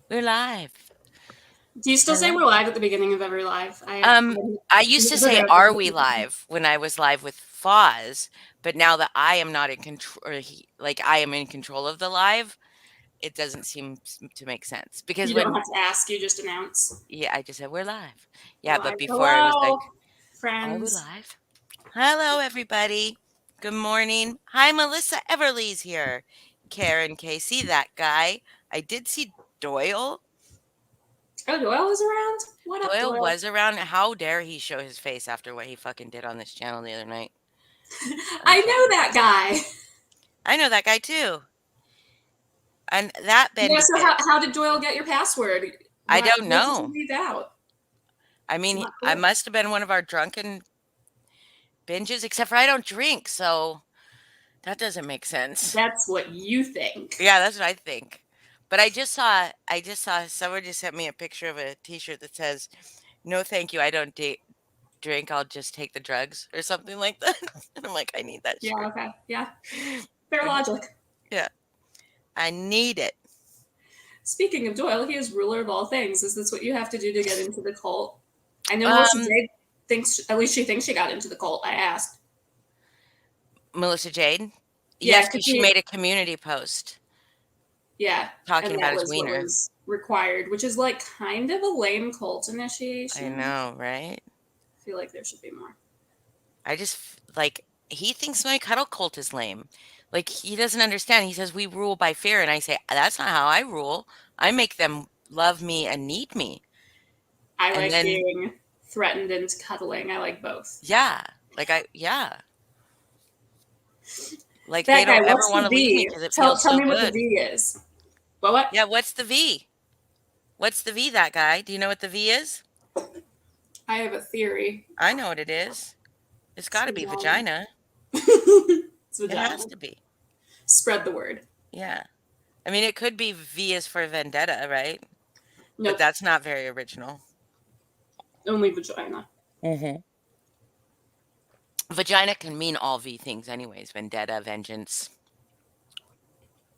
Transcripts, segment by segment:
We're live. Do you still say Hello. we're live at the beginning of every live? I used to Never say, know. "Are we live?" when I was live with Foz, but now that I am not in control, or like I am in control of the live, it doesn't seem to make sense because You don't when, have to ask, you just announce. yeah, I just said we're live. We're Yeah, but live. before it was Hello, like, "Are we friends. live?" Hello, everybody. Good morning. Hi, Melissa Everly's here. Karen Casey, that guy. I did see Doyle. Oh, Doyle is around? What up, Doyle Doyle? was around. How dare he show his face after what he fucking did on this channel the other night? I I'm know fucking that pissed. guy. I know that guy too. And that Yeah, bendy so bitch. how did Doyle get your password? I What, don't what did you know. leave out? I mean, Not I cool. must have been one of our drunken binges, except for I don't drink, so that doesn't make sense. That's what you think. Yeah, that's what I think. But I just saw someone just sent me a picture of a t-shirt that says, "No, thank you. I don't drink. I'll just take the drugs," or something like that. And I'm like, I need that Yeah, shirt. okay. Yeah, fair logic. Yeah, I need it. Speaking of Doyle, he is ruler of all things. Is this what you have to do to get into the cult? I know Melissa Um, J thinks, at least she thinks she got into the cult. I asked. Melissa Jade. Yeah, Yes, because because she she, made a community post yeah, talking and about that his was what wiener. was required, which is like kind of a lame cult I initiation. know, right? I feel like there should be more. I just like he thinks my cuddle cult is lame. Like he doesn't understand. He says we rule by fear, and I say that's not how I rule. I make them love me and need me. I And like then being threatened and cuddling. I like both. yeah, yeah, like they That guy, don't ever what's want the to leave me V? because it Tell feels tell so me what the good. V is. What? Yeah, what's the V? What's the V? That guy? Do you know what the V is? I have a theory. I know what it is. It's It's got to be vagina. vagina. It's It has vagina. to be. Spread the word. Yeah. I mean, it could be V is for vendetta, right? But Nope. that's not very original. Only vagina. Hmm. Vagina can mean all V things, anyways. Vendetta, vengeance,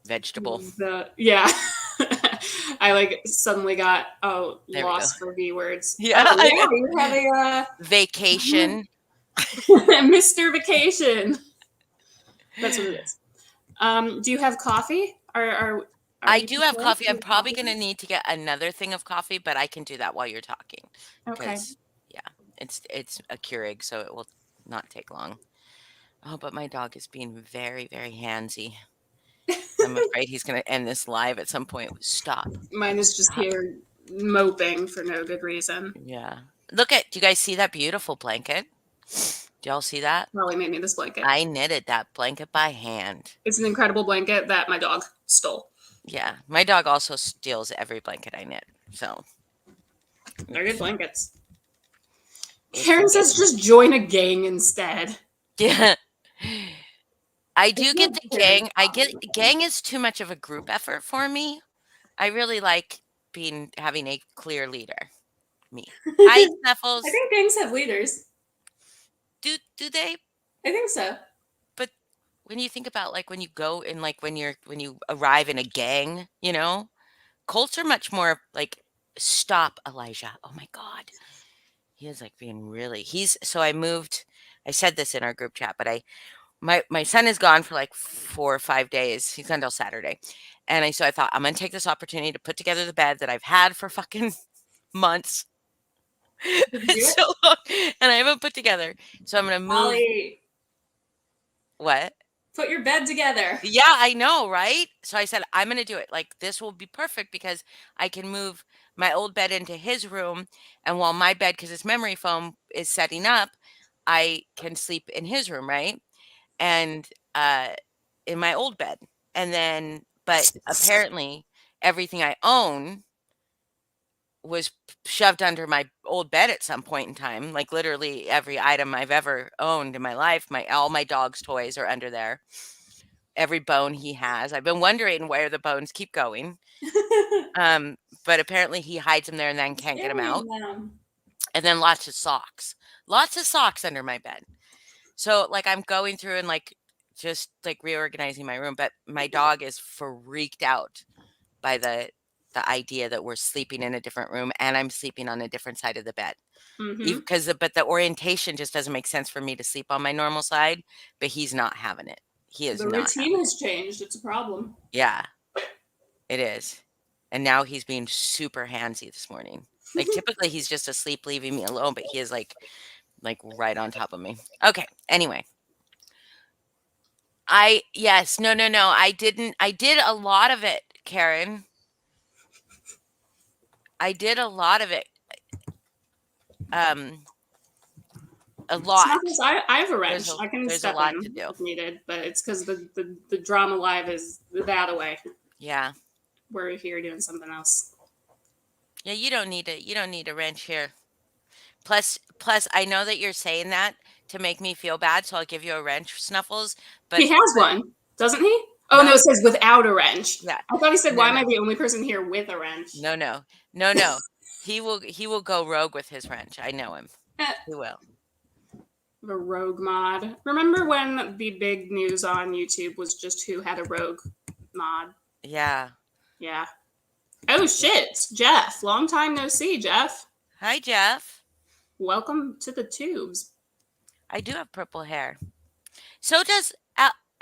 vegetable. Yeah. I like suddenly got There we go. lost for V words. Yeah, Oh I yeah, know. you have a Vacation. Mr. Vacation. That's what it is. Do you have coffee? Are I you do have prepared? coffee. Do I'm you have probably coffee? going to need to get another thing of coffee, but I can do that while you're talking. Okay. Because, yeah, it's a Keurig, so it will not take long. Oh, but my dog is being very, very handsy. I'm afraid he's going to end this live at some point. Stop. Mine is just Stop. here moping for no good reason. Yeah. Do you guys see that beautiful blanket? Do y'all see that? Probably made me this blanket. I knitted that blanket by hand. It's an incredible blanket that my dog stole. Yeah. My dog also steals every blanket I knit. So They're good it's blankets. it's a Karen bit says just join a gang instead. yeah. I I do feel get like the Karen's gang. I get probably the gang. gang is too much of a group effort for me. I really like being having a clear leader. Me. Hi, I Snuffles. think gangs have leaders. Do they? I think so. But when you think about like when you go in like when you arrive in a gang, cults are much more like stop, Elijah. Oh my God. He is like being really he's so I moved. I said this in our group chat, but my son is gone for like 4 or 5 days. He's gone till Saturday. And I thought I'm gonna take this opportunity to put together the bed that I've had for fucking months. Did you do It's it? so long, and I haven't put together. So I'm gonna move Ollie, what? put your bed together. Yeah, I know, right? So I said, I'm going to do it. Like, this will be perfect because I can move my old bed into his room. And while my bed, because it's memory foam, is setting up, I can sleep in his room, right? And in my old bed. And then, but apparently, everything I own was shoved under my old bed at some point in time. Like, literally, every item I've ever owned in my life, all my dog's toys are under there, every bone he has. I've been wondering where the bones keep going. Um, but apparently he hides them there and then He's can't get them out. burying them. And then lots of socks under my bed. So like I'm going through and like just like reorganizing my room, but my dog is freaked out by the the idea that we're sleeping in a different room and I'm sleeping on a different side of the bed. Mm-hmm. But the orientation just doesn't make sense for me to sleep on my normal side, but he's not having it. He is The not routine having it. has changed. It's a problem. Yeah, it is. And now he's being super handsy this morning. Like typically he's just asleep, leaving me alone, but he is like right on top of me. Okay. Anyway, yes, no, I didn't. I did a lot of it, Karen. I did a lot of it. Um, a lot. Snuffles, I have a wrench. I can There's a step lot in to do. if needed, but it's because the drama live is that away. Yeah. We're here doing something else. Yeah, you don't need a wrench here. Plus, I know that you're saying that to make me feel bad, so I'll give you a wrench, Snuffles. He has one, doesn't he? Oh no, no, it says without a wrench. yeah, I thought he said, no, "Why am I no, the only person here with a wrench?" no. He will go rogue with his wrench. I know him. Eh, He will. a rogue mod. Remember when the big news on YouTube was just who had a rogue mod? Yeah. Yeah. Oh shit, it's Jeff. Long time no see, Jeff. Hi, Jeff. Welcome to the tubes. I do have purple hair. So does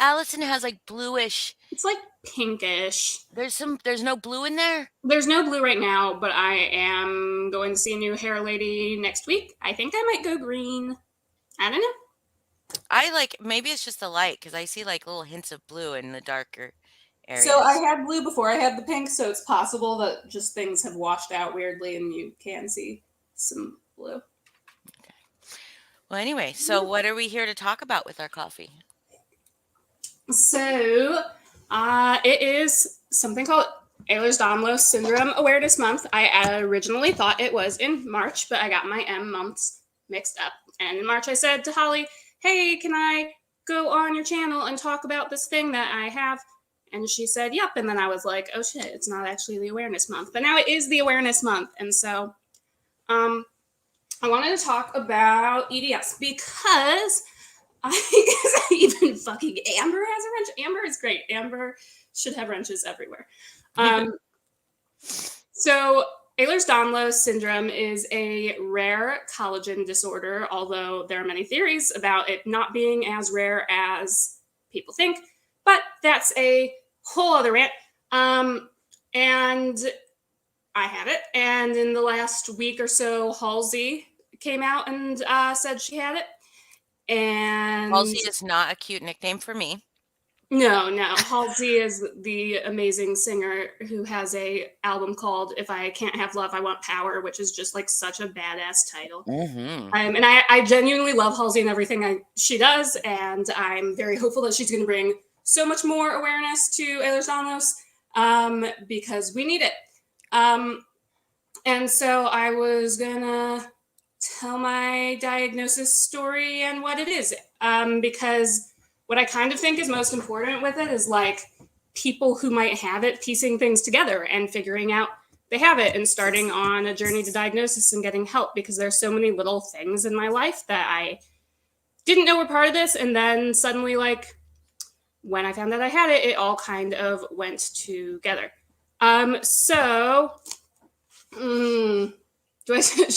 Allison. Has like bluish. It's like pinkish. There's no blue in there. There's no blue right now, but I am going to see a new hair lady next week. I think I might go green. I don't know. Maybe it's just the light because I see like little hints of blue in the darker areas. So I had blue before. I had the pink, so it's possible that just things have washed out weirdly and you can see some blue. Okay. Well, anyway, so what are we here to talk about with our coffee? So it is something called Ehlers-Danlos Syndrome Awareness Month. I originally thought it was in March, but I got my M months mixed up. And in March, I said to Holly, "Hey, can I go on your channel and talk about this thing that I have?" And she said, "Yep." And then I was like, "Oh shit, it's not actually the awareness month." But now it is the awareness month. And so I wanted to talk about EDS because I guess even fucking Amber has a wrench. Amber is great. Amber should have wrenches everywhere. So Ehlers-Danlos syndrome is a rare collagen disorder, although there are many theories about it not being as rare as people think. But that's a whole other rant. And I had it. And in the last week or so, Halsey came out and said she had it. And Halsey is not a cute nickname for me. No. Halsey is the amazing singer who has a album called "If I Can't Have Love, I Want Power," which is just like such a badass title. Mm-hmm. And I genuinely love Halsey and everything she does, and I'm very hopeful that she's going to bring so much more awareness to Ehlers-Danlos because we need it. And so I was gonna tell my diagnosis story and what it is, because what I kind of think is most important with it is like people who might have it piecing things together and figuring out they have it and starting on a journey to diagnosis and getting help, because there's so many little things in my life that I didn't know were part of this. And then suddenly, like when I found out I had it, it all kind of went together. Should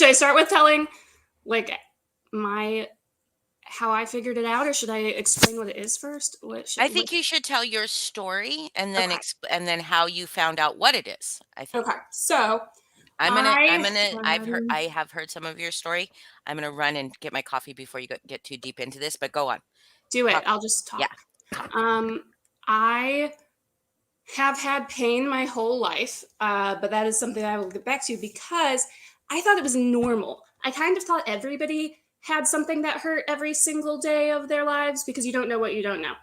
I start with telling like how I figured it out, or should I explain what it is first? I think you should tell your story and then and then how you found out what it is. I think. Okay, so I have heard some of your story. I'm gonna run and get my coffee before you get too deep into this. But go on. Do it. I'll just talk. Yeah. I have had pain my whole life, but that is something I will get back to because I thought it was normal. I kind of thought everybody had something that hurt every single day of their lives because you don't know what you don't know.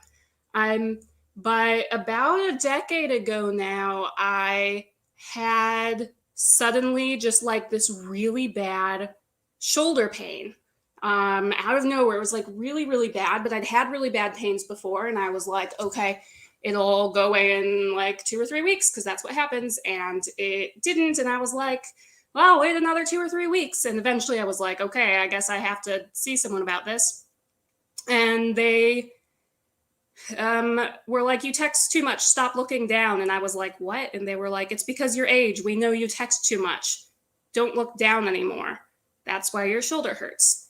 But about a decade ago now, I had suddenly just like this really bad shoulder pain out of nowhere. It was like really, really bad, but I'd had really bad pains before. And I was like, okay, it'll go away in like 2 or 3 weeks because that's what happens. And it didn't. And I was like, well, wait another 2 or 3 weeks. And eventually I was like, okay, I guess I have to see someone about this. And they were like, you text too much, stop looking down. And I was like, what? And they were like, it's because your age. We know you text too much. Don't look down anymore. That's why your shoulder hurts.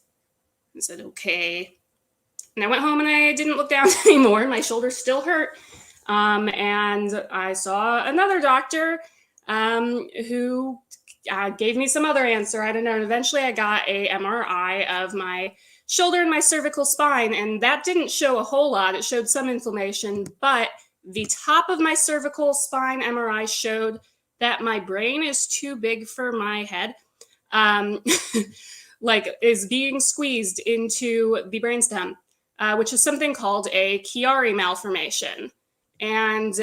I said, okay. And I went home and I didn't look down anymore. My shoulder still hurt. And I saw another doctor who gave me some other answer. I don't know. And eventually I got a MRI of my shoulder and my cervical spine, and that didn't show a whole lot. It showed some inflammation, but the top of my cervical spine MRI showed that my brain is too big for my head, like is being squeezed into the brainstem, which is something called a Chiari malformation. And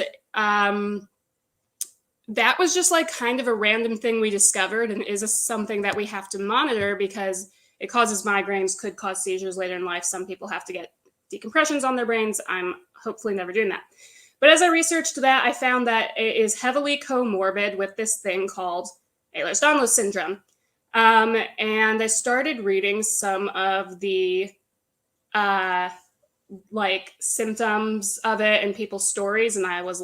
that was just like kind of a random thing we discovered, and is something that we have to monitor because it causes migraines, could cause seizures later in life. Some people have to get decompressions on their brains. I'm hopefully never doing that. But as I researched that, I found that it is heavily comorbid with this thing called Ehlers-Danlos syndrome. And I started reading some of the like symptoms of it and people's stories, and I was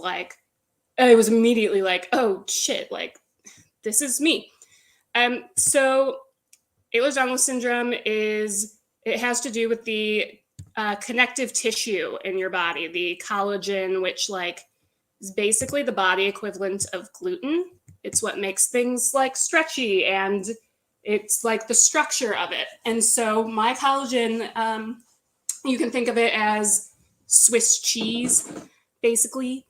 immediately like, oh shit, like this is me. So Ehlers-Danlos syndrome it has to do with the connective tissue in your body, the collagen, which like is basically the body equivalent of gluten. It's what makes things like stretchy, and it's like the structure of it. And so my collagen, you can think of it as Swiss cheese, basically.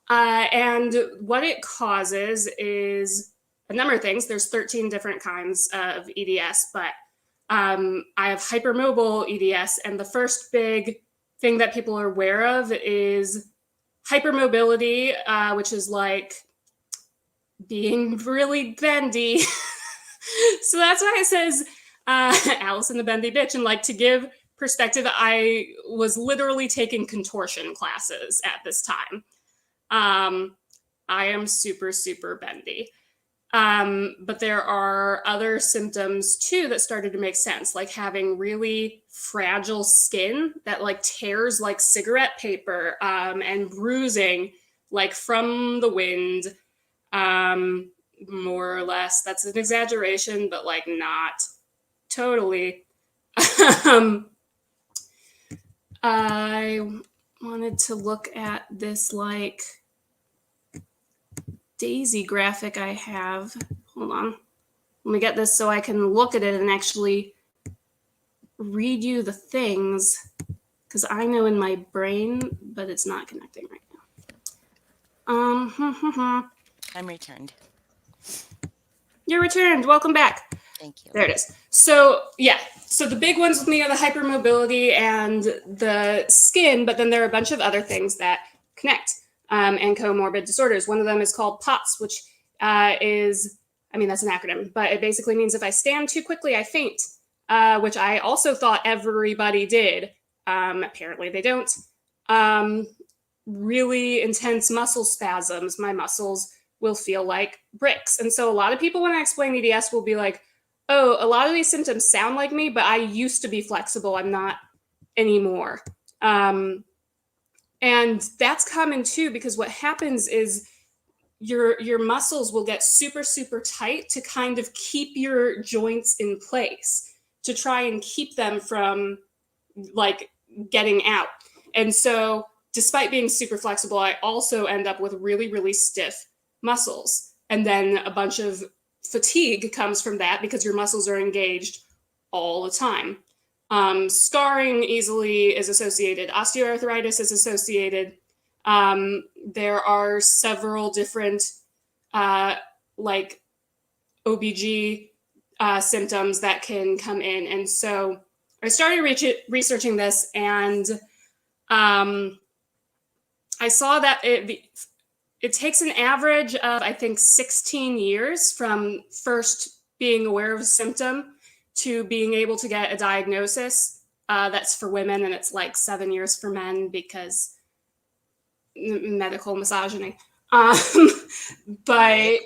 And what it causes is a number of things. There's 13 different kinds of EDS, but I have hypermobile EDS. And the first big thing that people are aware of is hypermobility, which is like being really bendy. So that's why it says Allison the bendy bitch. And like, to give perspective, I was literally taking contortion classes at this time. I am super, super bendy. But there are other symptoms too that started to make sense, like having really fragile skin that like tears like cigarette paper, and bruising like from the wind, more or less. That's an exaggeration, but like not totally. I wanted to look at this like Daisy graphic I have. Hold on. Let me get this so I can look at it and actually read you the things, because I know in my brain, but it's not connecting right now. I'm returned. You're returned. Welcome back. Thank you. There it is. So yeah, so the big ones with me are the hypermobility and the skin, but then there are a bunch of other things that connect, and comorbid disorders. One of them is called POTS, which is, I mean, that's an acronym, but it basically means if I stand too quickly, I faint, which I also thought everybody did. Apparently they don't. Really intense muscle spasms. My muscles will feel like bricks. And so a lot of people, when I explain EDS, will be like, oh, a lot of these symptoms sound like me, but I used to be flexible. I'm not anymore. And that's common too, because what happens is your muscles will get super, super tight to kind of keep your joints in place, to try and keep them from like getting out. And so despite being super flexible, I also end up with really, really stiff muscles. And then a bunch of fatigue comes from that because your muscles are engaged all the time. Scarring easily is associated. Osteoarthritis is associated. There are several different like OBG symptoms that can come in. And so I started researching this, and I saw that it takes an average of, I think, 16 years from first being aware of a symptom to being able to get a diagnosis. That's for women, and it's like 7 years for men because medical misogyny. But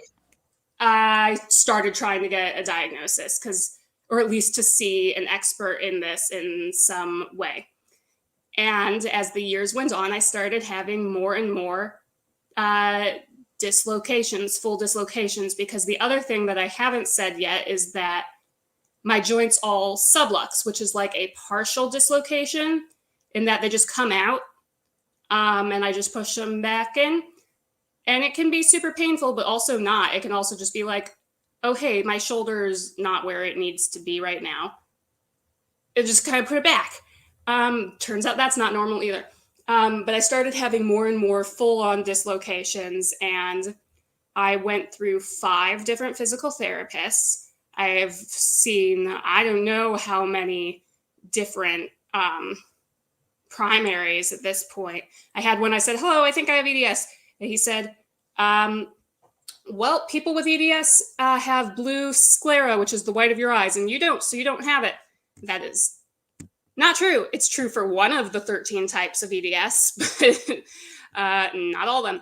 I started trying to get a diagnosis or at least to see an expert in this in some way. And as the years went on, I started having more and more dislocations, full dislocations, because the other thing that I haven't said yet is that my joints all sublux, which is like a partial dislocation in that they just come out, and I just push them back in. And it can be super painful, but also not. It can also just be like, oh, hey, my shoulder's not where it needs to be right now. It just kind of put it back. Turns out that's not normal either. But I started having more and more full-on dislocations, and I went through 5 different physical therapists. I have seen, I don't know how many different primaries at this point. I had one, I said, hello, I think I have EDS. And he said, well, people with EDS have blue sclera, which is the white of your eyes, and you don't, so you don't have it. That is not true. It's true for one of the 13 types of EDS, but not all of them.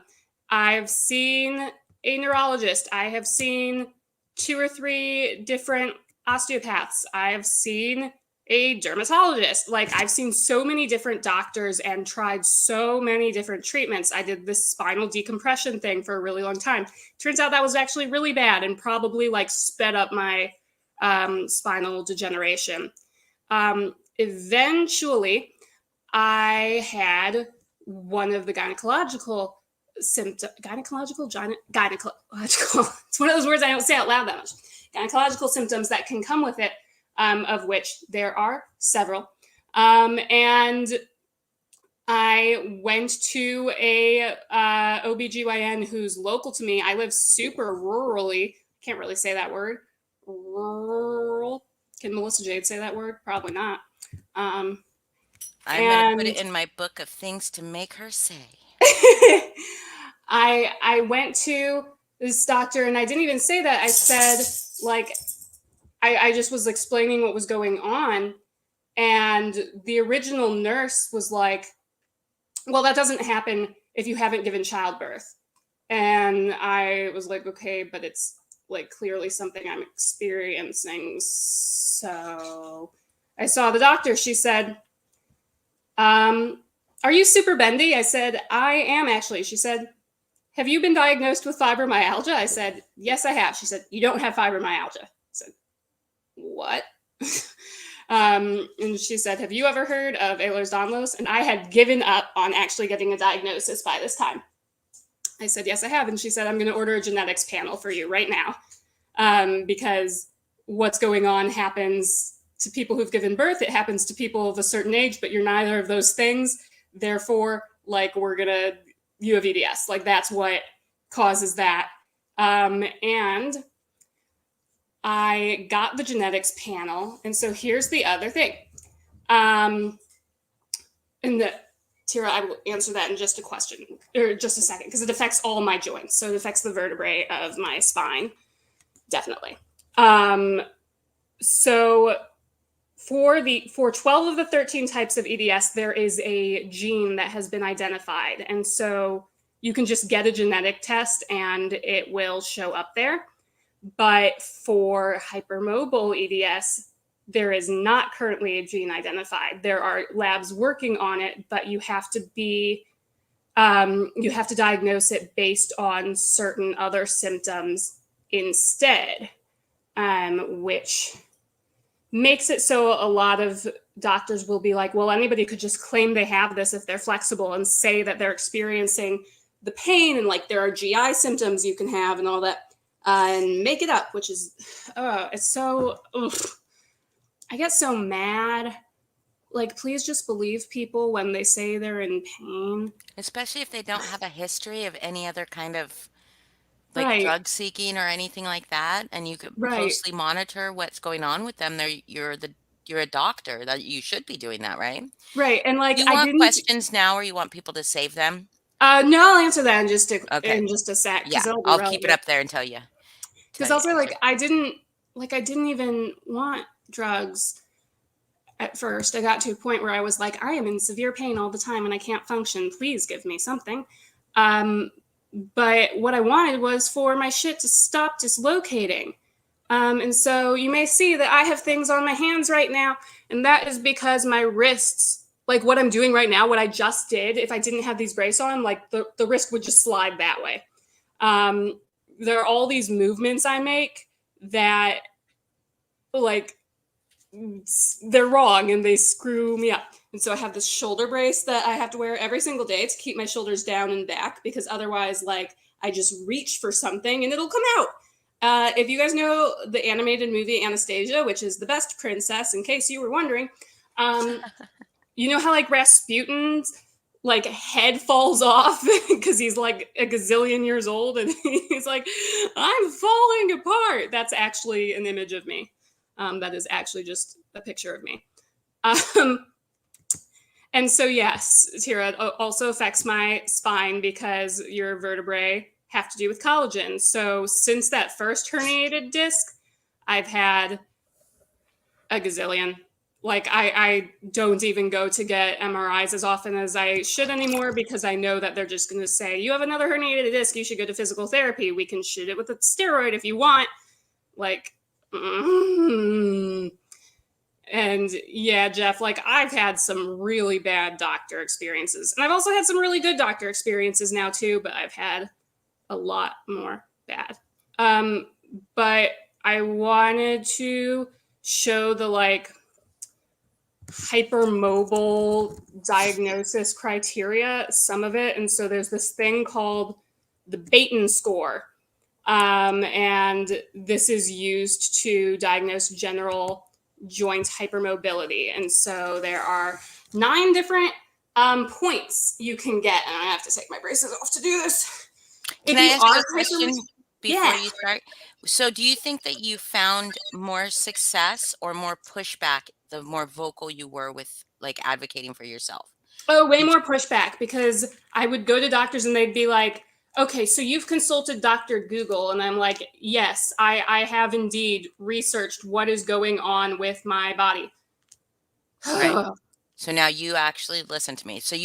I've seen a neurologist. I have seen 2 or 3 different osteopaths. I have seen a dermatologist. Like, I've seen so many different doctors and tried so many different treatments. I did this spinal decompression thing for a really long time. Turns out that was actually really bad and probably like sped up my spinal degeneration. Eventually, I had one of the gynecological symptoms. Gynecological. It's one of those words I don't say out loud that much. Gynecological symptoms that can come with it, of which there are several. And I went to a OBGYN who's local to me. I live super rurally. Can't really say that word. Rural. Can Melissa Jade say that word? Probably not. I'm going to put it in my book of things to make her say. I went to this doctor, and I didn't even say that. I said, like, I just was explaining what was going on, and the original nurse was like, well, that doesn't happen if you haven't given childbirth. And I was like, okay, but it's like clearly something I'm experiencing. So I saw the doctor. She said, are you super bendy? I said, I am actually. She said, have you been diagnosed with fibromyalgia? I said, yes, I have. She said, you don't have fibromyalgia. I said, what? And she said, have you ever heard of Ehlers Danlos? And I had given up on actually getting a diagnosis by this time. I said, yes, I have. And she said, I'm going to order a genetics panel for you right now, because what's going on happens to people who've given birth. It happens to people of a certain age, but you're neither of those things. Therefore, like, you have EDS. Like, that's what causes that. And I got the genetics panel. And so here's the other thing. Tira, I will answer that in just a second, because it affects all my joints. So it affects the vertebrae of my spine, definitely. So for 12 of the 13 types of EDS, there is a gene that has been identified. And so you can just get a genetic test and it will show up there. But for hypermobile EDS, there is not currently a gene identified. There are labs working on it, but you have to diagnose it based on certain other symptoms instead, which makes it so a lot of doctors will be like, well, anybody could just claim they have this if they're flexible and say that they're experiencing the pain and like there are GI symptoms you can have and all that, and make it up, which is, it's so, I get so mad. Like, please just believe people when they say they're in pain. Especially if they don't have a history of any other kind of like drug seeking or anything like that, and you could closely monitor what's going on with them. You're a doctor, that you should be doing that, right? Right. And like, you want questions now, or you want people to save them? No, I'll answer that in just a sec. Yeah, I'll keep it up there and tell you. Because also, like, I didn't even want drugs at first. I got to a point where I was like, I am in severe pain all the time and I can't function. Please give me something. But what I wanted was for my shit to stop dislocating. And so you may see that I have things on my hands right now, and that is because my wrists like what I'm doing right now, what I just did, if I didn't have these braces on, like the wrist would just slide that way. There are all these movements I make that like they're wrong and they screw me up. And so I have this shoulder brace that I have to wear every single day to keep my shoulders down and back, because otherwise, like, I just reach for something and it'll come out. If you guys know the animated movie Anastasia, which is the best princess, in case you were wondering, you know how like Rasputin's like head falls off because he's like a gazillion years old and he's like, I'm falling apart. That's actually an image of me. That is actually just a picture of me. And so, yes, Tira, it also affects my spine because your vertebrae have to do with collagen. So since that first herniated disc, I've had a gazillion. Like I don't even go to get MRIs as often as I should anymore, because I know that they're just going to say, you have another herniated disc, you should go to physical therapy. We can shoot it with a steroid if you want. Like, and yeah, Jeff, like I've had some really bad doctor experiences, and I've also had some really good doctor experiences now too, but I've had a lot more bad. But I wanted to show the like hypermobile diagnosis criteria, some of it. And so there's this thing called the Baton score. And this is used to diagnose general joint hypermobility. And so there are 9 different points you can get. And I have to take my braces off to do this. Can I ask you a question before you start? So do you think that you found more success or more pushback the more vocal you were with like advocating for yourself? Oh, way more pushback, because I would go to doctors and they'd be like, okay, so you've consulted Dr. Google. And I'm like, yes, I have indeed researched what is going on with my body. Right. So now you actually listen to me. So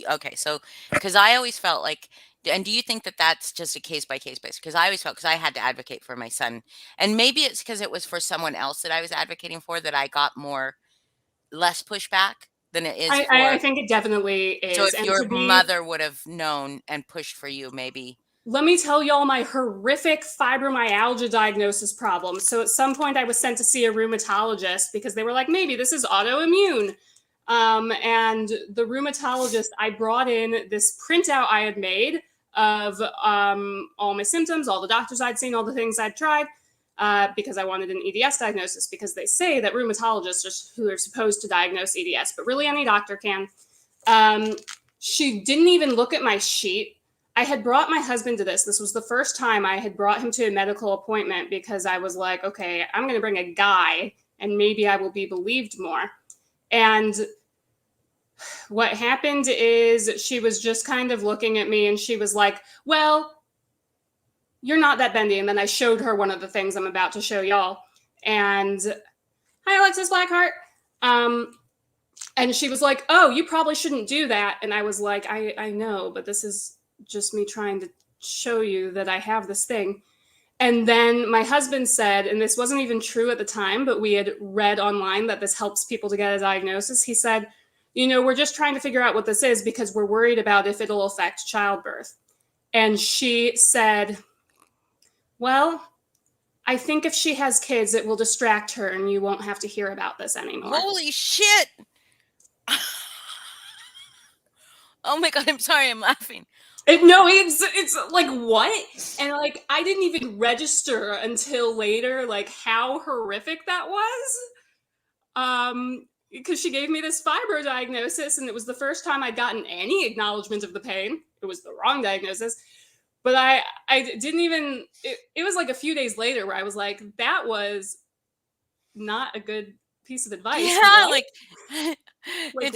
okay. So, because I always felt like, and do you think that that's just a case by case basis? Because I always felt, because I had to advocate for my son, and maybe it's because it was for someone else that I was advocating for that I got less pushback than it is I think it definitely is. So if your mother would have known and pushed for you, maybe. Let me tell y'all my horrific fibromyalgia diagnosis problem. So at some point I was sent to see a rheumatologist because they were like, maybe this is autoimmune. And the rheumatologist, I brought in this printout I had made of all my symptoms, all the doctors I'd seen, all the things I'd tried, because I wanted an EDS diagnosis, because they say that rheumatologists are who are supposed to diagnose EDS, but really any doctor can. She didn't even look at my sheet. I had brought my husband to this. This was the first time I had brought him to a medical appointment, because I was like, okay, I'm going to bring a guy and maybe I will be believed more. And what happened is she was just kind of looking at me and she was like, well, you're not that bendy. And then I showed her one of the things I'm about to show y'all. And hi, Alexis Blackheart. And she was like, oh, you probably shouldn't do that. And I was like, I know, but this is just me trying to show you that I have this thing. And then my husband said, and this wasn't even true at the time, but we had read online that this helps people to get a diagnosis. He said, you know, we're just trying to figure out what this is because we're worried about if it'll affect childbirth. And she said, well, I think if she has kids, it will distract her and you won't have to hear about this anymore. Holy shit. Oh my God, I'm sorry, I'm laughing. No, it's like, what? And like, I didn't even register until later, like how horrific that was. Because she gave me this fibro diagnosis and it was the first time I'd gotten any acknowledgement of the pain. It was the wrong diagnosis. But I didn't even, it was like a few days later where I was like, that was not a good piece of advice. Yeah, right? Like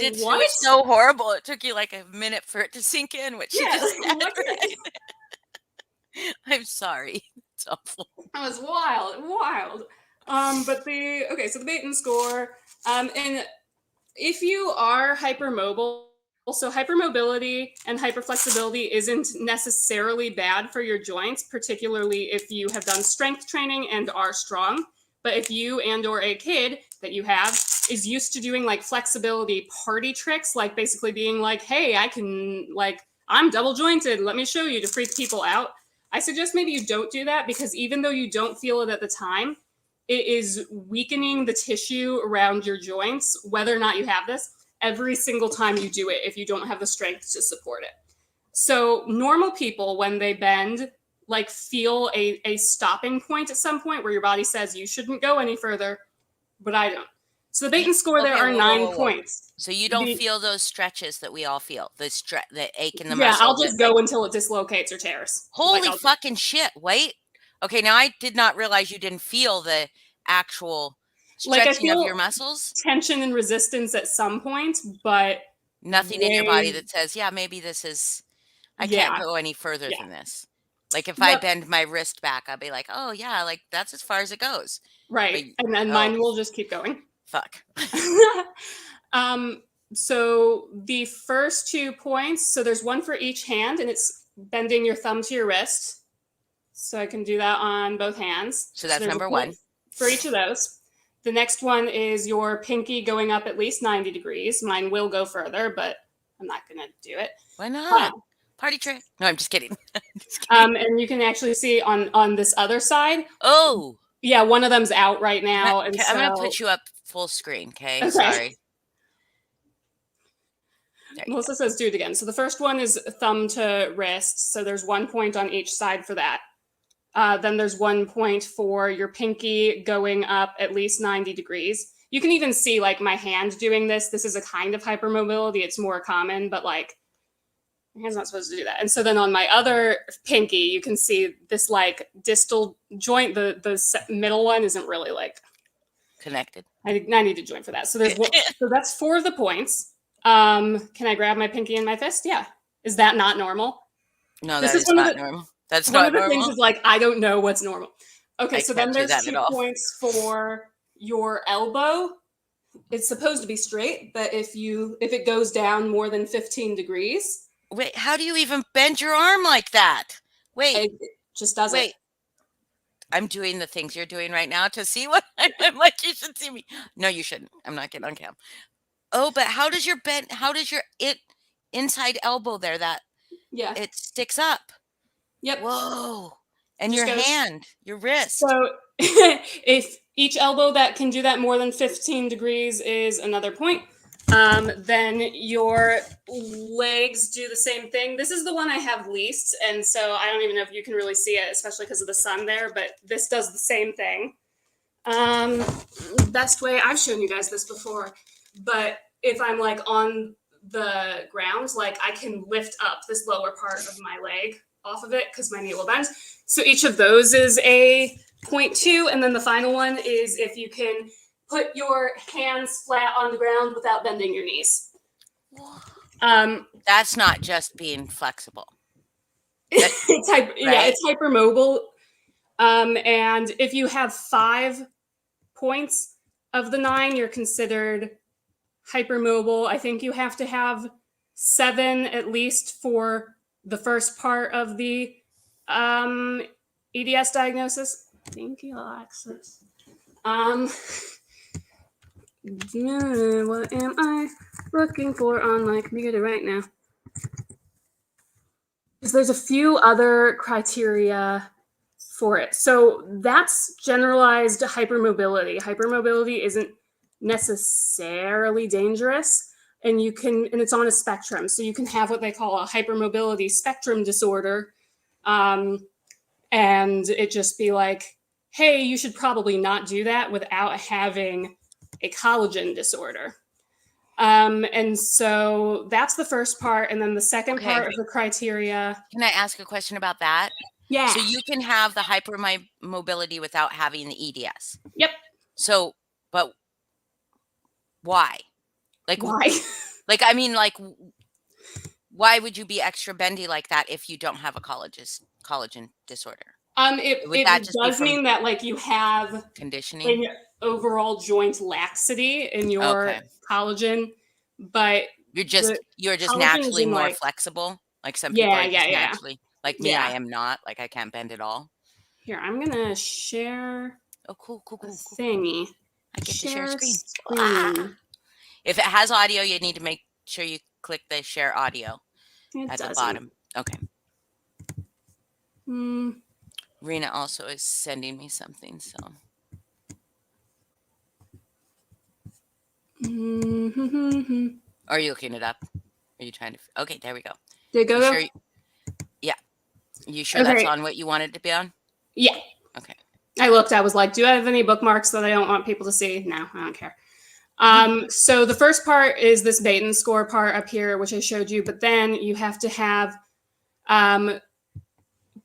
it was so horrible. It took you like a minute for it to sink in, which yeah, you just said, right? I'm sorry. It's awful. That was wild. But so the Baton score, and if you are hypermobile, so hypermobility and hyperflexibility isn't necessarily bad for your joints, particularly if you have done strength training and are strong. But if you and or a kid that you have is used to doing like flexibility party tricks, like basically being like, hey, I'm double jointed, let me show you, to freak people out. I suggest maybe you don't do that, because even though you don't feel it at the time, it is weakening the tissue around your joints, whether or not you have this, every single time you do it, if you don't have the strength to support it. So normal people, when they bend, like feel a stopping point at some point where your body says you shouldn't go any further, but I don't. So the Baton score, there are 9 points. So you don't feel those stretches that we all feel, the ache in the muscle. Yeah, I'll just go until it dislocates or tears. Holy fucking shit, wait. Okay, now I did not realize you didn't feel the actual stretching of your muscles. Tension and resistance at some point, but nothing in your body that says, yeah, maybe this is, I can't go any further than this. Like if I bend my wrist back, I'll be like, oh yeah, like that's as far as it goes. Right. But, and then mine will just keep going. Fuck. So the first 2 points, so there's one for each hand, and it's bending your thumb to your wrist. So I can do that on both hands. So that's number 1. For each of those. The next one is your pinky going up at least 90 degrees. Mine will go further, but I'm not going to do it. Why not? Party trick. No, I'm just kidding. And you can actually see on this other side. Oh. Yeah, one of them's out right now. I'm going to put you up full screen, okay? Sorry. Melissa says do it again. So the first one is thumb to wrist. So there's 1 point on each side for that. Then there's 1 point for your pinky going up at least 90 degrees. You can even see like my hand doing this. This is a kind of hypermobility. It's more common, but like my hand's not supposed to do that. And so then on my other pinky, you can see this like distal joint. The middle one isn't really like connected. I need a joint for that. So there's so that's 4 of the points. Can I grab my pinky in my fist? Yeah. Is that not normal? No, that is not normal. That's not normal. One of the things is like, I don't know what's normal. Okay, so then there's 2 points for your elbow. It's supposed to be straight, but if it goes down more than 15 degrees. Wait, how do you even bend your arm like that? Wait. It just doesn't. Wait. I'm doing the things you're doing right now to see what I'm like, you should see me. No, you shouldn't. I'm not getting on cam. Oh, but how does your inside elbow there it sticks up? Yep. Whoa. And just your hand, your wrist. So if each elbow that can do that more than 15 degrees is another point, then your legs do the same thing. This is the one I have least, and so I don't even know if you can really see it, especially because of the sun there, but this does the same thing. Best way, I've shown you guys this before, but if I'm like on the ground, like I can lift up this lower part of my leg off of it because my knee will bend. So each of those is a 0.2, and then the final one is if you can put your hands flat on the ground without bending your knees. That's not just being flexible. It's hypermobile. And if you have 5 points of the 9, you're considered hypermobile. I think you have to have 7 at least for the first part of the EDS diagnosis. Thank you, Alexis. What am I looking for on my computer right now? Because there's a few other criteria for it. So that's generalized hypermobility. Hypermobility isn't necessarily dangerous, and it's on a spectrum. So you can have what they call a hypermobility spectrum disorder, and it just be like, hey, you should probably not do that without having a collagen disorder. And so that's the first part. And then the second part of the criteria. Can I ask a question about that? Yeah. So you can have the hypermobility without having the EDS. Yep. So, but why? Like, why? Like, I mean, like, why would you be extra bendy like that if you don't have a collagen disorder? It does mean that like you have conditioning, overall joint laxity in your collagen, but you're just naturally more flexible. Like some people are just naturally, like me, I am not. Like I can't bend at all. Here, I'm gonna share. Oh, cool. Thingy. I get to share screen. screen. If it has audio, you need to make sure you click the share audio at the bottom. Okay. Rena also is sending me something, so. Are you looking it up? Are you trying to? Okay, there we go. Did it go? You sure? Yeah. You sure that's on what you wanted to be on? Yeah. Okay. I looked. I was like, do I have any bookmarks that I don't want people to see? No, I don't care. So the first part is this Baton score part up here, which I showed you, but then you have to have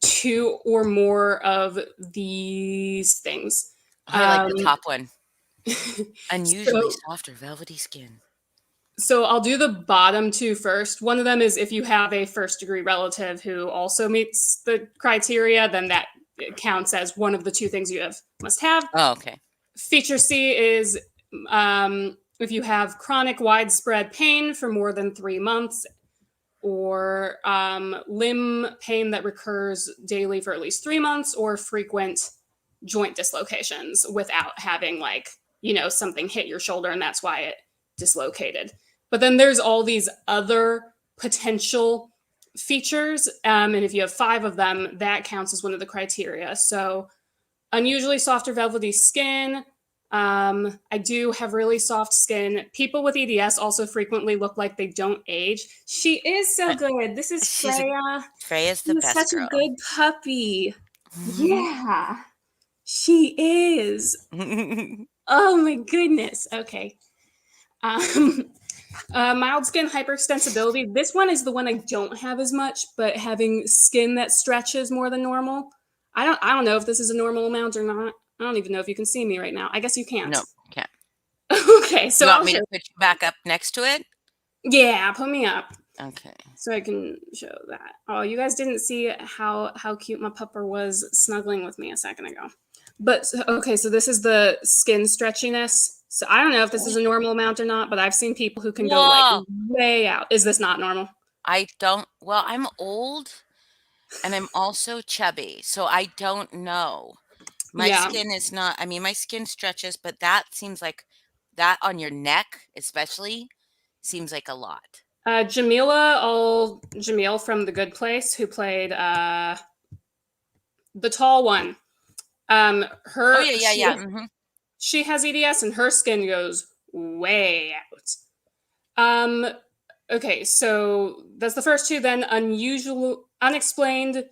2 or more of these things. I like the top one. Unusually soft or velvety skin. So I'll do the bottom 2 first. One of them is if you have a first-degree relative who also meets the criteria, then that counts as one of the 2 things you must have. Oh, okay. Feature C is if you have chronic widespread pain for more than 3 months, or limb pain that recurs daily for at least 3 months, or frequent joint dislocations without having something hit your shoulder and that's why it dislocated. But then there's all these other potential features, and if you have 5 of them, that counts as one of the criteria. So unusually soft or velvety skin. I do have really soft skin. People with EDS also frequently look like they don't age. She is so good. This is Freya. Freya's the best such girl. a good puppy. Yeah, she is. Oh my goodness. Okay. Mild skin hyperextensibility. This one is the one I don't have as much, but having skin that stretches more than normal. I don't know if this is a normal amount or not. I don't even know if you can see me right now. I guess you can't. No, can't. Okay, so you want me to put you back up next to it? Yeah, put me up. Okay. So I can show that. Oh, you guys didn't see how cute my pupper was snuggling with me a second ago. But okay, so this is the skin stretchiness. So I don't know if this is a normal amount or not, but I've seen people who can go like way out. Is this not normal? I don't. Well, I'm old and I'm also chubby, so I don't know. My skin is not, I mean, my skin stretches, but that seems like that on your neck, especially, seems like a lot. Jamil from The Good Place, who played the tall one. She has EDS and her skin goes way out. Okay, so that's the first 2. Then unusual, unexplained.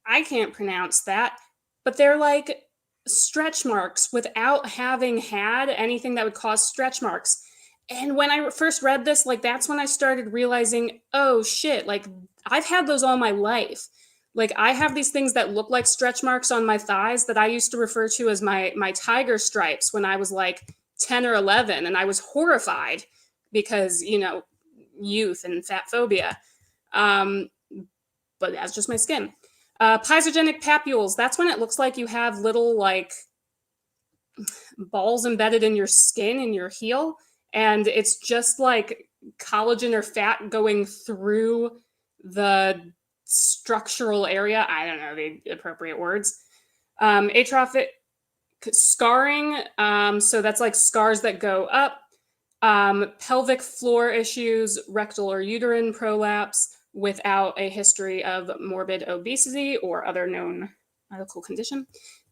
I can't pronounce that, but they're like stretch marks without having had anything that would cause stretch marks. And when I first read this, like that's when I started realizing, oh shit, like I've had those all my life. Like I have these things that look like stretch marks on my thighs that I used to refer to as my tiger stripes when I was like 10 or 11, and I was horrified because, youth and fat phobia. But that's just my skin. Pysogenic papules, that's when it looks like you have little like balls embedded in your skin, in your heel, and it's just like collagen or fat going through the structural area. I don't know the appropriate words. Atrophic scarring, so that's like scars that go up. Pelvic floor issues, rectal or uterine prolapse without a history of morbid obesity or other known medical condition.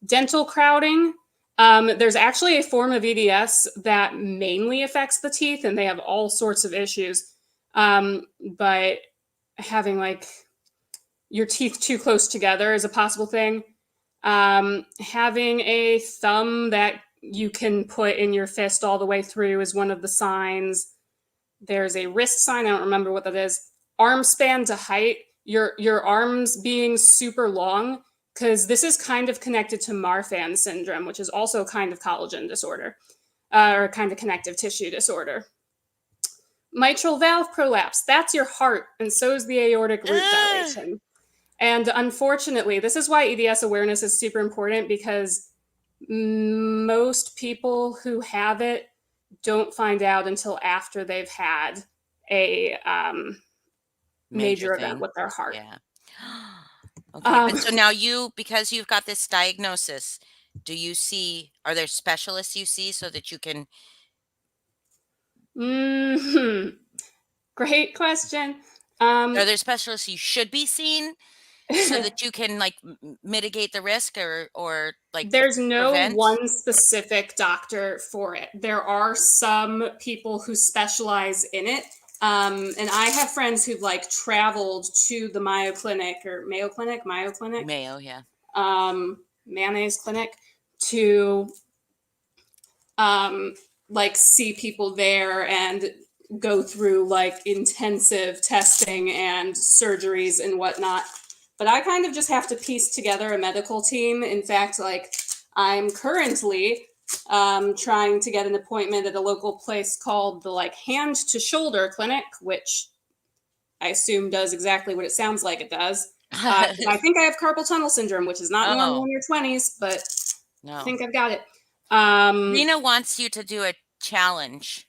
Dental crowding. There's actually a form of EDS that mainly affects the teeth, and they have all sorts of issues. But having like your teeth too close together is a possible thing. Having a thumb that you can put in your fist all the way through is one of the signs. There's a wrist sign. I don't remember what that is. Arm span to height. Your arms being super long, because this is kind of connected to Marfan syndrome, which is also kind of collagen disorder, or kind of connective tissue disorder. Mitral valve prolapse. That's your heart, and so is the aortic root dilation. And unfortunately, this is why EDS awareness is super important, because most people who have it don't find out until after they've had a major event with their heart. Yeah. Okay, but so now because you've got this diagnosis, are there specialists you see so that you can? Great question. Are there specialists you should be seeing so that you can like mitigate the risk or like There's no prevent? one specific doctor for it. There are some people who specialize in it. And I have friends who've like traveled to the Mayo Clinic or Mayo Clinic, Mayo, yeah. Mayonnaise Clinic to like see people there and go through like intensive testing and surgeries and whatnot. But I kind of just have to piece together a medical team. In fact, like I'm currently trying to get an appointment at a local place called the like Hand to Shoulder Clinic, which I assume does exactly what it sounds like it does. I think I have carpal tunnel syndrome, which is not normal in your 20s, but I think I've got it. Rena wants you to do a challenge.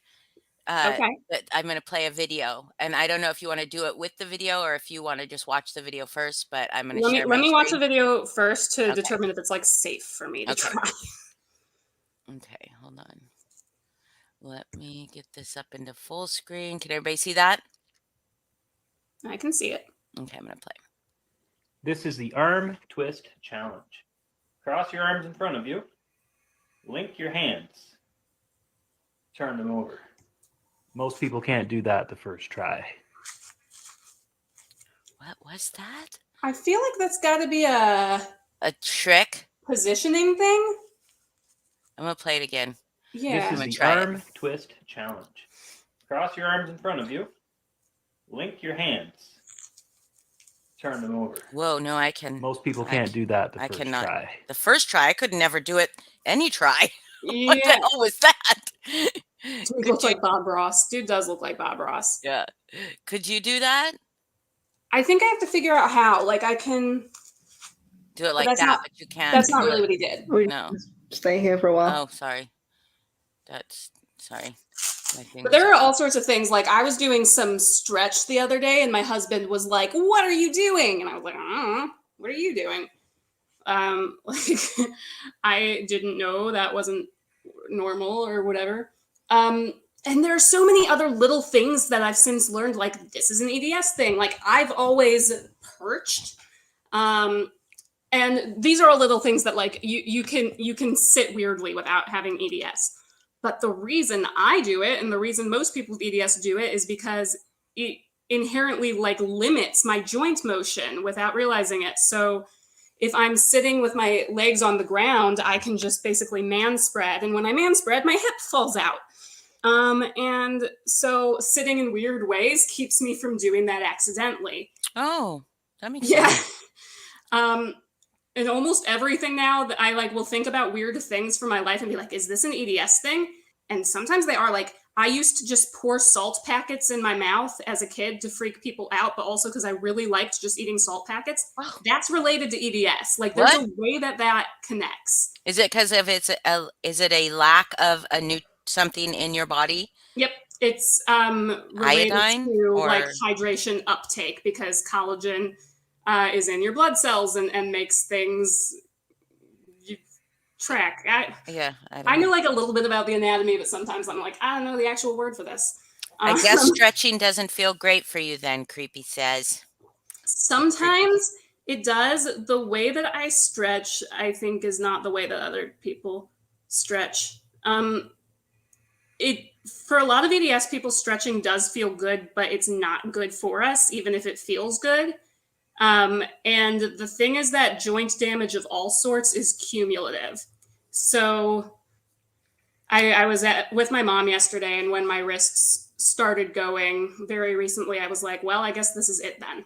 Okay. That I'm going to play a video, and I don't know if you want to do it with the video or if you want to just watch the video first, but I'm going to share my Let me watch the screen. video first to Okay. determine if it's like safe for me to try. Okay, hold on. Let me get this up into full screen. Can everybody see that? I can see it. Okay, I'm going to play. This is the arm twist challenge. Cross your arms in front of you. Link your hands. Turn them over. Most people can't do that the first try. What was that? I feel like that's got to be a trick positioning thing. I'm going to play it again. Yeah. This is the arm twist challenge. Cross your arms in front of you. Link your hands. Turn them over. Whoa, no, I can. Most people can't do that the first try. The first try, I could never do it any try. Yeah. What the hell was that? Dude looks like Bob Ross. Dude does look like Bob Ross. Yeah. Could you do that? I think I have to figure out how. Like I can do it like that, but you can't. That's not really what he did. No. Stay here for a while. Oh, sorry. Sorry. But there are all sorts of things. Like I was doing some stretch the other day and my husband was like, "What are you doing?" And I was like, "I don't know. What are you doing?" Like I didn't know that wasn't normal or whatever. And there are so many other little things that I've since learned, like this is an EDS thing. Like I've always perched. And these are all little things that like you can sit weirdly without having EDS. But the reason I do it and the reason most people with EDS do it is because it inherently like limits my joint motion without realizing it. So if I'm sitting with my legs on the ground, I can just basically man spread. And when I man spread, my hip falls out. And so sitting in weird ways keeps me from doing that accidentally. Oh, that makes sense. And almost everything now that I like will think about weird things from my life and be like, is this an EDS thing? And sometimes they are. Like I used to just pour salt packets in my mouth as a kid to freak people out, but also because I really liked just eating salt packets. Oh. That's related to EDS. Like there's a way that connects. Is it because of is it a lack of something in your body? Yep. It's related iodine to like hydration uptake because collagen is in your blood cells and makes things you track. I know like a little bit about the anatomy, but sometimes I'm like, I don't know the actual word for this. I guess stretching doesn't feel great for you then, Creepy says. Sometimes it does. The way that I stretch, I think, is not the way that other people stretch. For a lot of EDS people, stretching does feel good, but it's not good for us, even if it feels good. And the thing is that joint damage of all sorts is cumulative. So I was with my mom yesterday, and when my wrists started going very recently, I was like, well, I guess this is it then.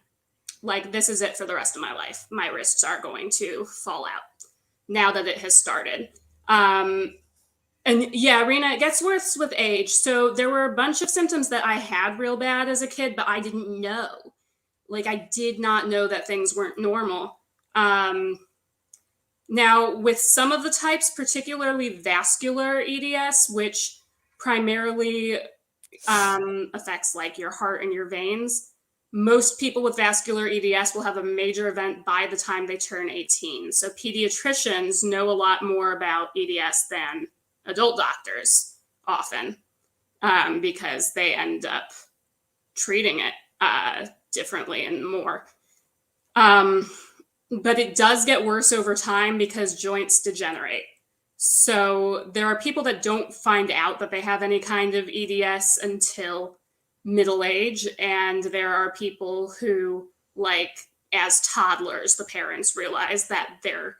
Like, this is it for the rest of my life. My wrists are going to fall out now that it has started. And yeah, Rena, it gets worse with age. So there were a bunch of symptoms that I had real bad as a kid, but I didn't know. Like, I did not know that things weren't normal. Now, with some of the types, particularly vascular EDS, which primarily affects like your heart and your veins, most people with vascular EDS will have a major event by the time they turn 18. So pediatricians know a lot more about EDS than adult doctors often, because they end up treating it differently and more. But it does get worse over time because joints degenerate. So there are people that don't find out that they have any kind of EDS until middle age. And there are people who, like, as toddlers, the parents realize that their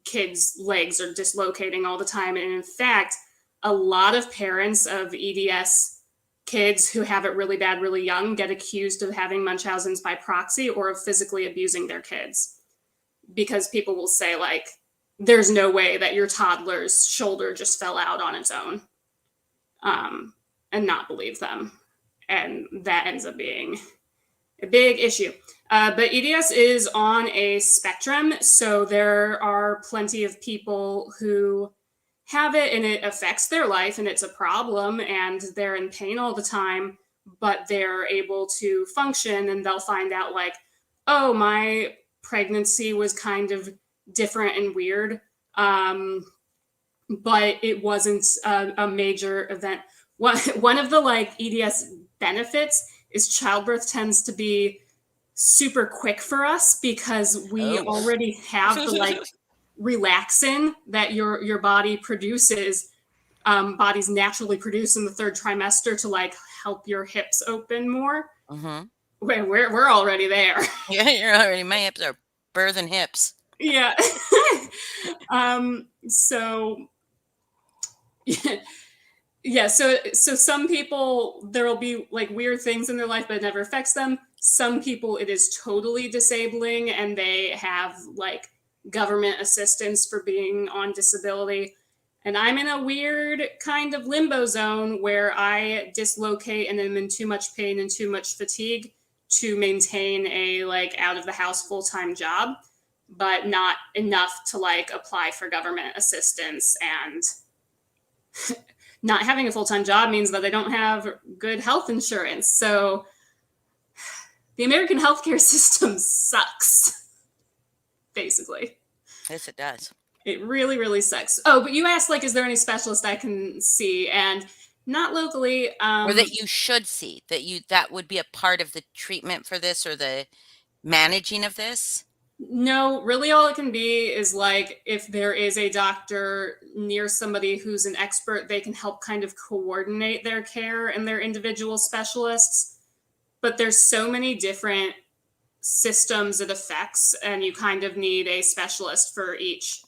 kids' legs are dislocating all the time. And in fact, a lot of parents of EDS kids who have it really bad, really young, get accused of having Munchausen's by proxy or of physically abusing their kids. Because people will say, like, there's no way that your toddler's shoulder just fell out on its own, and not believe them. And that ends up being a big issue. But EDS is on a spectrum. So there are plenty of people who have it and it affects their life and it's a problem and they're in pain all the time, but they're able to function, and they'll find out, like, oh, my pregnancy was kind of different and weird, but it wasn't a major event. One of the, like, EDS benefits is childbirth tends to be super quick for us because we already have the, like, relaxin that your body produces, bodies naturally produce in the third trimester to, like, help your hips open more. We're already there. Yeah, you're already. My hips are birthing hips. Yeah. So yeah, so some people, there will be, like, weird things in their life, but it never affects them. Some people, it is totally disabling and they have, like, government assistance for being on disability. And I'm in a weird kind of limbo zone where I dislocate and am in too much pain and too much fatigue to maintain a, like, out of the house full-time job, but not enough to, like, apply for government assistance. And not having a full-time job means that I don't have good health insurance. So the American healthcare system sucks, basically. Yes, it does. It really, really sucks. Oh, but you asked, like, is there any specialist I can see? And not locally. Or that you should see, that would be a part of the treatment for this or the managing of this? No, really all it can be is, like, if there is a doctor near somebody who's an expert, they can help kind of coordinate their care and their individual specialists. But there's so many different systems it affects, and you kind of need a specialist for each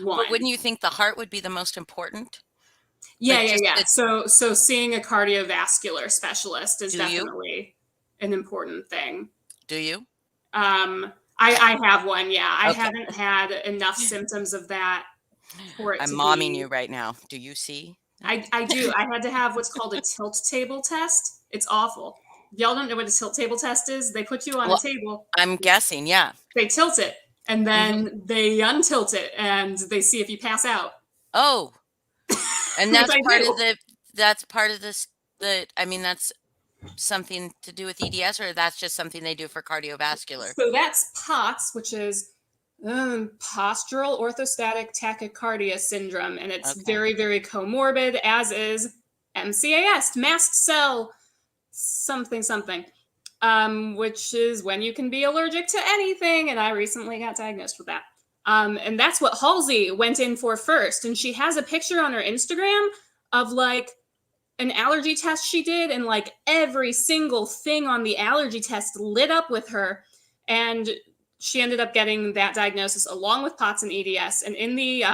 one. But wouldn't you think the heart would be the most important? Yeah, yeah. So seeing a cardiovascular specialist is definitely an important thing. Do you? I have one, yeah. I haven't had enough symptoms of that for it I'm to momming be... you right now. Do you see? I do. I had to have what's called a tilt table test. It's awful. Y'all don't know what a tilt table test is? They put you on a table. I'm guessing, yeah. They tilt it, and then they untilt it, and they see if you pass out. Oh, and that's part of this. I mean, that's something to do with EDS, or that's just something they do for cardiovascular? So that's POTS, which is postural orthostatic tachycardia syndrome, and it's very, very comorbid, as is MCAS, mast cell something, which is when you can be allergic to anything, and I recently got diagnosed with that. And that's what Halsey went in for first, and she has a picture on her Instagram of, like, an allergy test she did, and, like, every single thing on the allergy test lit up with her, and she ended up getting that diagnosis along with POTS and EDS. And in the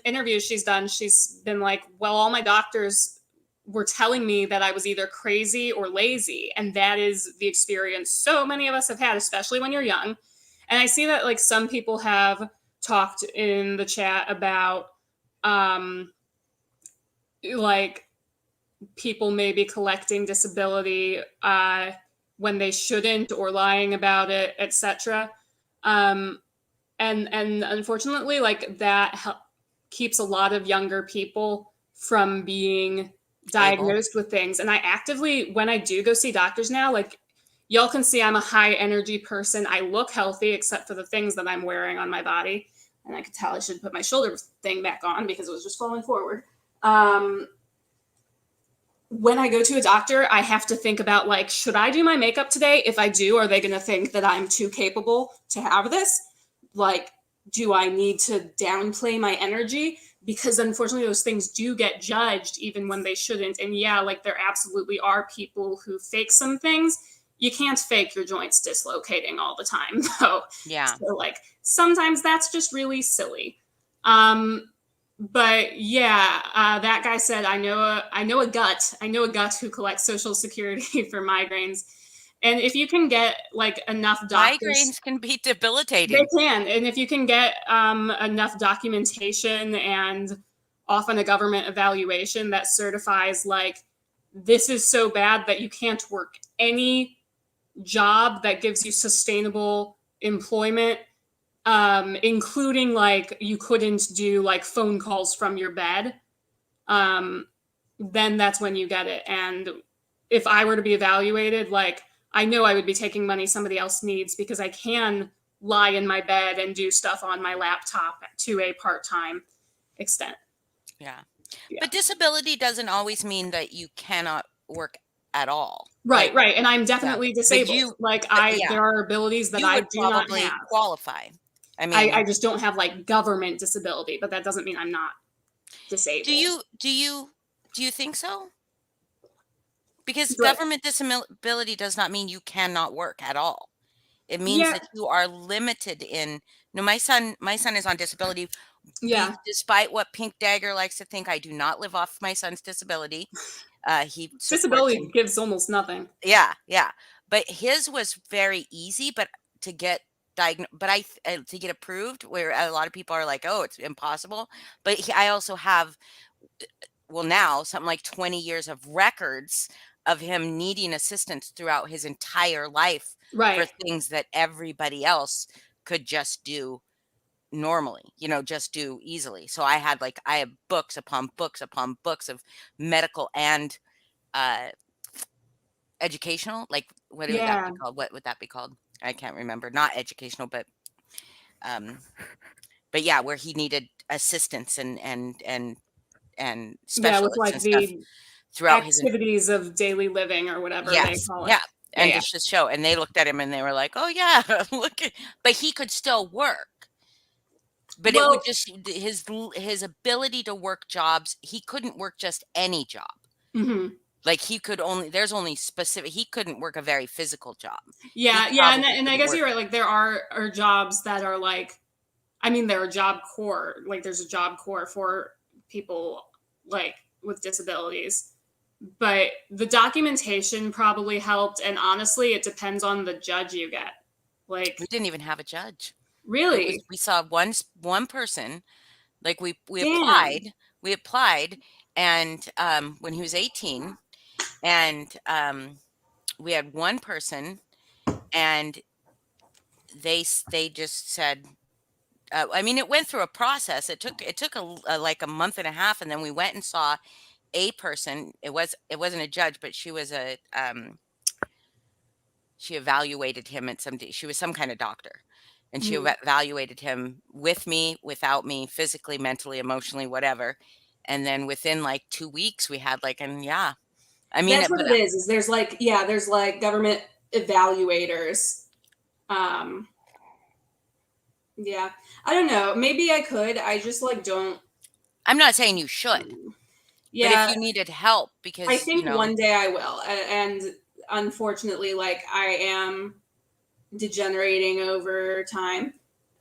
interviews she's done, she's been like, well, all my doctors were telling me that I was either crazy or lazy, and that is the experience so many of us have had, especially when you're young. And I see that, like, some people have talked in the chat about like, people maybe collecting disability when they shouldn't, or lying about it, etc. And unfortunately, like, that keeps a lot of younger people from being diagnosed with things. And I actively, when I do go see doctors now, like y'all can see I'm a high energy person. I look healthy except for the things that I'm wearing on my body. And I could tell I should put my shoulder thing back on because it was just falling forward. When I go to a doctor, I have to think about, like, should I do my makeup today? If I do, are they going to think that I'm too capable to have this? Like, do I need to downplay my energy? Because unfortunately, those things do get judged even when they shouldn't. And yeah, like there absolutely are people who fake some things. You can't fake your joints dislocating all the time, though. Yeah. So like sometimes that's just really silly. But yeah, that guy said, I know a gut who collects Social Security for migraines. And if you can get like enough doctors, migraines can be debilitating. They can. And if you can get enough documentation and often a government evaluation that certifies like, this is so bad that you can't work any job that gives you sustainable employment, including like you couldn't do like phone calls from your bed, then that's when you get it. And if I were to be evaluated, like I know I would be taking money somebody else needs because I can lie in my bed and do stuff on my laptop to a part-time extent. Yeah. But disability doesn't always mean that you cannot work at all. Right. And I'm definitely disabled. There are abilities that I do not have. Qualify. I mean, I just don't have like government disability, but that doesn't mean I'm not disabled. Do you think so? Because government disability does not mean you cannot work at all. It means that you are limited in. No, my son is on disability. Yeah. Despite what Pink Dagger likes to think, I do not live off my son's disability. Disability gives almost nothing. Yeah. But his was very easy, but to get to get approved, where a lot of people are like, oh, it's impossible. But I also have, now something like 20 years of records of him needing assistance throughout his entire life for things that everybody else could just do normally, just do easily. So I have books upon books upon books of medical and educational, like what would that be called? What would that be called? I can't remember. Not educational, but yeah, where he needed assistance and special with like the throughout activities of daily living or whatever they call it. And just show. And they looked at him and they were like, oh yeah, but he could still work. But it would just his ability to work jobs. He couldn't work just any job. Mm-hmm. Like there's only specific. He couldn't work a very physical job. Yeah, and I guess you're right. Like there are jobs that are like, I mean, there are Job Corps. Like there's a Job Corps for people like with disabilities. But the documentation probably helped, and honestly, it depends on the judge you get. Like we didn't even have a judge. Really? We saw one person. Like we applied, and when he was 18, and we had one person, and they just said, I mean, it went through a process. It took like a month and a half, and then we went and saw a person. It wasn't a judge, but she was she evaluated him at she was some kind of doctor, and she evaluated him with me, without me, physically, mentally, emotionally, whatever. And then within like 2 weeks we had I mean, that's what it is there's like government evaluators. Yeah, I don't know. Maybe I could. I just don't. I'm not saying you should. Yeah. But if you needed help, because I think one day I will. And unfortunately, I am degenerating over time.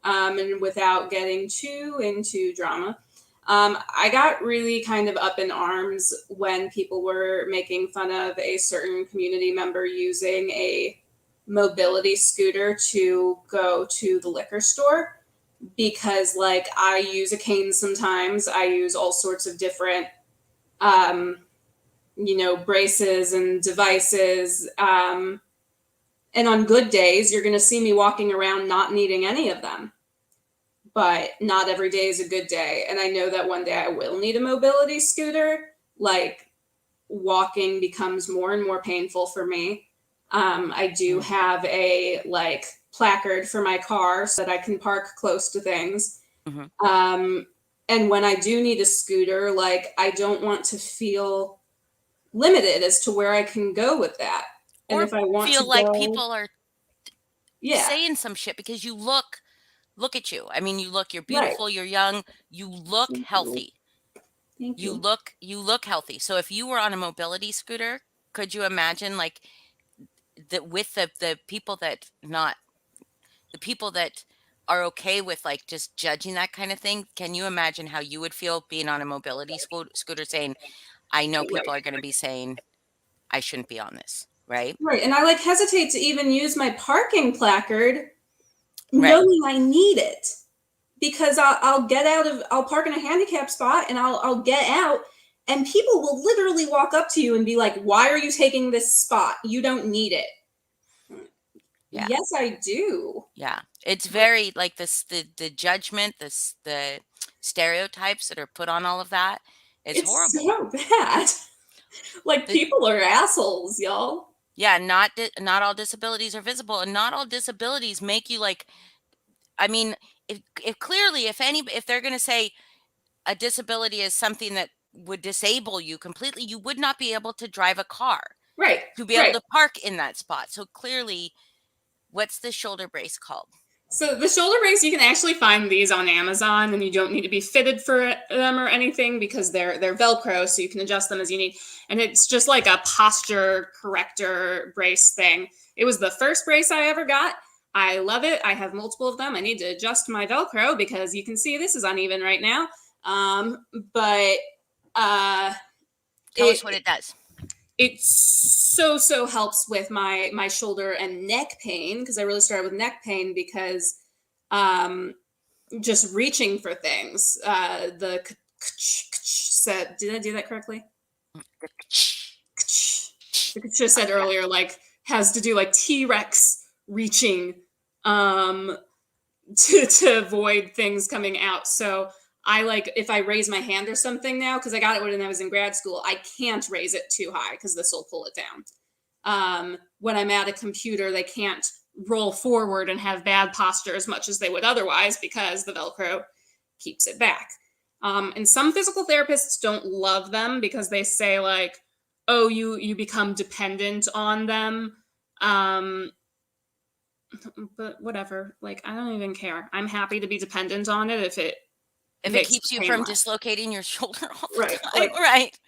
And without getting too into drama, I got really kind of up in arms when people were making fun of a certain community member using a mobility scooter to go to the liquor store, because I use a cane sometimes. I use all sorts of different braces and devices, and on good days you're going to see me walking around not needing any of them, but not every day is a good day. And I know that one day I will need a mobility scooter. walking becomes more and more painful for me. I do have a like placard for my car so that I can park close to things. And when I do need a scooter, like I don't want to feel limited as to where I can go with that. And Or if I want feel to like go, people are yeah, saying some shit because you look at you. I mean, you're right. beautiful, you're young, you look Thank you. healthy. Thank You you. look healthy. So if you were on a mobility scooter, could you imagine like that with the people that not the people that are okay with like just judging that kind of thing? Can you imagine how you would feel being on a mobility scooter saying, I know people Right. are going to be saying I shouldn't be on this, right? Right. And I like hesitate to even use my parking placard Right. knowing I need it. Because I'll park in a handicap spot and I'll get out and people will literally walk up to you and be like, why are you taking this spot? You don't need it. Yeah. Yes, I do. Yeah. It's very like this, the judgment, the stereotypes that are put on all of that. It's horrible. So bad. Like people are assholes, y'all. Yeah. Not all disabilities are visible, and not all disabilities make you like, I mean, if clearly, if they're going to say a disability is something that would disable you completely, you would not be able to drive a car. Right. To be able to park in that spot. So clearly, what's the shoulder brace called? So the shoulder brace, you can actually find these on Amazon, and you don't need to be fitted for them or anything because they're Velcro, so you can adjust them as you need. And it's just like a posture corrector brace thing. It was the first brace I ever got. I love it. I have multiple of them. I need to adjust my Velcro because you can see this is uneven right now. But Tell us what it does. It so helps with my shoulder and neck pain because I really started with neck pain because just reaching for things. The said, did I do that correctly? The just said earlier, like has to do like T-Rex reaching to avoid things coming out. So I like if I raise my hand or something now, because I got it when I was in grad school, I can't raise it too high because this will pull it down. When I'm at a computer, they can't roll forward and have bad posture as much as they would otherwise because the Velcro keeps it back. And some physical therapists don't love them because they say like, oh, you become dependent on them. But whatever, like I don't even care. I'm happy to be dependent on it if it keeps you from dislocating your shoulder all the time. Like, right.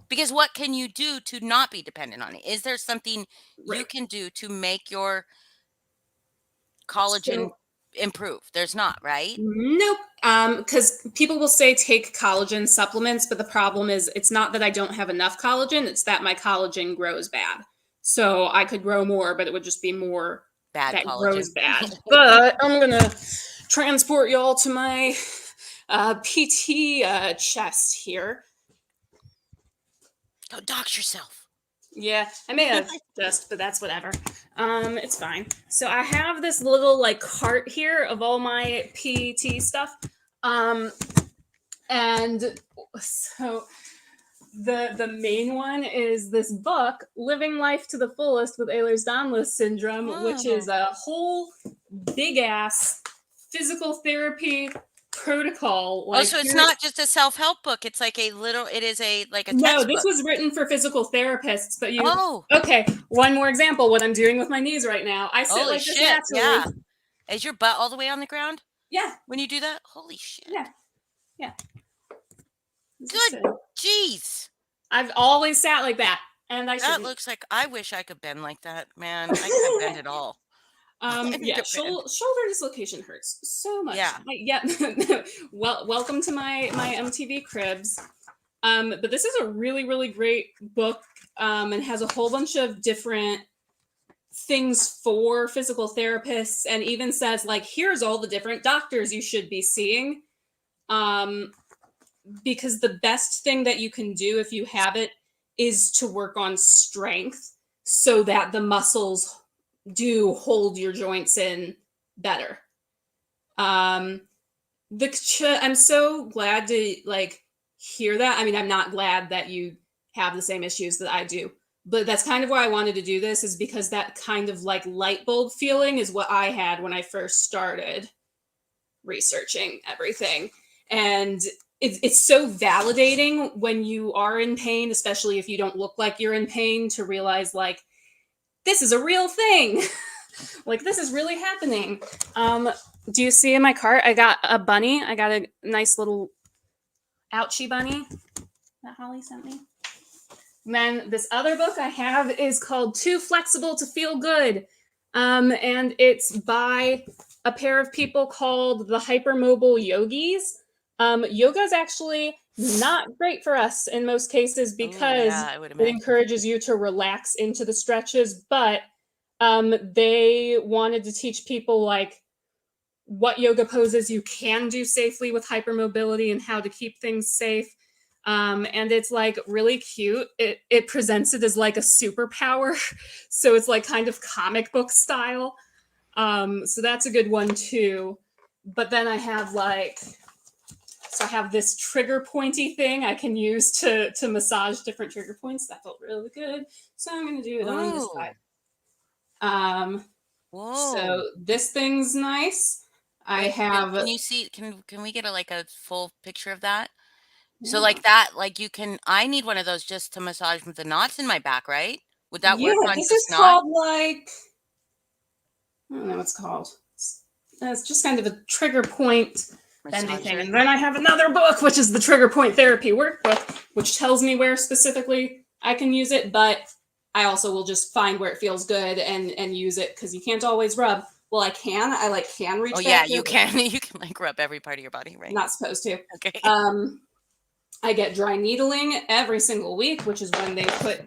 Because what can you do to not be dependent on it? Is there something you can do to make your collagen improve? There's not, right? Nope. Because people will say take collagen supplements, but the problem is it's not that I don't have enough collagen, it's that my collagen grows bad. So I could grow more, but it would just be more bad that collagen. Grows bad. But I'm gonna transport y'all to my PT chest here. Go dox yourself. Yeah, I may have just, but that's whatever. It's fine. So I have this little like cart here of all my PT stuff. And so the main one is this book, Living Life to the Fullest with Ehlers Danlos Syndrome, which is a whole big ass physical therapy protocol. Like, so it's not just a self-help book. It's like it is a textbook. No, this was written for physical therapists, but okay, one more example, what I'm doing with my knees right now. I sit like this naturally. Yeah. Is your butt all the way on the ground? Yeah. When you do that? Holy shit. Yeah. Good. Jeez. I've always sat like that. And that looks like I wish I could bend like that, man. I can't bend at all. Shoulder dislocation hurts so much. Yeah. Well, welcome to my MTV cribs. But this is a really, really great book. And has a whole bunch of different things for physical therapists, and even says like, here's all the different doctors you should be seeing. Because the best thing that you can do if you have it is to work on strength so that the muscles do hold your joints in better. I'm so glad to like hear that. I mean, I'm not glad that you have the same issues that I do. But that's kind of why I wanted to do this, is because that kind of like light bulb feeling is what I had when I first started researching everything. And it's so validating when you are in pain, especially if you don't look like you're in pain, to realize like, this is a real thing. Like, this is really happening. Do you see in my cart, I got a bunny. I got a nice little ouchie bunny that Holly sent me. And then this other book I have is called Too Flexible to Feel Good. And it's by a pair of people called the Hypermobile Yogis. Yoga is actually not great for us in most cases because it encourages you to relax into the stretches, but they wanted to teach people like what yoga poses you can do safely with hypermobility and how to keep things safe. And it's like really cute. It presents it as like a superpower. So it's like kind of comic book style. So that's a good one too. But then I have like, so I have this trigger pointy thing I can use to massage different trigger points. That felt really good. So I'm going to do it on this side. So this thing's nice. I have. Can you see? Can we get a full picture of that? Yeah. So like that, like you can. I need one of those just to massage the knots in my back, right? Would that work on this just is called like. I don't know what's called. It's just kind of a trigger point bending thing. And then I have another book, which is the Trigger Point Therapy Workbook, which tells me where specifically I can use it, but I also will just find where it feels good and use it, because you can't always rub. Well, I can reach. Oh yeah, you can. You can like rub every part of your body, right? Not supposed to. Okay. I get dry needling every single week, which is when they put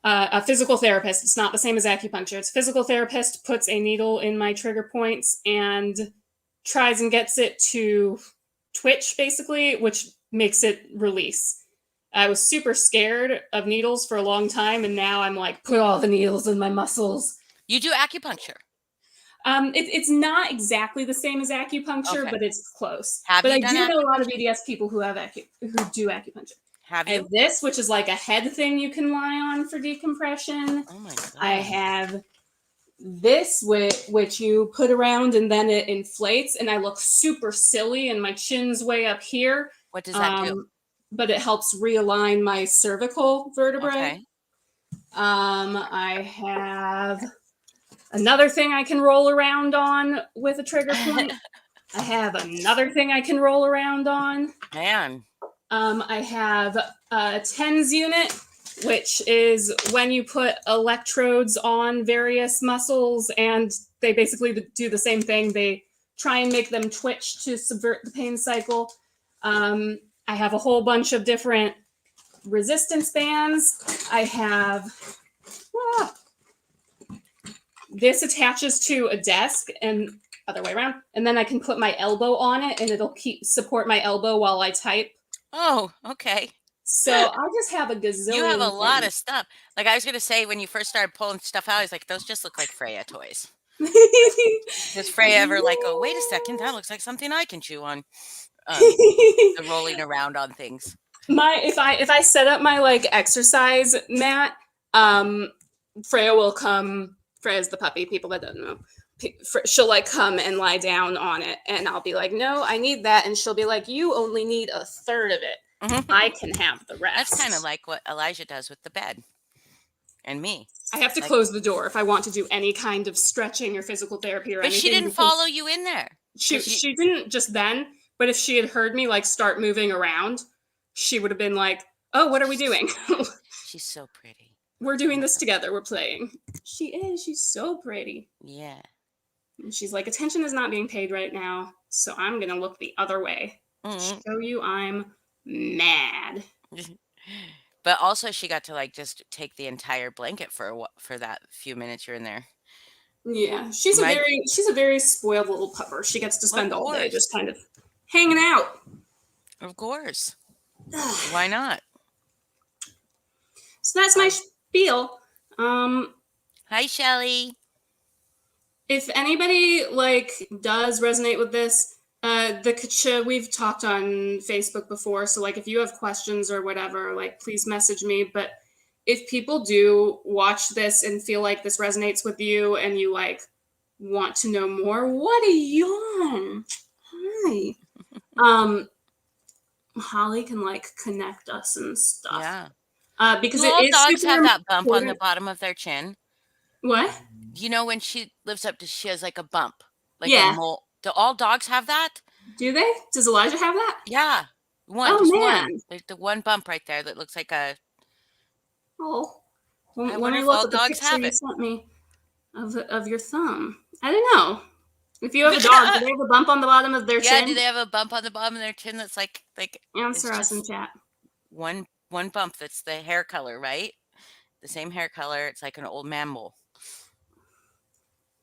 a physical therapist. It's not the same as acupuncture. It's a physical therapist puts a needle in my trigger points and tries and gets it to twitch, basically, which makes it release. I was super scared of needles for a long time, and now I'm like, put all the needles in my muscles. You do acupuncture? It's not exactly the same as acupuncture, but it's close. I do know a lot of EDS people who do acupuncture. Have you? I have this, which is like a head thing you can lie on for decompression. Oh my God. I have this, which you put around and then it inflates, and I look super silly and my chin's way up here. What does that do? But it helps realign my cervical vertebrae. Okay. I have another thing I can roll around on with a trigger point. I have another thing I can roll around on. Man. I have a TENS unit, which is when you put electrodes on various muscles, and they basically do the same thing. They try and make them twitch to subvert the pain cycle. I have a whole bunch of different resistance bands. I have this attaches to a desk and other way around, and then I can put my elbow on it, and it'll support my elbow while I type. Oh, okay. So I just have a gazillion. You have a lot of stuff. Like I was gonna say, when you first started pulling stuff out, I was like, those just look like Freya toys. Does Freya ever like go, wait a second, that looks like something I can chew on? The rolling around on things. If I set up my like exercise mat, Freya will come. Freya's the puppy. People that don't know, she'll like come and lie down on it, and I'll be like, no, I need that, and she'll be like, you only need a third of it. I can have the rest. That's kind of like what Elijah does with the bed and me. I have to close the door if I want to do any kind of stretching or physical therapy or anything. But she didn't follow you in there. She didn't just then, but if she had heard me like start moving around, she would have been like, oh, what are we doing? She's so pretty. We're doing this together. We're playing. She is. She's so pretty. Yeah. And she's like, attention is not being paid right now, so I'm going to look the other way. Show you I'm mad. But also she got to like just take the entire blanket for that few minutes you're in there. Yeah, she's a very spoiled little pupper. She gets to spend all day just kind of hanging out. Of course. Why not? So that's my spiel. Hi, Shelly. If anybody like does resonate with this, The Kacha, we've talked on Facebook before, so like if you have questions or whatever, like please message me. But if people do watch this and feel like this resonates with you and you like want to know more, what a yawn. Hi. Holly can like connect us and stuff. Yeah. Because Do it all is dogs super have that bump on the important. bottom of their chin? What? You know, when she lifts up, she has like a bump, like a Yeah. mole. Do all dogs have that? Do they? Does Elijah have that? Yeah. Oh, Just man. one. Like the one bump right there that looks like a. Oh. I When wonder I if look all at the dogs picture have you it. sent me of your thumb. I don't know. If you have a dog, do they have a bump on the bottom of their Yeah, chin? do they have a bump on the bottom of their chin that's like Answer it's us in just chat. one bump that's the hair color, right? The same hair color. It's like an old mammal.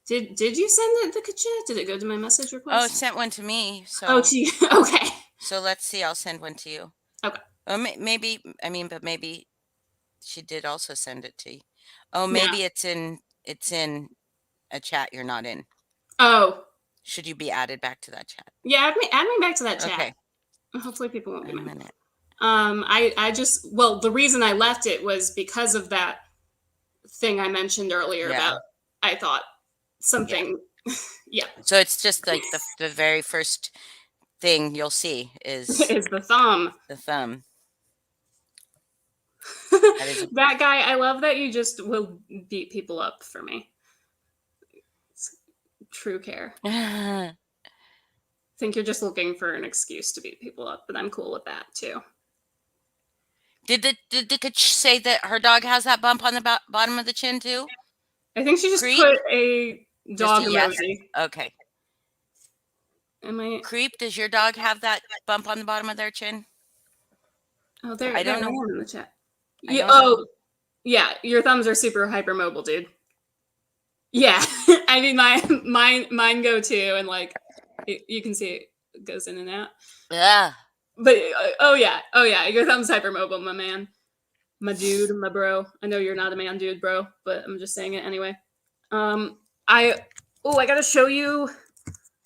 Did you send the Kacha? Did it go to my message Oh, request? it sent one to me. So Oh, to you. Okay. So let's see. I'll send one to you. Okay. Oh, maybe. I mean, but maybe she did also send it to you. Oh, Yeah. maybe it's in a chat you're not in. Oh. Should you be added back to that chat? Yeah, add me back to that chat. Okay. Hopefully people won't be mad. minute. I just, well, the reason I left it was because of that thing I mentioned earlier about, I thought something, yeah. So it's just like the very first thing you'll see is the thumb. The thumb. That guy, I love that you just will beat people up for me. It's true care. I think you're just looking for an excuse to beat people up, but I'm cool with that too. Did the coach say that her dog has that bump on the bottom of the chin too? I think she just put a dog emoji. Yes. Okay. Am Creep, does your dog have that bump on the bottom of their chin? Oh, there. I don't know. In the chat. Yeah, yeah. Your thumbs are super hypermobile, dude. Yeah, I mean, mine go too, and like you can see it goes in and out. Yeah. But oh yeah, your thumb's hypermobile, my man, my dude, my bro. I know you're not a man, dude, bro, but I'm just saying it anyway. I gotta show you.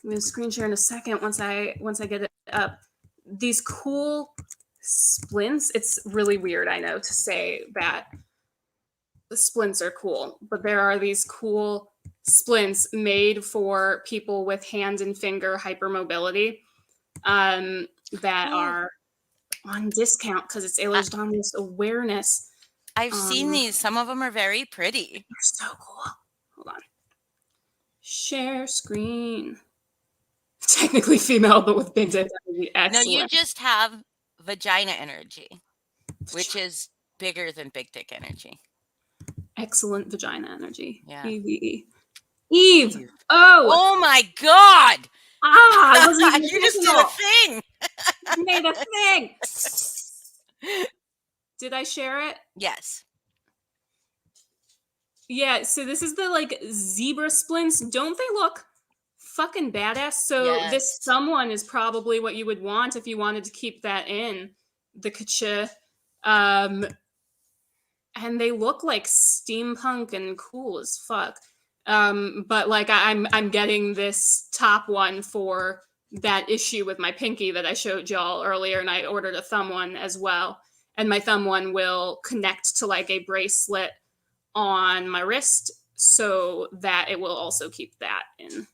I'm gonna screen share in a second once I get it up. These cool splints. It's really weird, I know, to say that the splints are cool, but there are these cool splints made for people with hand and finger hypermobility that are on discount because it's Ehlers Danlos awareness. I've seen these. Some of them are very pretty. They're so cool. Hold on. Share screen. Technically female, but with big dick energy. Excellent. No, you just have vagina energy, which is bigger than big dick energy. Excellent vagina energy. Yeah. Eve. Oh my God. You just did a thing. You made a thing. Did I share it? Yes. Yeah, so this is the like zebra splints. Don't they look fucking badass? So this someone is probably what you would want if you wanted to keep that in the kacha. And they look like steampunk and cool as fuck. But like I'm getting this top one for that issue with my pinky that I showed y'all earlier, and I ordered a thumb one as well. And my thumb one will connect to like a bracelet on my wrist so that it will also keep that in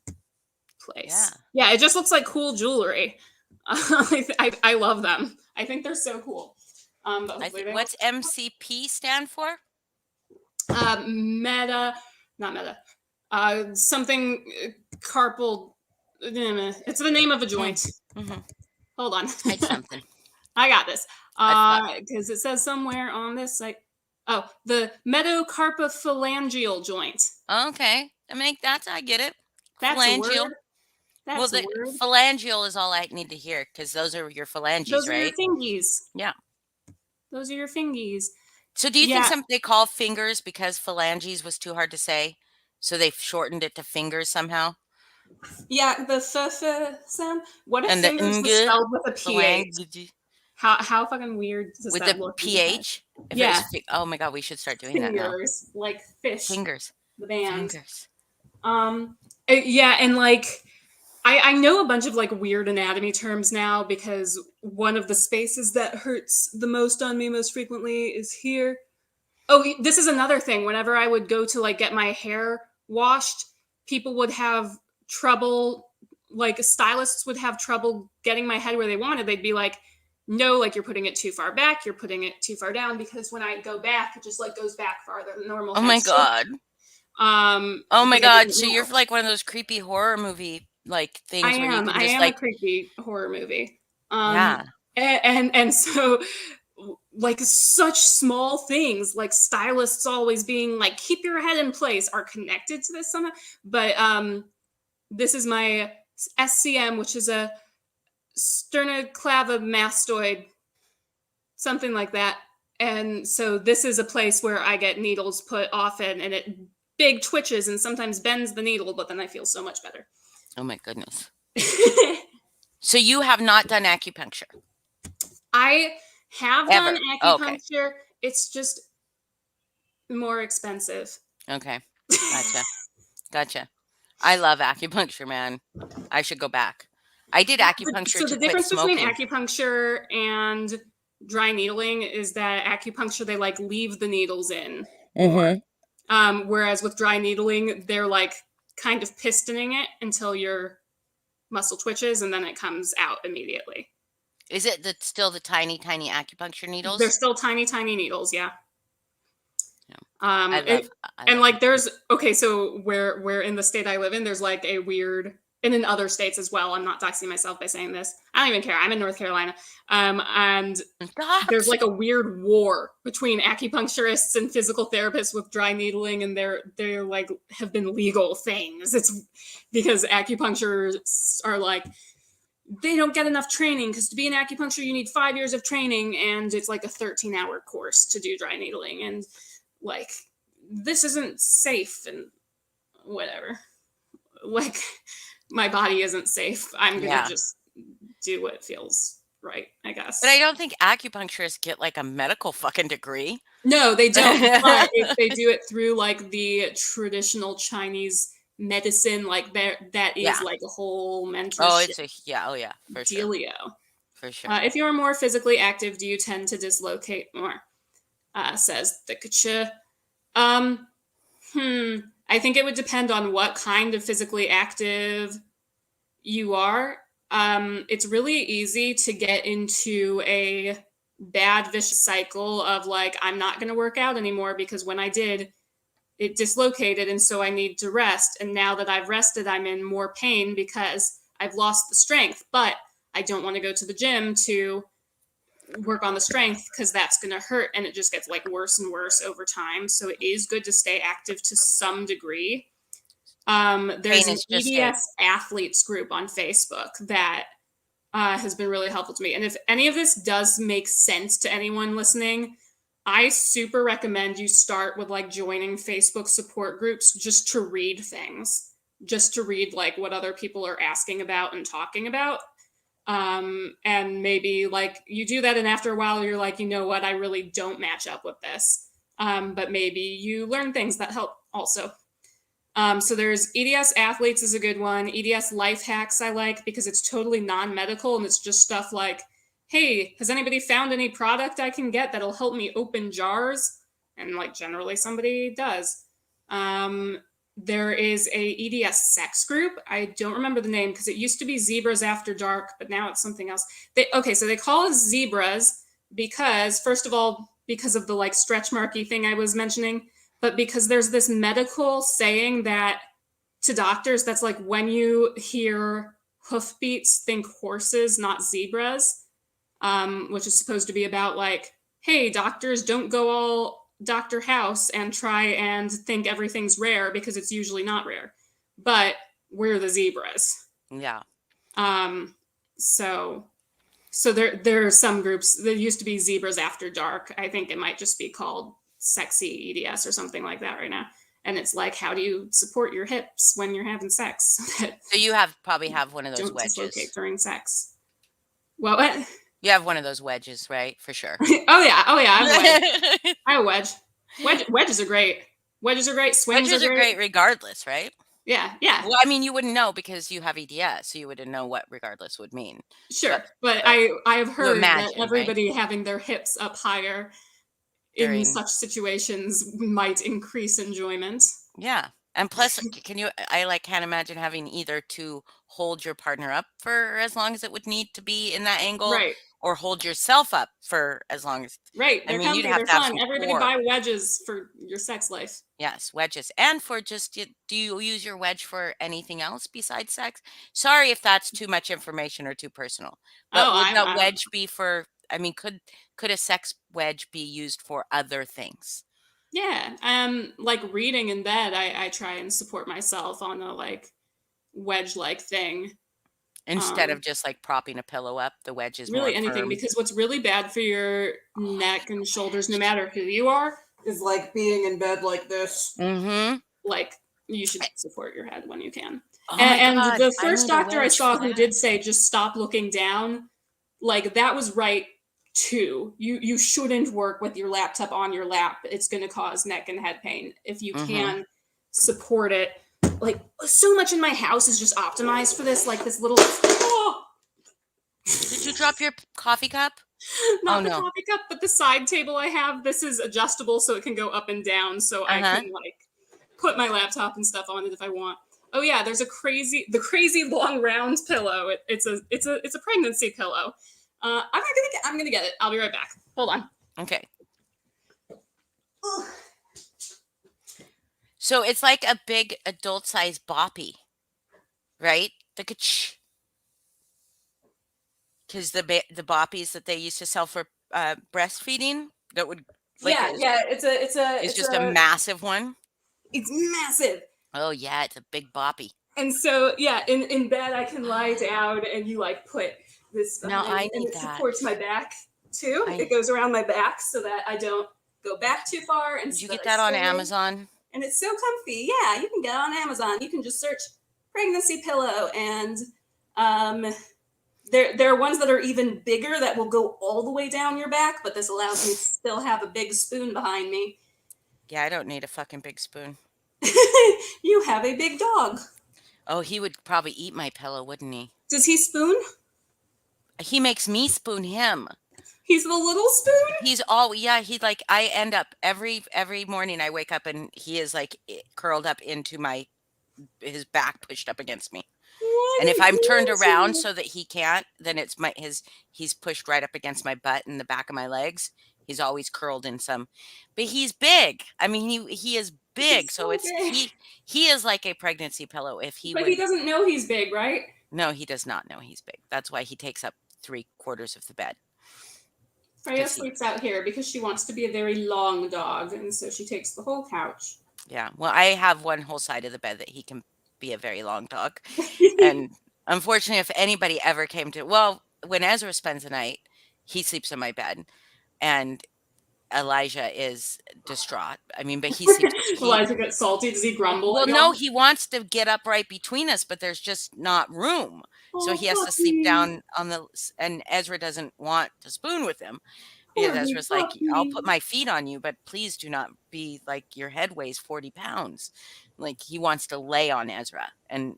place. Yeah, it just looks like cool jewelry. I love them. I think they're so cool. What's MCP stand for? Not meta. Something carpal. It's the name of a joint. Mm-hmm. Hold on. It's something. I got this. Because it says somewhere on this site. Oh, the metacarpophalangeal joint. Okay, I get it. That's phalangeal. A word. That's a word. Phalangeal is all I need to hear because those are your phalanges, those right? Those are your fingies. Yeah. Those are your fingies. So do you think they call fingers because phalanges was too hard to say? So they've shortened it to fingers somehow? Yeah, the sound. What if fingers was spelled with a PH? How fucking weird does that look? With the PH? Yeah. Oh my God, we should start doing that now. Fingers, like fish. Fingers. The band. Fingers. Yeah, and like I know a bunch of like weird anatomy terms now because one of the spaces that hurts the most on me most frequently is here. Oh, this is another thing. Whenever I would go to like get my hair washed, people would have trouble, like stylists would have trouble getting my head where they wanted. They'd be like, no, like you're putting it too far back, you're putting it too far down, because when I go back, it just like goes back farther than normal. Oh my God. Oh my God. So you're like one of those creepy horror movie like things I where you am. can I just am like a creepy horror movie. yeah. And so like such small things like stylists always being like keep your head in place are connected to this somehow. But this is my SCM, which is a sternocleidomastoid, something like that. And so this is a place where I get needles put often, and it big twitches and sometimes bends the needle, but then I feel so much better. Oh my goodness. So you have not done acupuncture? I have Ever? done acupuncture. Okay. It's just more expensive. Okay. Gotcha. I love acupuncture, man. I should go back. I did acupuncture so to the difference quit smoking. between acupuncture and dry needling is that acupuncture, they like leave the needles in. Mm-hmm. Whereas with dry needling, they're like kind of pistoning it until your muscle twitches and then it comes out immediately. Is it still the tiny acupuncture needles? They're still tiny needles, yeah. I love and like there's okay, so where in the state I live in, there's like a weird, and in other states as well. I'm not doxing myself by saying this. I don't even care. I'm in North Carolina, and there's like a weird war between acupuncturists and physical therapists with dry needling, and they're like have been legal things. It's because acupuncturists are like, they don't get enough training because to be an acupuncturist you need 5 years of training, and it's like a 13-hour course to do dry needling, and like this isn't safe and whatever. Like my body isn't safe. I'm gonna just do what feels right, I guess. But I don't think acupuncturists get like a medical fucking degree. No, they don't. But if they do it through like the traditional Chinese medicine, like that is like a whole mentorship. Oh, it's for dealio. Sure. For sure. If you are more physically active, do you tend to dislocate more? Says the Kacha. I think it would depend on what kind of physically active you are. It's really easy to get into a bad vicious cycle of like, I'm not going to work out anymore because when I did, it dislocated and so I need to rest. And now that I've rested, I'm in more pain because I've lost the strength, but I don't want to go to the gym to work on the strength because that's going to hurt, and it just gets like worse and worse over time. So it is good to stay active to some degree. There's an EDS athletes group on Facebook that has been really helpful to me. And if any of this does make sense to anyone listening, I super recommend you start with like joining Facebook support groups just to read things, just to read like what other people are asking about and talking about. And maybe like you do that, and after a while you're like, you know what, I really don't match up with this. But maybe you learn things that help also. So there's EDS athletes is a good one. EDS life hacks I like because it's totally non-medical and it's just stuff like, hey, has anybody found any product I can get that'll help me open jars? And like generally somebody does. There is a EDS sex group. I don't remember the name because it used to be Zebras After Dark, but now it's something else. So they call us zebras because, first of all, because of the like stretch marky thing I was mentioning, but because there's this medical saying that to doctors, that's like when you hear hoofbeats, think horses, not zebras, which is supposed to be about like, hey, doctors, don't go all Dr. House and try and think everything's rare because it's usually not rare, but we're the zebras. Yeah. So there are some groups. There used to be Zebras After Dark. I think it might just be called Sexy EDS or something like that right now. And it's like, how do you support your hips when you're having sex? So you probably have one of those wedges. Don't dislocate during sex. What? You have one of those wedges, right? For sure. Oh yeah. I have a wedge. Wedges are great. Swings wedges are great regardless, right? Yeah. Well, I mean, you wouldn't know because you have EDS, so you wouldn't know what regardless would mean. Sure. But but I have you heard that imagine, right? everybody having their hips up higher in During such situations might increase enjoyment. Yeah. And plus, can you, I like can't imagine having either to hold your partner up for as long as it would need to be in that angle Right. or hold yourself up for as long as, Right. I They're mean, you'd comfy. have They're to have fun. some Everybody core. buy wedges for your sex life. Yes, wedges. And for just, do you use your wedge for anything else besides sex? Sorry if that's too much information or too personal, but Oh, would that I'm wedge be for, I mean, could a sex wedge be used for other things? yeah. Like reading in bed, I try and support myself on a like wedge like thing. Instead of just like propping a pillow up, the wedge is more Really anything, firm. because what's really bad for your Oh, neck and shoulders, no matter who you are, is like being in bed like this. mm-hmm. Like you should support your head when you can. Oh my And God, the I first need a doctor I wedge saw for who that. did say just stop looking down, like that was right too. You shouldn't work with your laptop on your lap. It's going to cause neck and head pain. If you can support it, like so much in my house is just optimized for this. Like this little. Oh, Did you drop your coffee cup? not Oh the no. coffee cup, but the side table I have. This is adjustable, so it can go up and down. So I can like put my laptop and stuff on it if I want. Oh yeah, there's the crazy long round pillow. It's a pregnancy pillow. I'm gonna get it. I'll be right back. Hold on. Okay. So it's like a big adult size boppy, right? The ka-ch. Because the boppies that they used to sell for breastfeeding that would like It's just a massive one. it's massive. Oh yeah, it's a big boppy. And so yeah, in bed I can lie down and you like put this Now behind I me, and need it that. supports my back too. I It goes around my back so that I don't go back too far. And Did you so get I that on stay in. Amazon? And it's so comfy. Yeah, you can get it on Amazon. You can just search pregnancy pillow, and there are ones that are even bigger that will go all the way down your back, but this allows me to still have a big spoon behind me. Yeah, I don't need a fucking big spoon. You have a big dog. Oh, he would probably eat my pillow, wouldn't he? Does he spoon? He makes me spoon him. He's the little spoon? He's all, yeah, he like, I end up every morning I wake up and he is like curled up into his back pushed up against me. What And if I'm turned is around he? so that he can't, then it's he's pushed right up against my butt and the back of my legs. He's always curled in some, but he's big. I mean, he is big. He's So so big. he is like a pregnancy pillow. If he But would, he doesn't know he's big, right? no, he does not know he's big. That's why he takes up 3/4 of the bed. Freya sleeps out here because she wants to be a very long dog, and so she takes the whole couch. Yeah. Well, I have one whole side of the bed that he can be a very long dog. And unfortunately, if anybody ever came to, well, when Ezra spends the night, he sleeps in my bed. And Elijah is distraught. I mean, but he sleeps. Elijah gets salty. Does he grumble? Well, at no, y'all? he wants to get up right between us, but there's just not room. So Oh, he has to sleep puppy. down on and Ezra doesn't want to spoon with him. Because Poor Ezra's like, I'll puppy. put my feet on you, but please do not be like your head weighs 40 pounds. Like he wants to lay on Ezra, and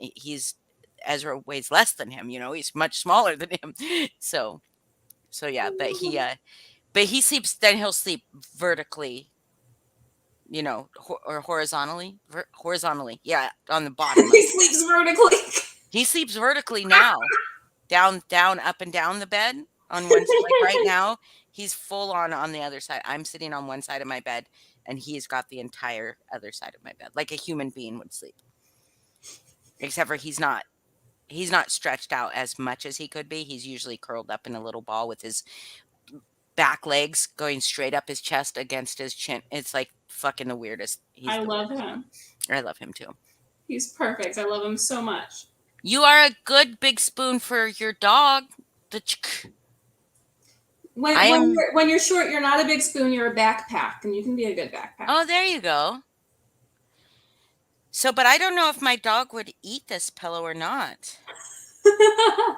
Ezra weighs less than him, he's much smaller than him. So yeah, but he sleeps, then he'll sleep vertically, or horizontally, yeah, on the bottom. He sleeps vertically. He sleeps vertically now, down, up and down the bed on one side. Like right now, he's full on the other side. I'm sitting on one side of my bed, and he's got the entire other side of my bed, like a human being would sleep. Except for he's not stretched out as much as he could be. He's usually curled up in a little ball with his back legs going straight up his chest against his chin. It's like fucking the weirdest. I love him. I love him too. He's perfect. I love him so much. You are a good big spoon for your dog. When you're short, you're not a big spoon. You're a backpack, and you can be a good backpack. Oh, there you go. So, but I don't know if my dog would eat this pillow or not.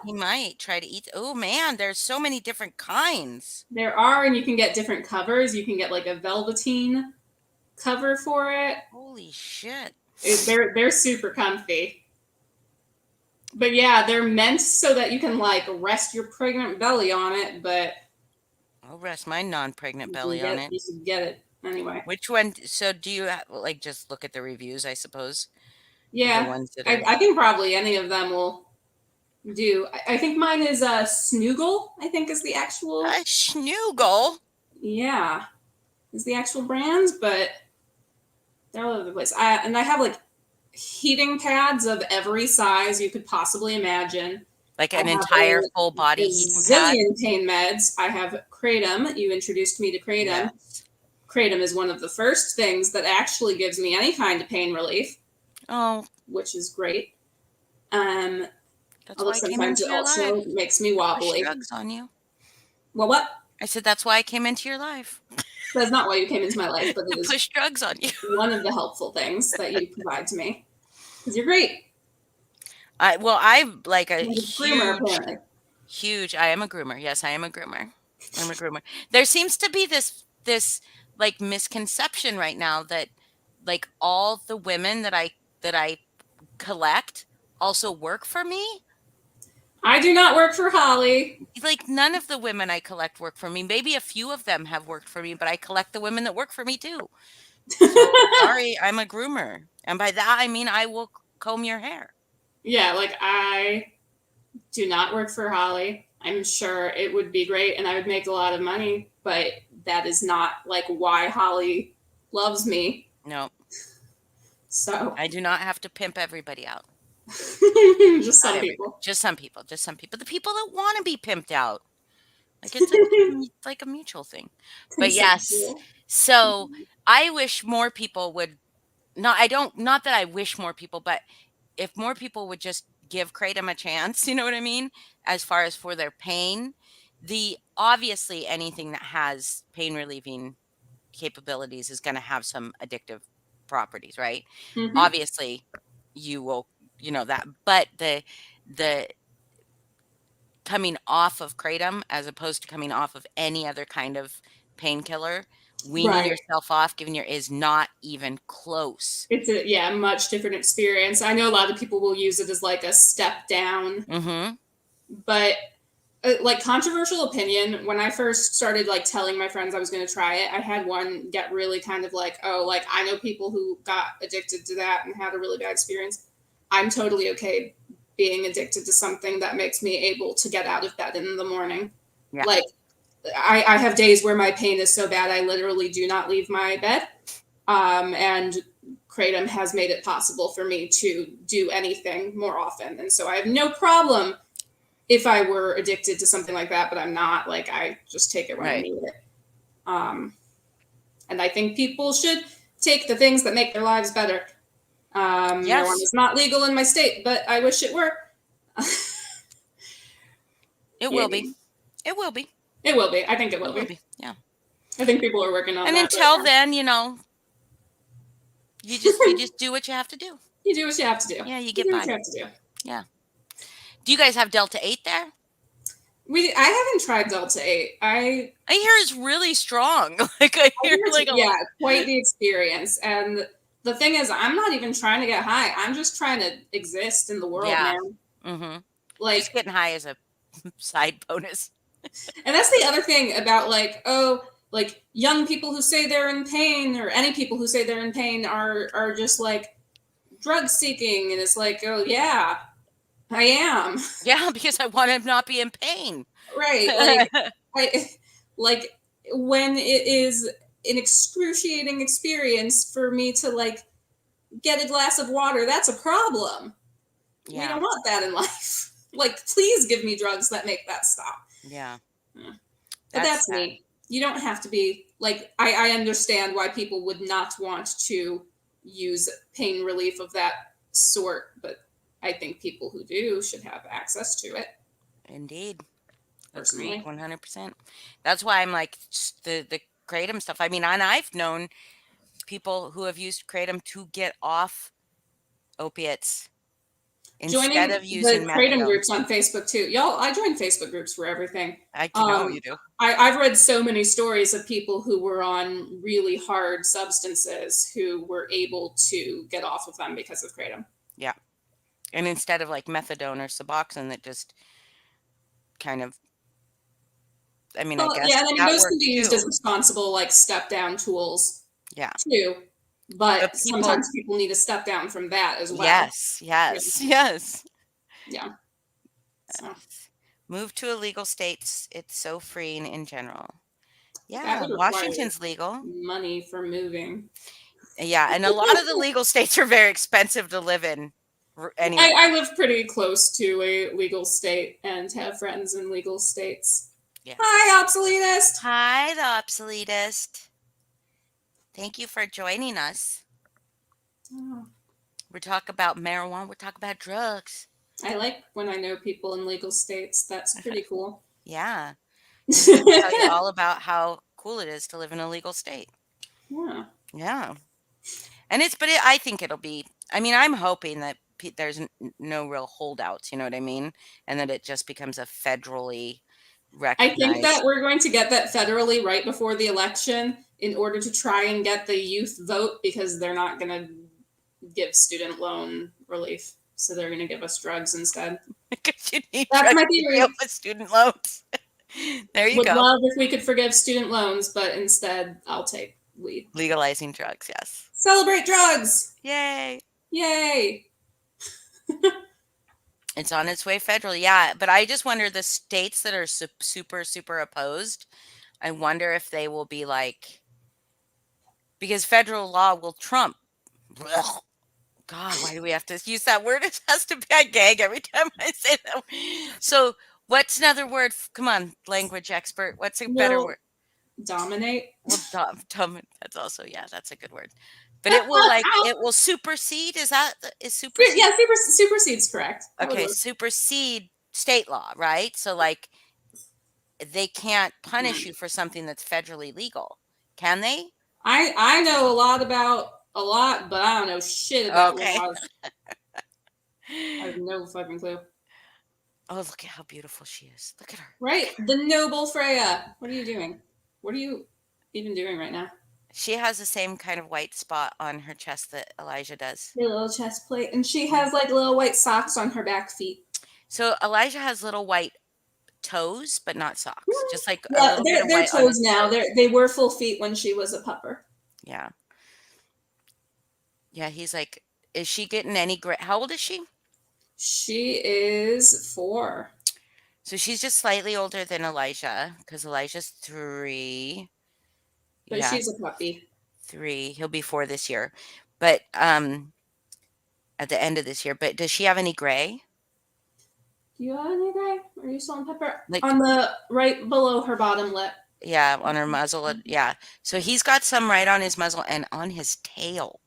He might try to eat. Oh man, there's so many different kinds. There are, and you can get different covers. You can get like a velveteen cover for it. Holy shit. They're super comfy. But yeah, they're meant so that you can like rest your pregnant belly on it, but I'll rest my non-pregnant belly on it. you can get it anyway. Which one? So do you like just look at the reviews, I suppose? The Yeah, ones that are I think probably any of them will do. I think mine is Snoogle, I think is the actual. a Schnoogle. Yeah, is the actual brands, but they're all over the place. And I have like heating pads of every size you could possibly imagine. Like I an have entire a full body heating pad. zillion pain meds. I have Kratom. You introduced me to Kratom. Yes. Kratom is one of the first things that actually gives me any kind of pain relief, Oh, which is great. that's Although why I came sometimes into it your also life. makes me Push wobbly. drugs on you. Well, what? I said that's why I came into your life. That's not why you came into my life, but it is Push drugs on you. one of the helpful things that you provide to me. Because you're great. I'm like a You're a groomer, apparently. huge. I am a groomer. Yes, I am a groomer. I'm a groomer. There seems to be this like misconception right now that like all the women that I collect also work for me. I do not work for Holly. Like none of the women I collect work for me. Maybe a few of them have worked for me, but I collect the women that work for me too. So sorry, I'm a groomer. And by that I mean I will comb your hair. Yeah, like I do not work for Holly. I'm sure it would be great and I would make a lot of money, but that is not like why Holly loves me. No, So I do not have to pimp everybody out. just some Not everybody. people. Just some people. Just some people. The people that want to be pimped out. Like it's like a mutual thing. But yes. So I wish more people would not that I wish more people, but if more people would just give Kratom a chance, you know what I mean? As far as for their pain, obviously anything that has pain relieving capabilities is going to have some addictive properties, right? Mhm. Obviously you will, that, but the coming off of Kratom as opposed to coming off of any other kind of painkiller, weaning Right. yourself off, is not even close. It's a much different experience. I know a lot of people will use it as like a step down. Mm-hmm. But like controversial opinion, when I first started like telling my friends I was going to try it, I had one get really kind of like, oh, like I know people who got addicted to that and had a really bad experience. I'm totally okay being addicted to something that makes me able to get out of bed in the morning. Yeah. Like I have days where my pain is so bad I literally do not leave my bed. And Kratom has made it possible for me to do anything more often. And so I have no problem if I were addicted to something like that, but I'm not. Like I just take it when I need it. And I think people should take the things that make their lives better. Marijuana is not legal in my state, but I wish it were. It will be. It will be. It will be. I think it will be. Yeah. I think people are working on and that. And until then, you just do what you have to do. You do what you have to do. Yeah, you get by. What you have to do. Yeah. Do you guys have Delta 8 there? I haven't tried Delta 8. I hear it's really strong. Like I hear like quite the experience. And the thing is, I'm not even trying to get high. I'm just trying to exist in the world, man. Mm-hmm. Like just getting high is a side bonus. And that's the other thing about like young people who say they're in pain, or any people who say they're in pain are just like drug seeking, and it's like, oh yeah, I am. Yeah, because I want to not be in pain. Right. Like when it is an excruciating experience for me to like get a glass of water, that's a problem. Yeah. We don't want that in life. Like, please give me drugs that make that stop. Yeah. But that's me. You don't have to be like, I understand why people would not want to use pain relief of that sort, but I think people who do should have access to it. Indeed. Personally. 100%. That's why I'm like the Kratom stuff. I mean, and I've known people who have used Kratom to get off opiates. instead Joining of using the kratom methadone. groups on Facebook too. Y'all, I join Facebook groups for everything. I know you do. I've read so many stories of people who were on really hard substances who were able to get off of them because of kratom. Yeah. And instead of like methadone or Suboxone that just kind of, I mean, I Well, guess yeah, and I mean, that those works can be used too. as responsible, like step down tools Yeah. too. But But people, sometimes people need to step down from that as well. yes, yes, yes. Yeah. So Move to illegal states. It's so freeing in general. that Yeah, would require Washington's legal. money for moving. Yeah, and a lot of the legal states are very expensive to live in anyway. I live pretty close to a legal state and have friends in legal states. Yeah. Hi, obsoletist. Hi, the obsoletist. Thank you for joining us. Oh, We talk about marijuana. We talk about drugs. I like when I know people in legal states. That's pretty cool. Yeah. And we can tell you all about how cool it is to live in a legal state. Yeah. Yeah. And I think it'll be, I mean, I'm hoping that there's no real holdouts, you know what I mean? And that it just becomes a federally I think that recognized. we're going to get that federally right before the election in order to try and get the youth vote because they're not going to give student loan relief. So they're going to give us drugs instead. Because you need That's drugs my to theory. deal with student loans. There you Would go. love if we could forgive student loans, but instead I'll take weed. Legalizing drugs, yes. Celebrate drugs! Yay. Yay! It's on its way federally. Yeah. But I just wonder the states that are super, super opposed, I wonder if they will be like, because federal law will trump. Ugh. God, why do we have to use that word? It has to be, I gag every time I say that. So what's another word? Come on, language expert. What's a better word? Dominate. Well, that's also, yeah, that's a good word. But it will supersede. Is supersede? Yeah, supersede's correct. Okay, supersede state law, right? So like they can't punish you for something that's federally legal. Can they? I know a lot about a lot, but I don't know shit about Okay. laws. I have no fucking clue. Oh, look at how beautiful she is. Look at her. Right? The noble Freya. What are you doing? What are you even doing right now? She has the same kind of white spot on her chest that Elijah does. Your little chest plate. And she has like little white socks on her back feet. So Elijah has little white toes, but not socks. Just like a Yeah, little bit of they're white on toes his now. toes. They were full feet when she was a pupper. Yeah. Yeah, he's like, is she getting any gray? How old is she? She is 4. So she's just slightly older than Elijah because Elijah's 3. But Yeah, she's a puppy. 3. He'll be 4 this year. But at the end of this year. But does she have any gray? Do you have any gray? Are you salt and pepper? Like on the right below her bottom lip. Yeah, on her muzzle. Yeah. So he's got some right on his muzzle and on his tail.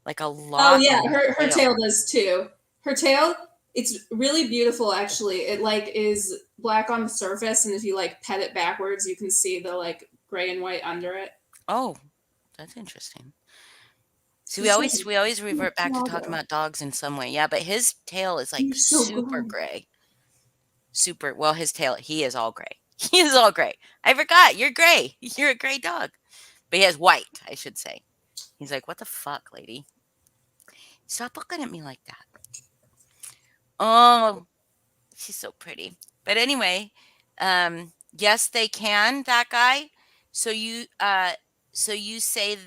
Like a lot. Oh yeah, on her tail does too. Her tail, it's really beautiful actually. It like is black on the surface, and if you like pet it backwards, you can see the like gray and white under it. Oh, that's interesting. So we always revert back to talking about dogs in some way. Yeah, but his tail is like super gray. Super. Well, his tail, he is all gray. He is all gray. I forgot. You're gray. You're a gray dog. But he has white, I should say. He's like, what the fuck, lady? Stop looking at me like that. Oh, she's so pretty. But anyway, yes, they can, that guy. So you say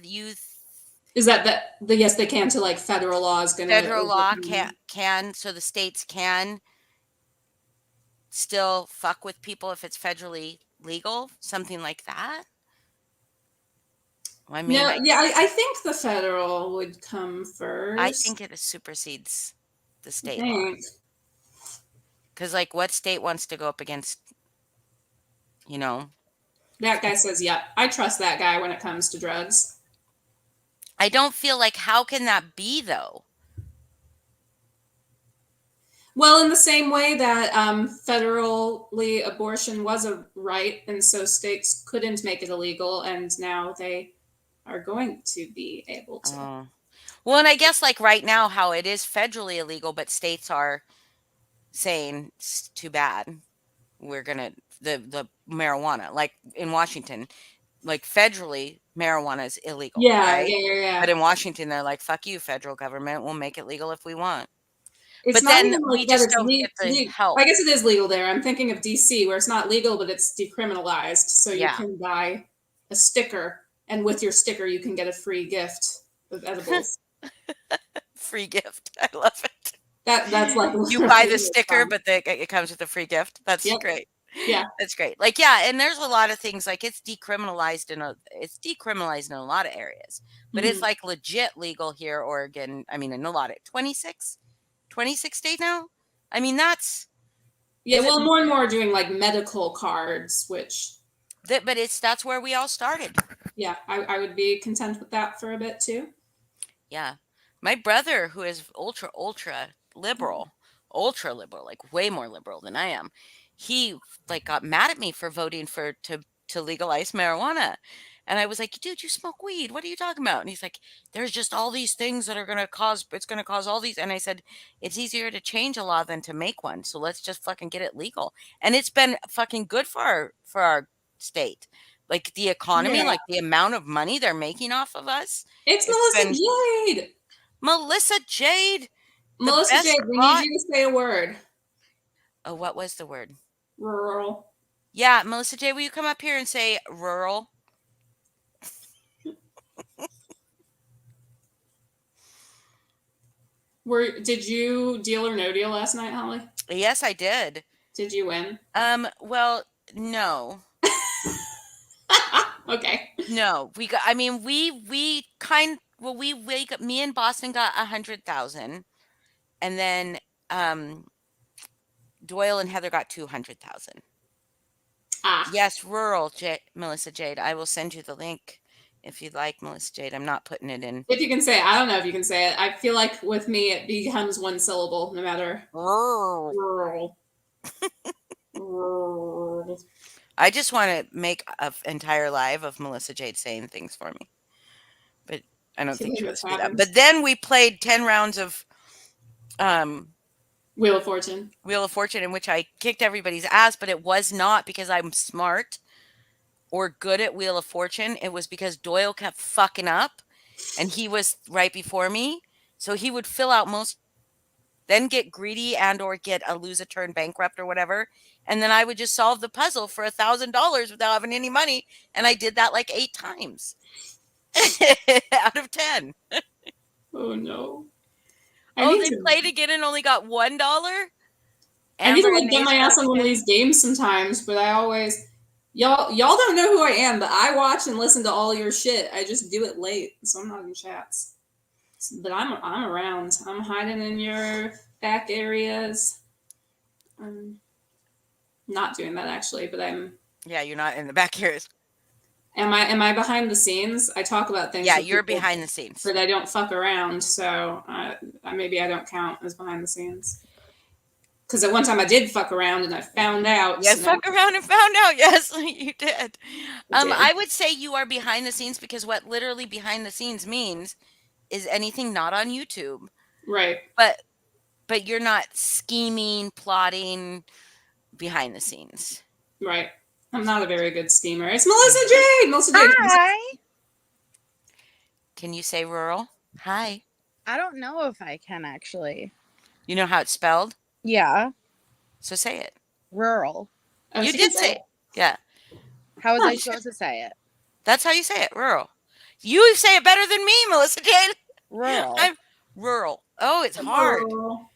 is that the yes they can to like federal law is gonna federal law can so the states can still fuck with people if it's federally legal, something like that? Well, I mean, no, yeah, I think the federal would come first. I think it supersedes the state law. Because, like, what state wants to go up against, you know? That guy says, yeah, I trust that guy when it comes to drugs. I don't feel like, how can that be, though? Well, in the same way that federally abortion was a right, and so states couldn't make it illegal, and now they are going to be able to. Well, and I guess like right now, how it is federally illegal, but states are saying it's too bad. We're gonna the marijuana, like in Washington, like federally, marijuana is illegal, Yeah, right? yeah, yeah, yeah. But in Washington, they're like, "Fuck you, federal government. We'll make it legal if we want." It's But not then even we like that just it's don't get the help. I guess it is legal there. I'm thinking of DC where it's not legal, but it's decriminalized. So you Yeah. can buy a sticker, and with your sticker, you can get a free gift of edibles. Free gift. I love it. That's like You buy the literally sticker, fun. but it comes with a free gift. That's Yep. great. Yeah. That's great. Like, yeah, and there's a lot of things like it's decriminalized in a lot of areas, but it's Mhm. like legit legal here, Oregon. I mean, in a lot of 26 states now. I mean, that's Yeah. is it Well, more and more are doing like medical cards, which that, but that's where we all started. yeah, I would be content with that for a bit too. Yeah. My brother, who is ultra liberal, like way more liberal than I am, he like got mad at me for voting to legalize marijuana. And I was like, dude, you smoke weed. What are you talking about? And he's like, there's just all these things that are it's gonna cause all these. And I said, it's easier to change a law than to make one. So let's just fucking get it legal. And it's been fucking good for our state. Like the economy, Yeah. like the amount of money they're making off of us. It's It's Melissa been Jade. Melissa Jade, the Melissa best Jade, we need you to say a word. Oh, what was the word? Rural. Yeah, Melissa Jade, will you come up here and say rural? Did you deal or no deal last night, Holly? Yes, I did. Did you win? Well, no. Okay. No. We wake up, me and Boston got 100,000, and then Doyle and Heather got 200,000. Ah. Yes, rural, Melissa Jade. I will send you the link if you'd like, Melissa Jade. I'm not putting it in. If you can say it. I don't know if you can say it. I feel like with me it becomes one syllable no matter. Rural. Rural. I just want to make an entire live of Melissa Jade saying things for me. But I don't think she would do that. But then we played 10 rounds of Wheel of Fortune. Wheel of Fortune, in which I kicked everybody's ass, but it was not because I'm smart or good at Wheel of Fortune. It was because Doyle kept fucking up and he was right before me. So he would fill out then get greedy and or lose a turn bankrupt or whatever. And then I would just solve the puzzle for $1,000 without having any money. And I did that like 8 times out of 10. Oh no. They played again and only got $1. I need to like get my ass on one of these games sometimes, but I always y'all don't know who I am, but I watch and listen to all your shit. I just do it late, so I'm not in chats. But I'm around. I'm hiding in your back areas. I'm not doing that actually, but I'm. Yeah, you're not in the back areas. Am I behind the scenes? I talk about things. Yeah, you're behind the scenes. But I don't fuck around, so maybe I don't count as behind the scenes. Because at one time I did fuck around and I found out. Yes, fuck around and found out. Yes, you did. I would say you are behind the scenes because what literally behind the scenes means is anything not on YouTube. Right. But you're not scheming, plotting behind the scenes. Right. I'm not a very good schemer. It's Melissa Jade. Melissa Jade. Hi. Can you say rural? Hi. I don't know if I can actually. You know how it's spelled? Yeah. So say it. Rural. Oh, you did say it. Yeah. How was I supposed to say it? That's how you say it. Rural. You say it better than me, Melissa Jade. Rural. I'm rural. Oh, it's hard. Rural.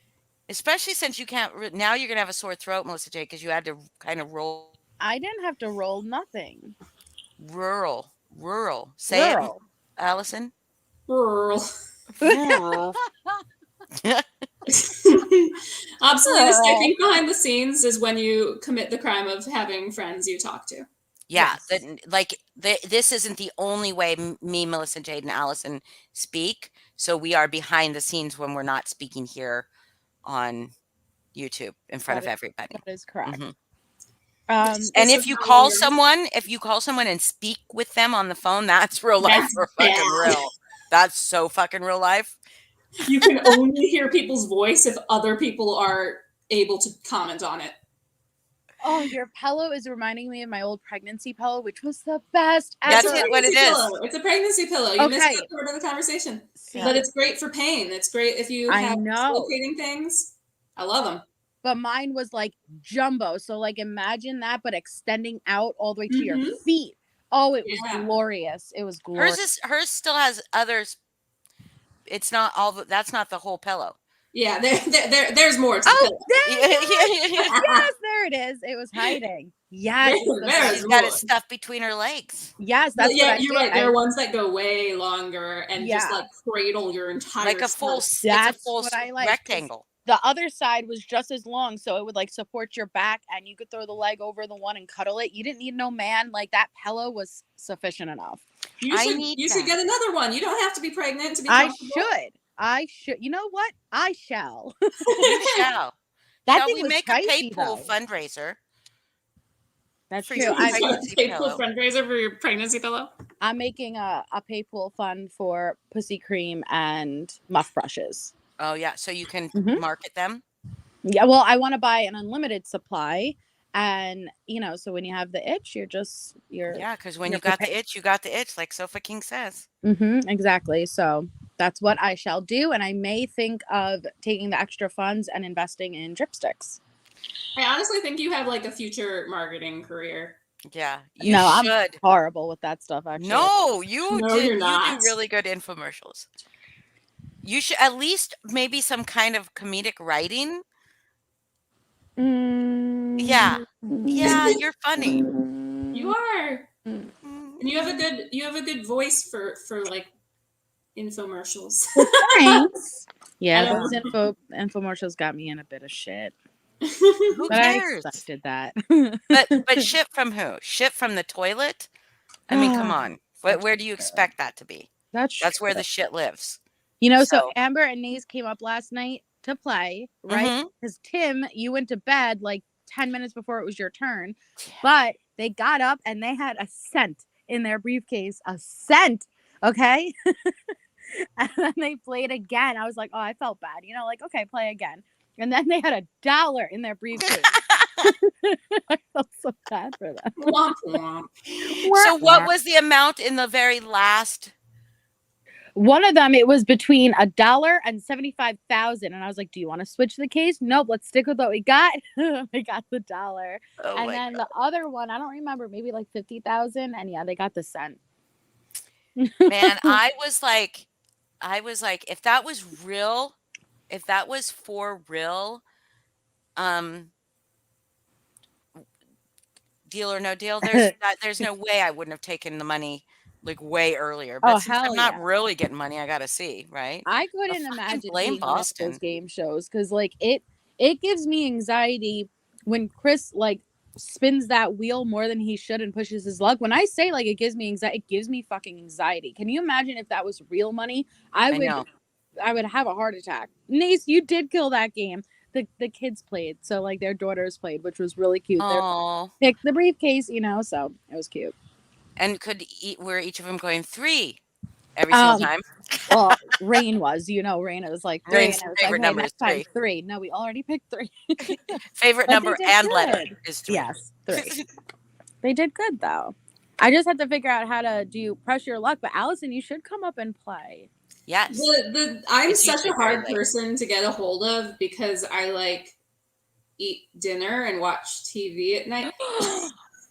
Especially since you can't. Now you're going to have a sore throat, Melissa Jade, because you had to kind of roll. I didn't have to roll nothing. Rural. Say rural. It, Allison. Rural. Rural. Obsolete typing behind the scenes is when you commit the crime of having friends you talk to. Yeah, yes. This isn't the only way me, Melissa, Jade, and Allison speak. So we are behind the scenes when we're not speaking here on YouTube in front of everybody. That is correct. Mm-hmm. And if you call someone and speak with them on the phone, that's real life for fucking real. That's so fucking real life. You can only hear people's voice if other people are able to comment on it. Oh, your pillow is reminding me of my old pregnancy pillow, which was the best ever. That's it, what it is. Pillow. It's a pregnancy pillow. You missed Okay. that part of the conversation. See, But it's great for pain. It's great if you I have know. dislocating things. I love them. But mine was like jumbo. So like imagine that, but extending out all the way to your Mhm. feet. Oh, it was Yeah. glorious. It was glorious. Hers still has others. It's not all. That's not the whole pillow. Yeah, there's more to the Oh, pillow. yes, there it is. It was hiding. Yes. There's She's got more. it stuffed between her legs. Yes, that's what I you're did. right. There are ones that go way longer and just Yeah. like cradle your entire Like a full, stomach. it's a That's full what I like, 'cause rectangle. the other side was just as long, so it would like support your back, and you could throw the leg over the one and cuddle it. You didn't need no man. Like that pillow was sufficient enough. You I should need you that. should get another one. You don't have to be pregnant to be I comfortable. should. You know what? I shall. You shall. That Shall thing we was make a pricey, paypool though. fundraiser? That's for true. your You pregnancy want to pay pillow. full fundraiser for your pregnancy pillow? I'm making a paypool fund for pussy cream and muff brushes. Oh yeah, so you can Mhm. market them. Yeah, well, I want to buy an unlimited supply, and so when you have the itch, you're Yeah, because when you're you got prepared. the itch, you got the itch, like Sofa King says. Exactly. So that's what I shall do, and I may think of taking the extra funds and investing in dripsticks. I honestly think you have like a future marketing career. Yeah, you No, I'm should. horrible with that stuff. Actually, No, you No, do. you're You not. do really good infomercials. You should at least maybe some kind of comedic writing. Yeah, yeah, you're funny. You are, Mm. and you have a good voice for like infomercials. Thanks. Yeah, I those infomercials got me in a bit of shit. Who But I cares? expected that. But shit from who? Shit from the toilet? I mean, come on. Where do you expect that to be? That's where true. the shit lives. So So, Amber and Naze came up last night to play, right? Mhm. Because Tim, you went to bed like 10 minutes before it was your turn, but they got up and they had a cent in their briefcase. A cent, okay? And then they played again. I was like, oh, I felt bad. Like, okay, play again. And then they had $1 in their briefcase. I felt so bad for them. Womp womp. So what was the amount in the very last? One of them, it was between $1 and 75,000, and I was like, "Do you want to switch the case?" Nope, let's stick with what we got. They got the $1, Oh and my then God. the other one, I don't remember, maybe like 50,000, and yeah, they got the cent. Man, I was like, if that was real, if that was for real, deal or no deal, there's no way I wouldn't have taken the money like way earlier. But Oh, since I'm hell not yeah. really getting money, I gotta see, right? I couldn't fucking imagine blame being one of Boston. those game shows because, like, it gives me anxiety when Chris like spins that wheel more than he should and pushes his luck. When I say like it gives me anxiety, it gives me fucking anxiety. Can you imagine if that was real money? I know. would have a heart attack. Nace, you did kill that game. The kids played, so like their daughters played, which was really cute. Oh, They picked the briefcase, so it was cute. and were each of them going 3 every single time? Well, Rain was, Rain was like 3. Rain's And it was favorite like, hey, number next is time 3. 3. No, we already picked 3. Favorite But number they did and letter good. is 3. Yes, 3. They did good though. I just had to figure out how to do press your luck. But Allison, you should come up and play. Yes. I'm It's such a usually very hard late. person to get a hold of because I like eat dinner and watch TV at night.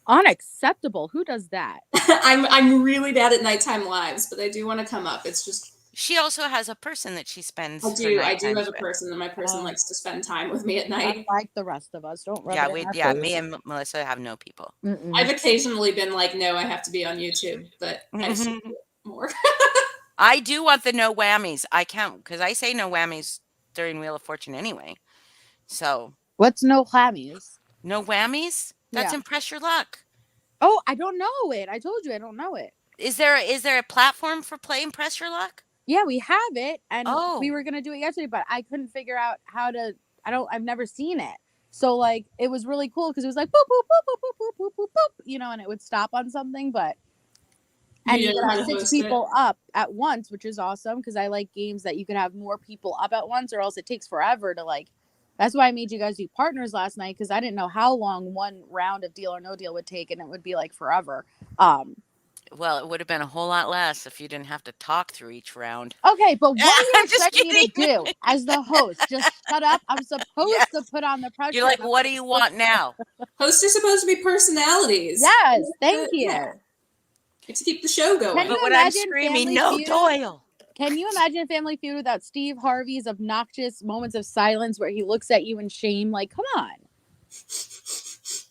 Unacceptable. Who does that? I'm really bad at nighttime lives, but I do want to come up. It's just She also has a person that she spends. I her do night have times a with. person, and my person Oh. likes to spend time with me at night. Like the rest of us. Don't rub Yeah, it in our face. me and Melissa have no people. I've occasionally been like, no, I have to be on YouTube, but I should do it more. I do want the no whammies. I count because I say no whammies during Wheel of Fortune anyway. So What's no whammies? no whammies? That's Yeah. Impress Your Luck. Oh, I don't know it. I told you I don't know it. Is there a platform for play Impress Your Luck? Yeah, we have it, and Oh. we were gonna do it yesterday, but I couldn't figure out how to. I've never seen it, so like it was really cool because it was like boop boop boop boop boop boop boop boop boop, and it would stop on something, but And Yeah, you could how have to 6 host it. people up at once, which is awesome because I like games that you could have more people up at once, or else it takes forever to like. That's why I made you guys do partners last night, because I didn't know how long one round of Deal or No Deal would take, and it would be like forever. Well, it would have been a whole lot less if you didn't have to talk through each round. Okay, but what do you I'm just expect me to kidding. do as the host? Just shut up? I'm supposed Yes. to put on the pressure. You're like, and I'm what do you want now? Hosts are supposed to be personalities. Yes, thank you. Yeah. To keep the show going. Can you But when I'm imagine screaming, Family no, Feud? Doyle. Can you imagine Family Feud without Steve Harvey's obnoxious moments of silence where he looks at you in shame? Like, come on.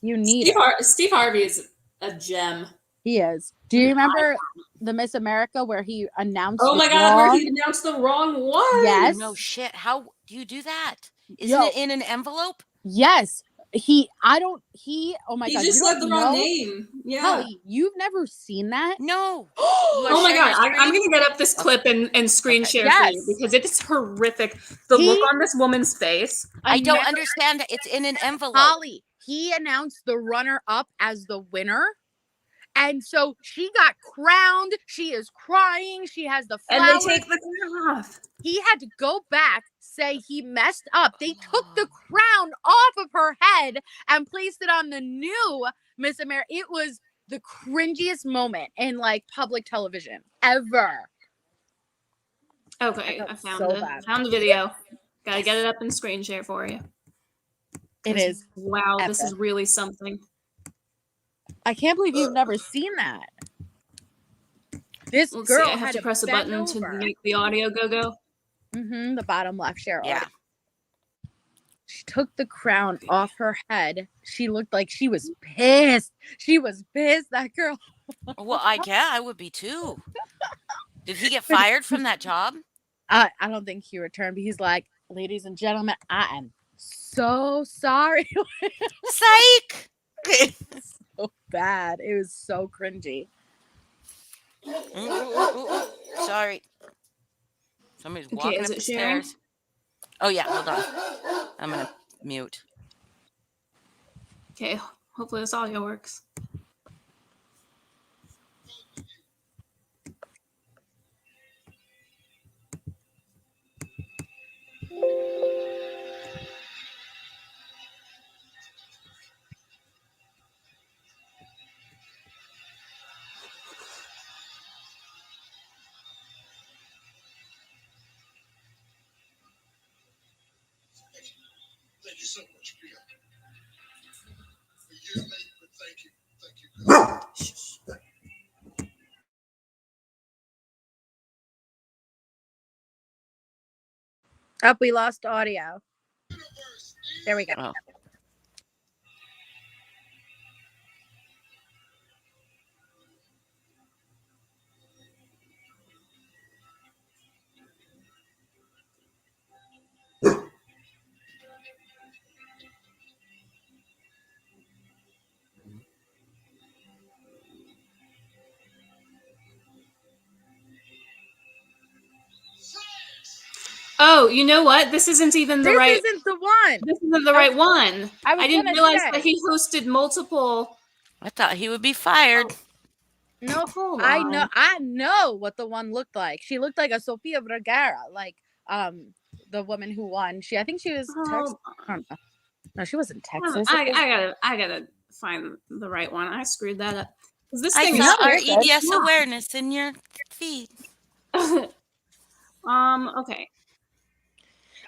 You need it. Steve Harvey is a gem. He is. Do you remember the Miss America where he announced Oh my it God, where wrong? he announced the wrong one. Yes. No shit. How do you do that? Isn't it in an envelope? Yes. Oh my He God. just You said don't the wrong know? name. Yeah. Holly, you've never seen that? No. Oh my God, I'm going to get up this clip and screen Okay. share for you Yes. because it is horrific. The look on this woman's face. I don't understand that it's in an envelope. Holly, he announced the runner-up as the winner. And so she got crowned. She is crying. She has the flowers. And they take the crown off. He had to go back, say he messed up. They took the crown off of her head and placed it on the new Miss America. It was the cringiest moment in like public television ever. Okay, I found so it. bad. Found the video. Gotta get it up in screen share for you. It is. Wow, epic. this is really something. I can't believe you've never seen that. This Let's girl see, I have had to press a bend button to over. make the audio go. The bottom left share. Yeah. She took the crown off her head. She looked like she was pissed. She was pissed, that girl. Well, I would be too. Did he get fired from that job? I don't think he returned, but he's like, ladies and gentlemen, I am so sorry. Psych. So bad. It was so cringy. Sorry. Somebody's walking is up it the sharing? stairs. Oh yeah, hold on. I'm gonna mute. Okay, hopefully this audio works. Thank you so much, Priya. A year late, but thank you. Thank you. Up, we lost audio. There we go. Oh. Oh, you know what? This isn't even the right. This isn't the one. This isn't the right one. I didn't realize that he hosted multiple. I thought he would be fired. No, Hold I on. know what the one looked like. She looked like a Sofia Vergara, like the woman who won. I think she was Texas. I don't know. No, she wasn't Texas. I gotta find the right one. I screwed that up. This I thing saw is our EDS awareness in your feed. Okay.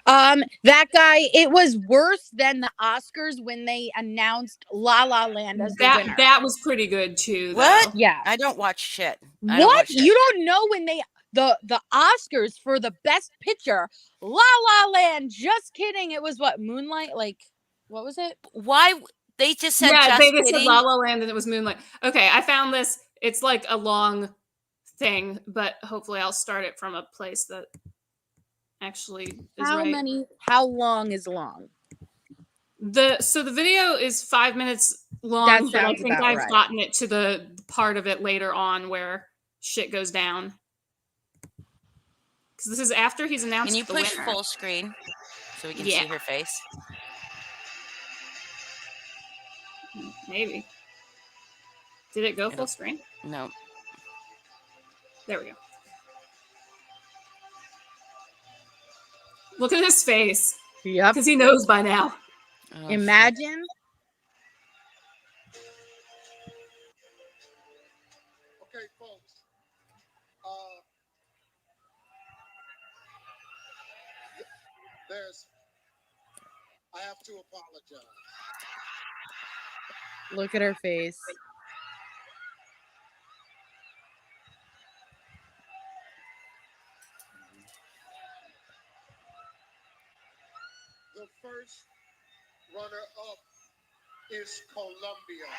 That guy, it was worse than the Oscars when they announced La La Land as the winner. That was pretty good too. What? Though. Yeah. I don't watch shit. What? You don't know when they the Oscars for the best picture, La La Land. Just kidding. It was what, Moonlight? Like, what was it? Why they just said they kidding? said La La Land and it was Moonlight. Okay, I found this. It's like a long thing, but hopefully I'll start it from a place that actually is right. How long is long? So the video is 5 minutes long, but I think I've gotten it to the part of it later on where shit goes down. Because this is after he's announced. Can you the push winner. full screen so we can see her face? Maybe. Did it go full screen? No. There we go. Look at his face. Yep. Because he knows by now. Oh, Imagine. Okay, folks. I have to apologize. Look at her face. The first runner-up is Colombia.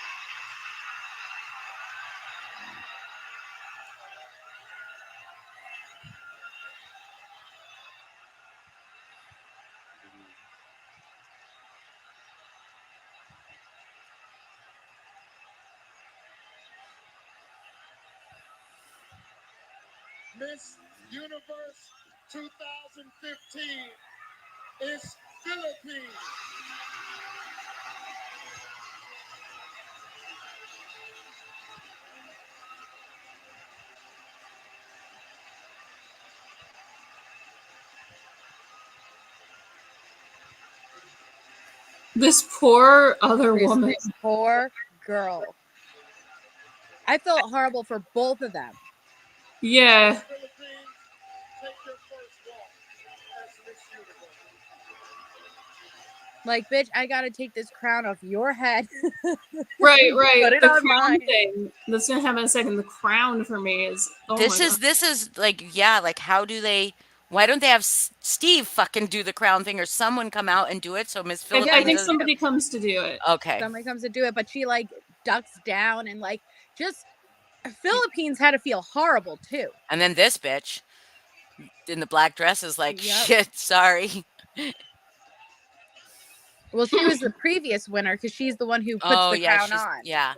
Miss Universe 2015 is Philippines. This poor other woman. This poor girl. I felt horrible for both of them. Yeah. Philippines, take your first walk as Miss Universe. Like, bitch, I gotta take this crown off your head. Right. Put it the on crown mine. thing. That's gonna happen in a second. The crown for me is this is like, yeah, like how do they? Why don't they have Steve fucking do the crown thing or someone come out and do it? So Miss Philippines. I think somebody comes to do it. Okay. Somebody comes to do it, but she like ducks down and like just Philippines had to feel horrible too. And then this bitch in the black dress is like, Yep. shit, sorry. Well, she was the previous winner because she's the one who puts the crown on. Yeah.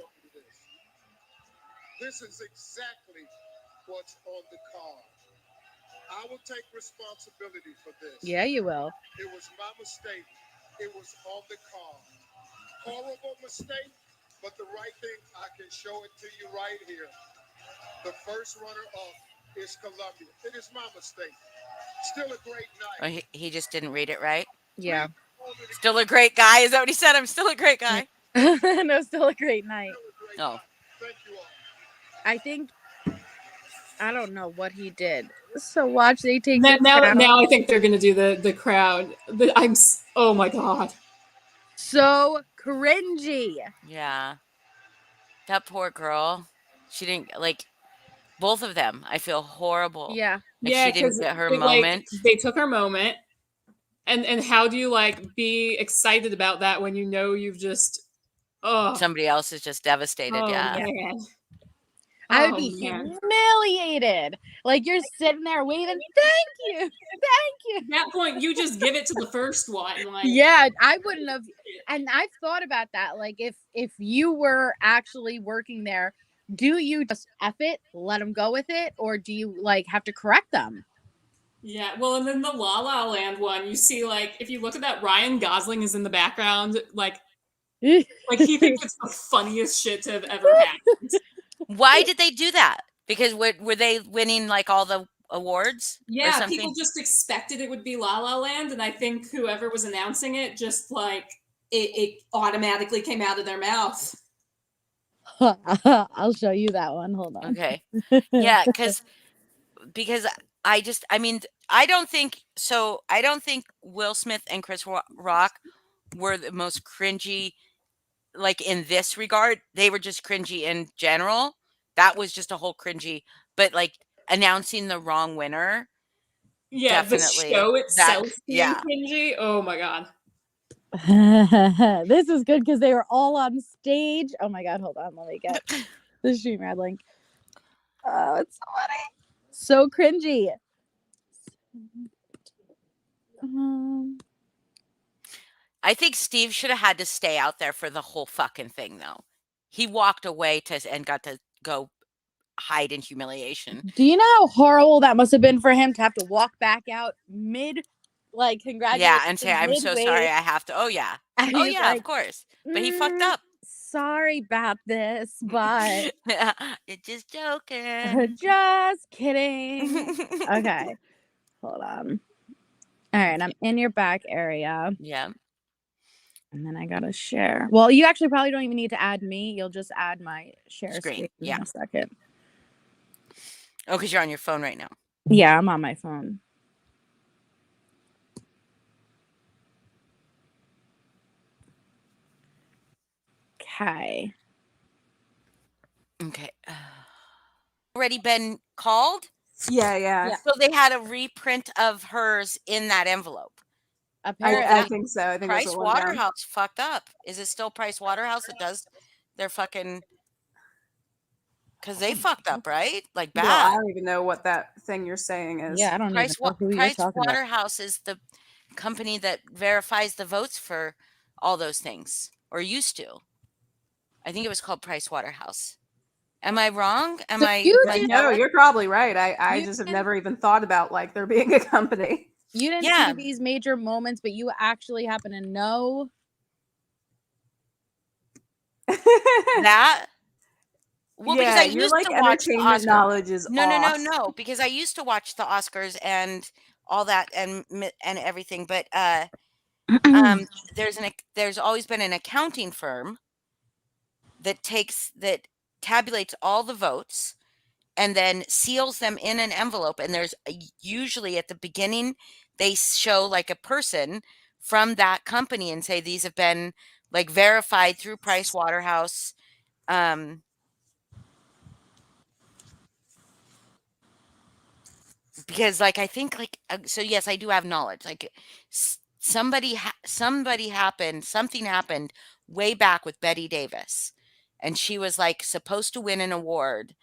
This is exactly what's on the card. I will take responsibility for this. Yeah, you will. It was my mistake. It was on the card. Horrible mistake, but the right thing, I can show it to you right here. The first runner-up is Colombia. It is my mistake. Still a great night. Oh, he just didn't read it right. Yeah. Still a great guy. Is that what he said? I'm still a great guy. No, still a great night. Oh. Thank you all. I think I don't know what he did. So watch they take now I think they're gonna do the crowd. Oh my god. So cringy. Yeah. That poor girl. She didn't like both of them. I feel horrible. Yeah. Like she didn't get her moment. They took her moment. And how do you like be excited about that when you know you've just Somebody else is just devastated. Yeah. Man. I would be humiliated. Like you're sitting there waving, thank you. At that point, you just give it to the first one. Like, yeah, I wouldn't have. And I've thought about that. Like if you were actually working there, do you just F it, let them go with it, or do you like have to correct them? Yeah, well, and then the La La Land one, you see, like, if you look at that, Ryan Gosling is in the background, like he thinks it's the funniest shit to have ever happened. Why did they do that? Because were they winning like all the awards? Yeah, or something? people just expected it would be La La Land, and I think whoever was announcing it just like it automatically came out of their mouth. I'll show you that one. Hold on. Okay. Yeah, because I don't think Will Smith and Chris Rock were the most cringy, like in this regard. They were just cringy in general. That was just a whole cringy, but like announcing the wrong winner. Yeah, definitely. The show itself being cringy. Oh my god. This is good because they were all on stage. Oh my god, hold on, let me get the StreamYard link. Oh, it's so funny. So cringy. I think Steve should have had to stay out there for the whole fucking thing, though. He walked away and got to go hide in humiliation. Do you know how horrible that must have been for him to have to walk back out mid, like, congratulations? Yeah, and say, I'm so sorry, I have to. Oh, yeah. Oh, yeah, like, of course. But he fucked up. sorry about this, but You're just joking. just kidding. Okay, hold on. All right, I'm in your back area, Yeah. and then I gotta share. Well, you actually probably don't even need to add me. You'll just add my share screen Yeah. in a second. Oh, because you're on your phone right now. Yeah, I'm on my phone. Okay. Okay. Already been called? Yeah. So they had a reprint of hers in that envelope. Apparently, I think so. I think that's Price what went down. Waterhouse fucked up. Is it still Price Waterhouse that does their fucking? Because they fucked up, right? Like Girl, I bad. don't even know what that thing you're saying is. yeah, I don't even Price know who you're Price talking about. Waterhouse is the company that verifies the votes for all those things, or used to. I think it was called Price Waterhouse. Am I wrong? Am So I? you am I did- No, jealous? you're probably right. I You just have can- never even thought about like there being a company. You didn't Yeah. see these major moments, but you actually happen to know. That? Well, because I yeah, your used like to watch the entertainment Oscars. knowledge is off. No, because I used to watch the Oscars and all that and everything, but there's always been an accounting firm that tabulates all the votes and then seals them in an envelope, and there's usually at the beginning they show like a person from that company and say these have been like verified through Price Waterhouse. Because like I think like so yes, I do have knowledge. Like something happened way back with Betty Davis, and she was like supposed to win an award,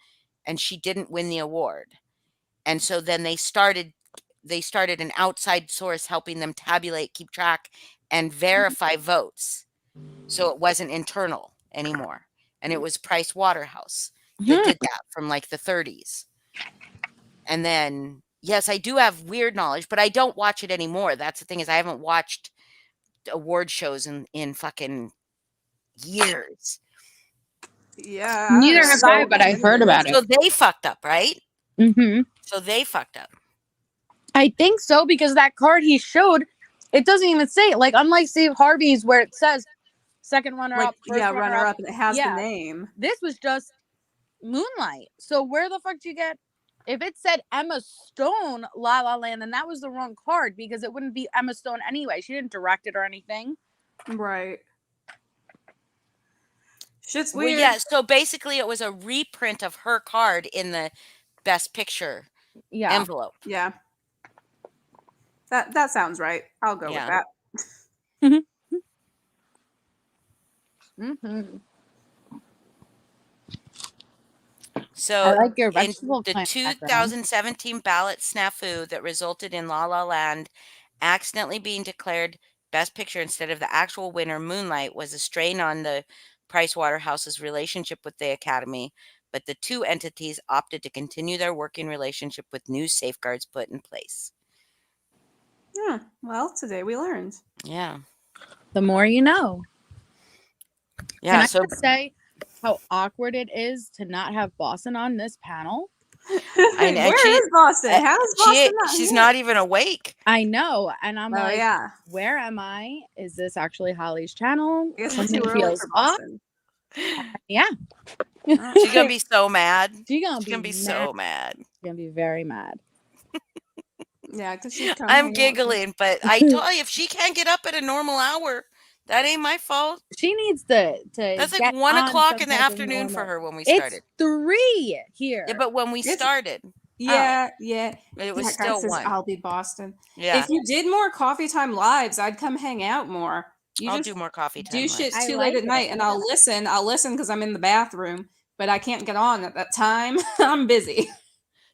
and she didn't win the award, and so then they started an outside source helping them tabulate, keep track, and verify votes, so it wasn't internal anymore, and it was Price Waterhouse that did that from like the 30s. And then, yes, I do have weird knowledge, but I don't watch it anymore. That's the thing, is I haven't watched award shows in fucking years. Yeah. Neither have I, but I've heard about So it. they fucked up, right? Mm-hmm. So they fucked up. I think so, because that card he showed, it doesn't even say it. Like, unlike Steve Harvey's, where it says second runner Like up, first runner up, and it has Yeah. the name. This was just Moonlight. So where the fuck do you get? If it said Emma Stone La La Land, then that was the wrong card, because it wouldn't be Emma Stone anyway. She didn't direct it or anything. Right. Shit's Well, weird. yeah, so basically it was a reprint of her card in the Best Picture Yeah. envelope. Yeah. That sounds right. I'll go with that. Mm-hmm. So I like your in vegetable the plant background. 2017 ballot snafu that resulted in La La Land accidentally being declared Best Picture instead of the actual winner, Moonlight, was a strain on the Price Waterhouse's relationship with the Academy, but the two entities opted to continue their working relationship with new safeguards put in place. Yeah. Well, today we learned. Yeah. The more you know. Yeah. Can I So just say how awkward it is to not have Boston on this panel? and Where she- is Boston? How is Boston not she's here? not even awake. I know. And I'm Oh like, yeah. where am I? Is this actually Holly's channel? I guess it's Something too early feels for off. Boston. Yeah. She's gonna be so mad. She's gonna She's be gonna be mad. so mad. She's gonna be very mad. Yeah, because she's coming. I'm giggling, but I told you, if she can't get up at a normal hour, that ain't my fault. She needs to That's like get 1 on o'clock some in the type of afternoon for normal- her when we It's started. 3 here. Yeah, but when we It's- started, Yeah. it was That guy still says 1. I'll be Boston. Yeah, If you did more coffee time lives, I'd come hang out more. You I'll just do more coffee time. do live. shit I too like late at it. night, and I'll listen. I'll listen because I'm in the bathroom, but I can't get on at that time. I'm busy.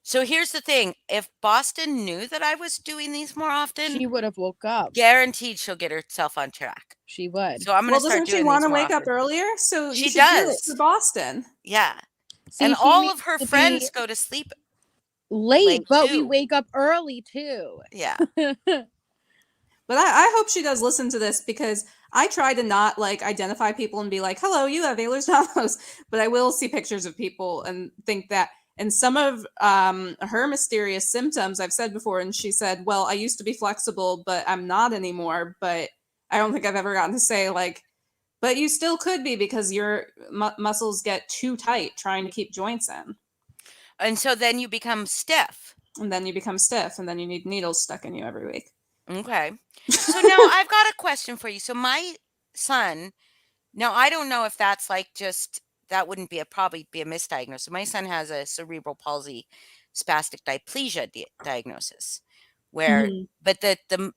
So here's the thing: if Boston knew that I was doing these more often, She would have woke up. guaranteed she'll get herself on track. She would. So I'm gonna Well, start doesn't she doing want these to more wake up often. earlier? So She you should do it does. for Boston. Yeah, See, and she all needs of her to be friends go to sleep. late, late, but we too. wake up early too. Yeah, But I hope she does listen to this, because I try to not like identify people and be like, hello, you have Ehlers Danlos, but I will see pictures of people and think that. And some of her mysterious symptoms I've said before, and she said, well, I used to be flexible, but I'm not anymore. But I don't think I've ever gotten to say like, but you still could be because your muscles get too tight trying to keep joints in. And so then you become stiff. And then you become stiff, and then you need needles stuck in you every week. Okay. So now I've got a question for you. So my son, now I don't know if that's like just, that wouldn't be probably be a misdiagnosis. My son has a cerebral palsy spastic diplegia diagnosis where, Mhm. but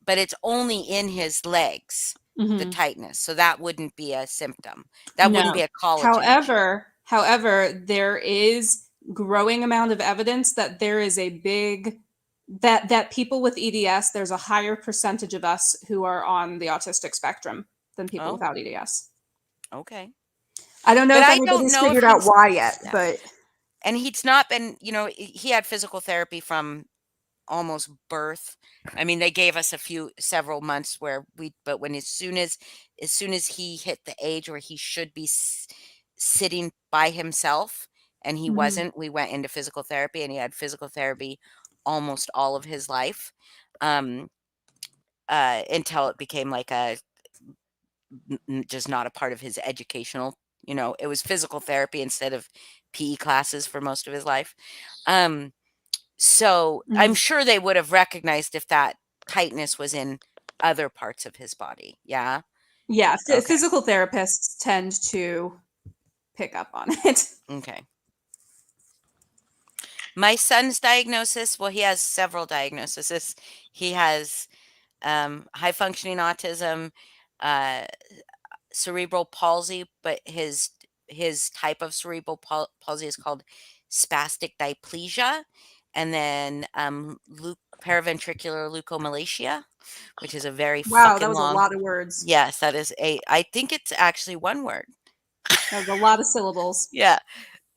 but it's only in his legs, the Mhm. tightness. So that wouldn't be a symptom. That wouldn't be No. a collagen issue. However, there is growing amount of evidence that there is a big that people with EDS, there's a higher percentage of us who are on the autistic spectrum than people Oh, without EDS. okay. I don't know But if I don't anybody's know if figured out he's, why yet, yeah. but And he's not been, you know, he had physical therapy from almost birth. I mean, they gave us several months where but when as soon as he hit the age where he should be sitting by himself and he Mhm. wasn't, we went into physical therapy, and he had physical therapy almost all of his life, until it became like just not a part of his educational, you know, it was physical therapy instead of PE classes for most of his life. So I'm Mhm. sure they would have recognized if that tightness was in other parts of his body. Yeah. yeah, Okay. physical therapists tend to pick up on it. Okay. My son's diagnosis, well, he has several diagnoses. He has high functioning autism, uh, cerebral palsy, but his type of cerebral palsy is called spastic diplegia, and then paraventricular leukomalacia, which is a very Wow, that fucking was a long. lot of words. Yes, that is I think it's actually one word. That was a lot of syllables. Yeah.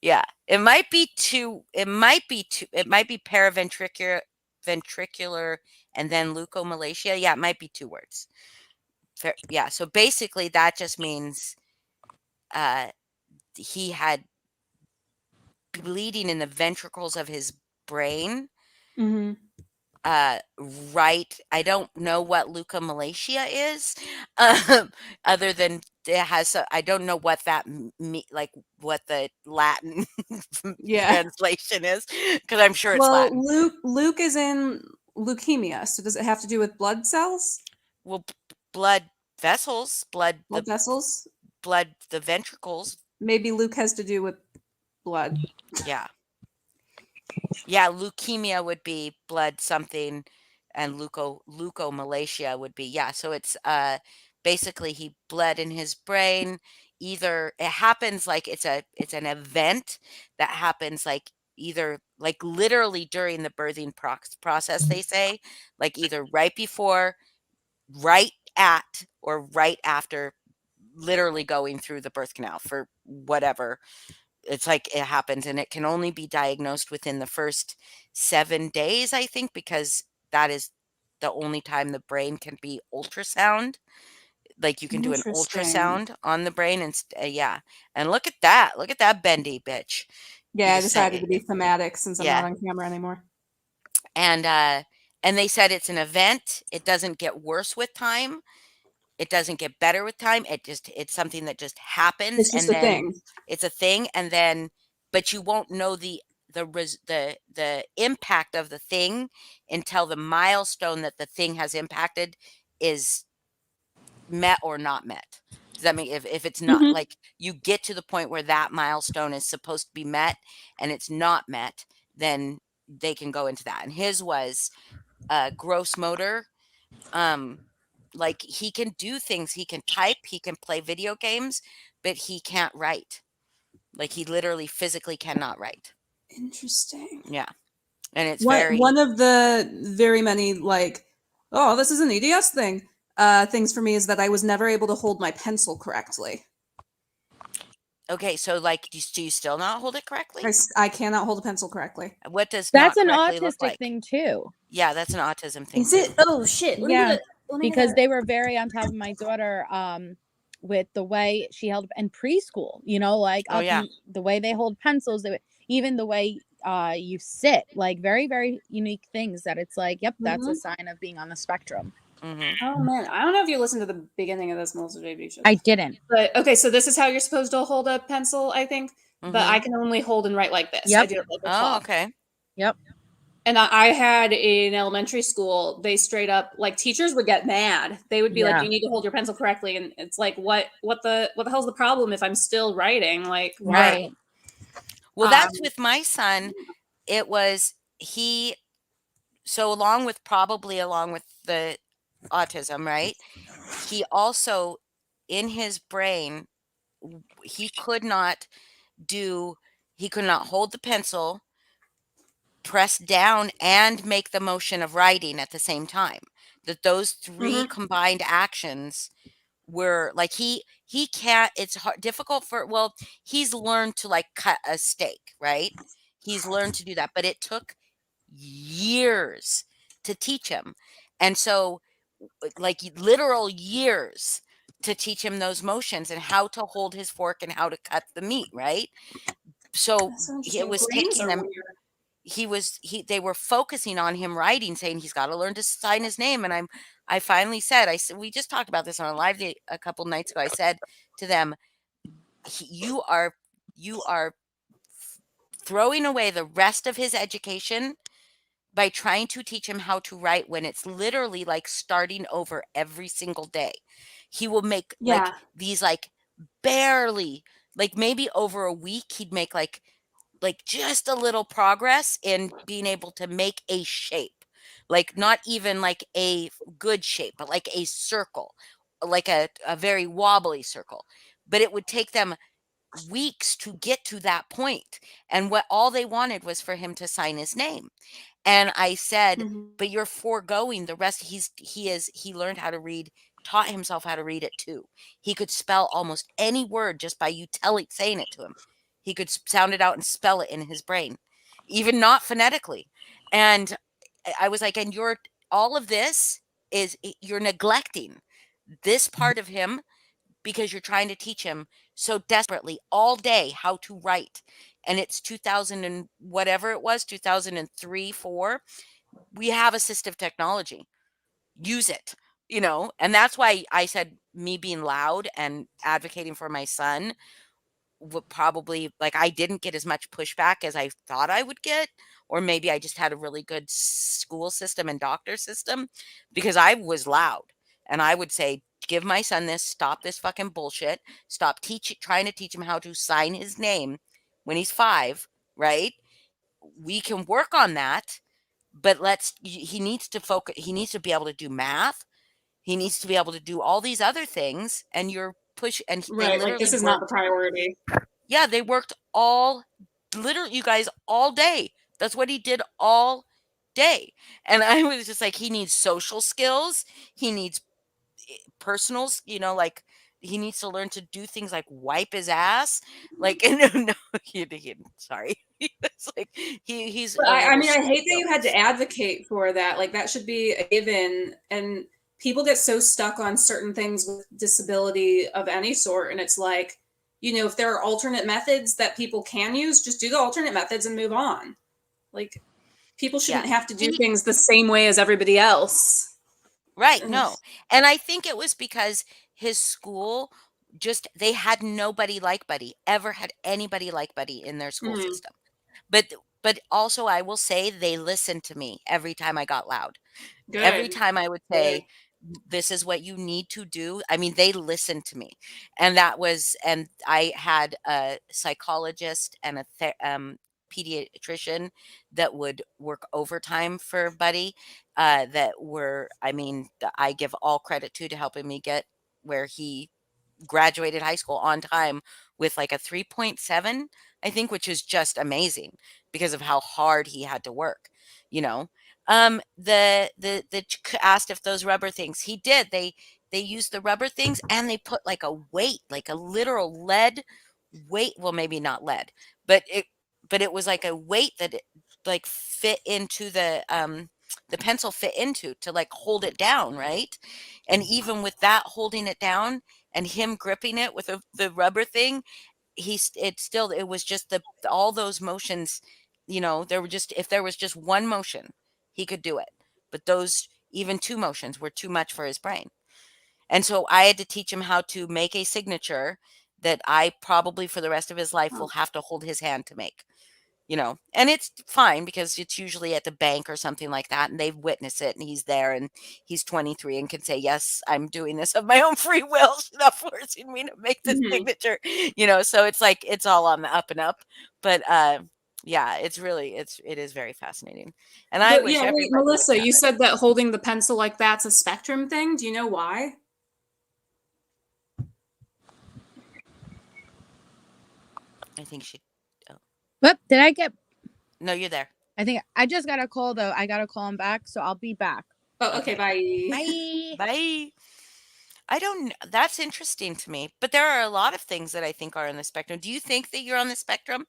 Yeah. It might be two. It might be paraventricular and then leukomalacia. Yeah, it might be 2 words. Yeah. So basically that just means he had bleeding in the ventricles of his brain. Mhm. Right. I don't know what leukomalacia is, other than it has. I don't know what that like what the Latin Yeah. translation is, because I'm sure it's Well, Latin. Luke is in leukemia, so does it have to do with blood cells? Well, blood vessels, Blood vessels? the ventricles. Maybe Luke has to do with blood. Yeah. Yeah, leukemia would be blood something, and leukomalacia would be, yeah. So it's basically he bled in his brain. Either it happens like it's an event that happens like either like literally during the birthing process, they say, like either right before, right at, or right after, literally going through the birth canal for whatever. It's like it happens, and it can only be diagnosed within the first 7 days, I think, because that is the only time the brain can be ultrasound. Like you can do an Interesting. ultrasound on the brain, and yeah. And look at that. Look at that bendy bitch. Yeah, I Just decided to be saying. thematic since I'm not Yeah. on camera anymore. And they said it's an event. It doesn't get worse with time. It doesn't get better with time. It's something that just happens, It's just and a then thing. it's a thing, and then but you won't know the impact of the thing until the milestone that the thing has impacted is met or not met. Does that mean if it's not, Mhm. like, you get to the point where that milestone is supposed to be met and it's not met, then they can go into that. And his was gross motor. Like he can do things, he can type, he can play video games, but he can't write. Like he literally physically cannot write. Interesting. Yeah. And it's One of the very many like, oh, this is an EDS thing. Things for me is that I was never able to hold my pencil correctly. Okay, so like do you still not hold it correctly? I cannot hold a pencil correctly. What does That's not an correctly look autistic like? thing too. Yeah, that's an autism thing Is it? too. Oh shit! Let me Yeah. get because they were very on top of my daughter with the way she held in preschool, you know, like Oh, yeah. the way they hold pencils, even the way you sit, like very, very unique things that it's like, yep, that's a sign of being on the spectrum. Oh man, I don't know if you listened to the beginning of this Melissa JB show. I didn't. But okay, so this is how you're supposed to hold a pencil, I think. But I can only hold and write like this. Yep. I do it like a Oh, clock. okay. Yep. And I had in elementary school, they straight up, like, teachers would get mad. They would be like, Yeah. "You need to hold your pencil correctly," and it's like, what the hell's the problem if I'm still writing? Like, Right. Well, that's with my son. It was so along with the autism, right? He also, in his brain, he could not hold the pencil, press down, and make the motion of writing at the same time. That those 3 combined actions were like he can't. It's difficult he's learned to like cut a steak, right? He's learned to do that, but it took years to teach him. And so like literal years to teach him those motions and how to hold his fork and how to cut the meat, right? So That's so it interesting. was Brains taking are them. weird. They were focusing on him writing, saying he's got to learn to sign his name. And I finally said, we just talked about this on a live day a couple nights ago. I said to them, you are throwing away the rest of his education by trying to teach him how to write when it's literally like starting over every single day. He will make like these like barely, like maybe over a week he'd make like just a little progress in being able to make a shape. Like not even like a good shape, but like a circle, like a very wobbly circle. But it would take them weeks to get to that point. And what all they wanted was for him to sign his name. And I said, but you're foregoing the rest. He learned how to read, taught himself how to read it too. He could spell almost any word just by you saying it to him. He could sound it out and spell it in his brain, even not phonetically. And I was like, and all of this you're neglecting this part of him because you're trying to teach him so desperately all day how to write. And it's 2000 and whatever it was, 2003, 4. We have assistive technology. Use it, and that's why I said me being loud and advocating for my son would probably, like, I didn't get as much pushback as I thought I would get, or maybe I just had a really good school system and doctor system because I was loud and I would say, give my son this, stop this fucking bullshit, stop trying to teach him how to sign his name when he's 5, right? We can work on that, but he needs to focus, he needs to be able to do math, he needs to be able to do all these other things, and you're they Right, like this is not the priority. Yeah, they worked literally, you guys, all day. That's what he did all day. And I was just like, he needs social skills. He needs personals, like he needs to learn to do things like wipe his ass. Like, no, sorry. It's like he's. But I mean, I hate that you had to advocate for that. Like that should be a given. And people get so stuck on certain things with disability of any sort. And it's like, if there are alternate methods that people can use, just do the alternate methods and move on. Like people shouldn't have to do things the same way as everybody else. Right. No. And I think it was because his school they had nobody like Buddy, ever had anybody like Buddy in their school system. But also I will say they listened to me every time I got loud. Good. Every time I would say, this is what you need to do. I mean, they listened to me. And I had a psychologist and a pediatrician that would work overtime for Buddy, I give all credit to helping me get where he graduated high school on time with like a 3.7, I think, which is just amazing because of how hard he had to work, asked if those rubber things, he did. They used the rubber things and they put like a weight, like a literal lead weight. Well, maybe not lead, but it was like a weight that like fit into the the pencil fit into to like hold it down, right? And even with that holding it down and him gripping it with the rubber thing, it was just all those motions, there were just, if there was just one motion, he could do it. But those even two motions were too much for his brain. And so I had to teach him how to make a signature that I probably for the rest of his life will have to hold his hand to make. And it's fine because it's usually at the bank or something like that, and they've witnessed it, and he's there, and he's 23 and can say, yes, I'm doing this of my own free will. She's not forcing me to make this signature, so it's like, it's all on the up and up. But yeah, it is very fascinating. And I wish everybody would Melissa, have you it. said that holding the pencil like that's a spectrum thing. Do you know why? I think she, Whoop, did I get? no, you're there. I think I just got a call though. I gotta call him back, so I'll be back. Oh, okay, bye. Bye. Bye. I don't, that's interesting to me, but there are a lot of things that I think are on the spectrum. Do you think that you're on the spectrum?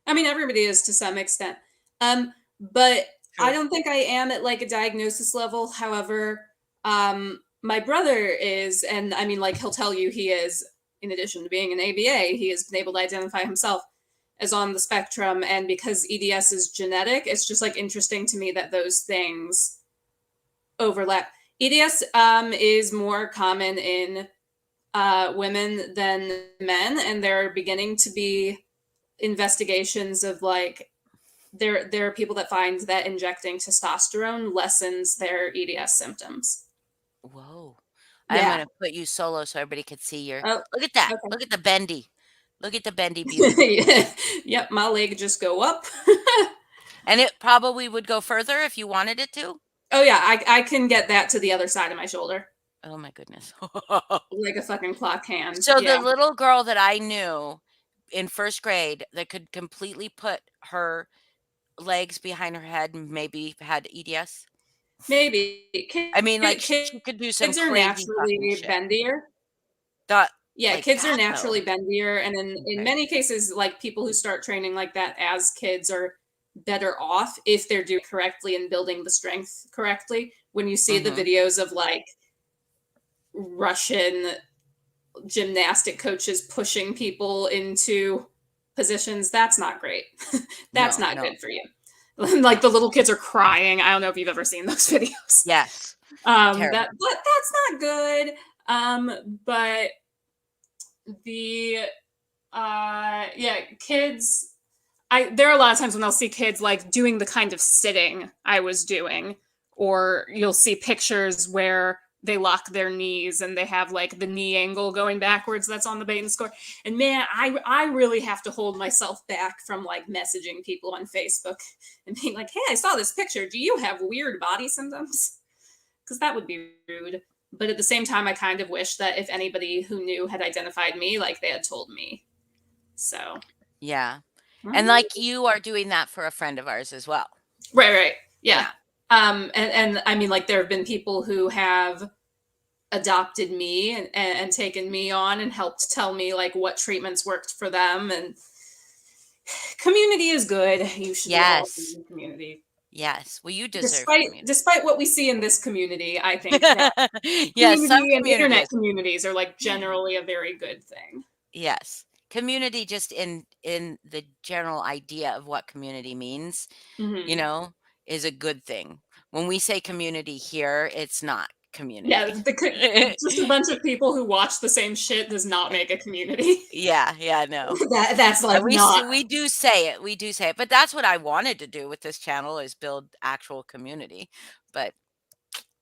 I mean, everybody is to some extent. But True. I don't think I am at like a diagnosis level. However, my brother is, and I mean, like, he'll tell you he is, in addition to being an ABA, he has been able to identify himself as on the spectrum. And because EDS is genetic, it's just like interesting to me that those things overlap. EDS is more common in women than men, and there are beginning to be investigations of like there are people that find that injecting testosterone lessens their EDS symptoms. Whoa. Yeah. I'm going to put you solo so everybody could see your, Oh, look at that. okay. Look at the bendy. Look at the bendy beauty. Yep, my leg just go up. And it probably would go further if you wanted it to. Oh yeah, I can get that to the other side of my shoulder. Oh my goodness. Like a fucking clock hand. So yeah. the little girl that I knew in first grade that could completely put her legs behind her head and maybe had EDS. Maybe. I mean, like, kids, she could do some kids are crazy fucking naturally shit. bendier. Yeah, Like kids are that, naturally though. bendier, and in Okay. many cases, like people who start training like that as kids are better off if they're doing correctly and building the strength correctly. When you see the videos of like Russian gymnastic coaches pushing people into positions, that's not great. That's No, not no. good for you. Like the little kids are crying. I don't know if you've ever seen those videos. Yes. But Terrible. that's not good. But the yeah, kids, there are a lot of times when I'll see kids like doing the kind of sitting I was doing, or you'll see pictures where they lock their knees and they have like the knee angle going backwards that's on the bait and score. And man, I really have to hold myself back from like messaging people on Facebook and being like, hey, I saw this picture. Do you have weird body symptoms? Because that would be rude. But at the same time, I kind of wish that if anybody who knew had identified me, like they had told me. So. Yeah. And like you are doing that for a friend of ours as well. Right. Yeah. And I mean, like there have been people who have adopted me and taken me on and helped tell me like what treatments worked for them. And community is good. You should all be in community. Yes. Well, you deserve despite what we see in this community, I think that yes, some community and internet communities are like generally a very good thing. Yes. Community, just in the general idea of what community means, is a good thing. When we say community here, it's not community. Yeah, just a bunch of people who watch the same shit does not make a community. Yeah, no. That's like we do say it, but that's what I wanted to do with this channel, is build actual community. But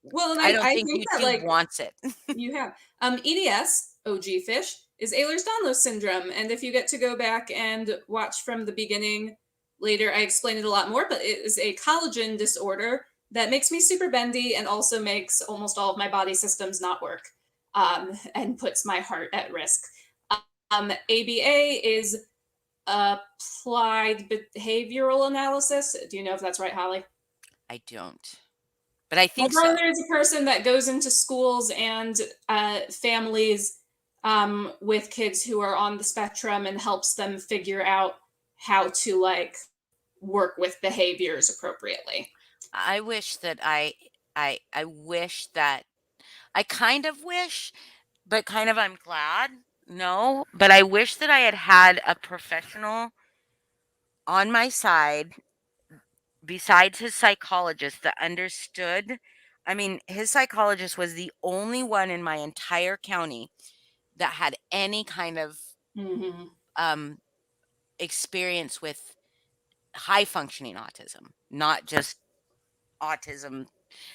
well, I don't think that, YouTube like, wants it. You have EDS, OG fish, is Ehlers-Danlos syndrome, and if you get to go back and watch from the beginning later, I explain it a lot more. But it is a collagen disorder that makes me super bendy and also makes almost all of my body systems not work, and puts my heart at risk. ABA is applied behavioral analysis. Do you know if that's right, Holly? I don't, but I think my brother is a person that goes into schools and families with kids who are on the spectrum and helps them figure out how to like work with behaviors appropriately. I wish that I wish that I kind of wish, but kind of I'm glad. No, but I wish that I had had a professional on my side besides his psychologist that understood. I mean, his psychologist was the only one in my entire county that had any kind of Mm-hmm. um experience with high functioning autism, not just autism,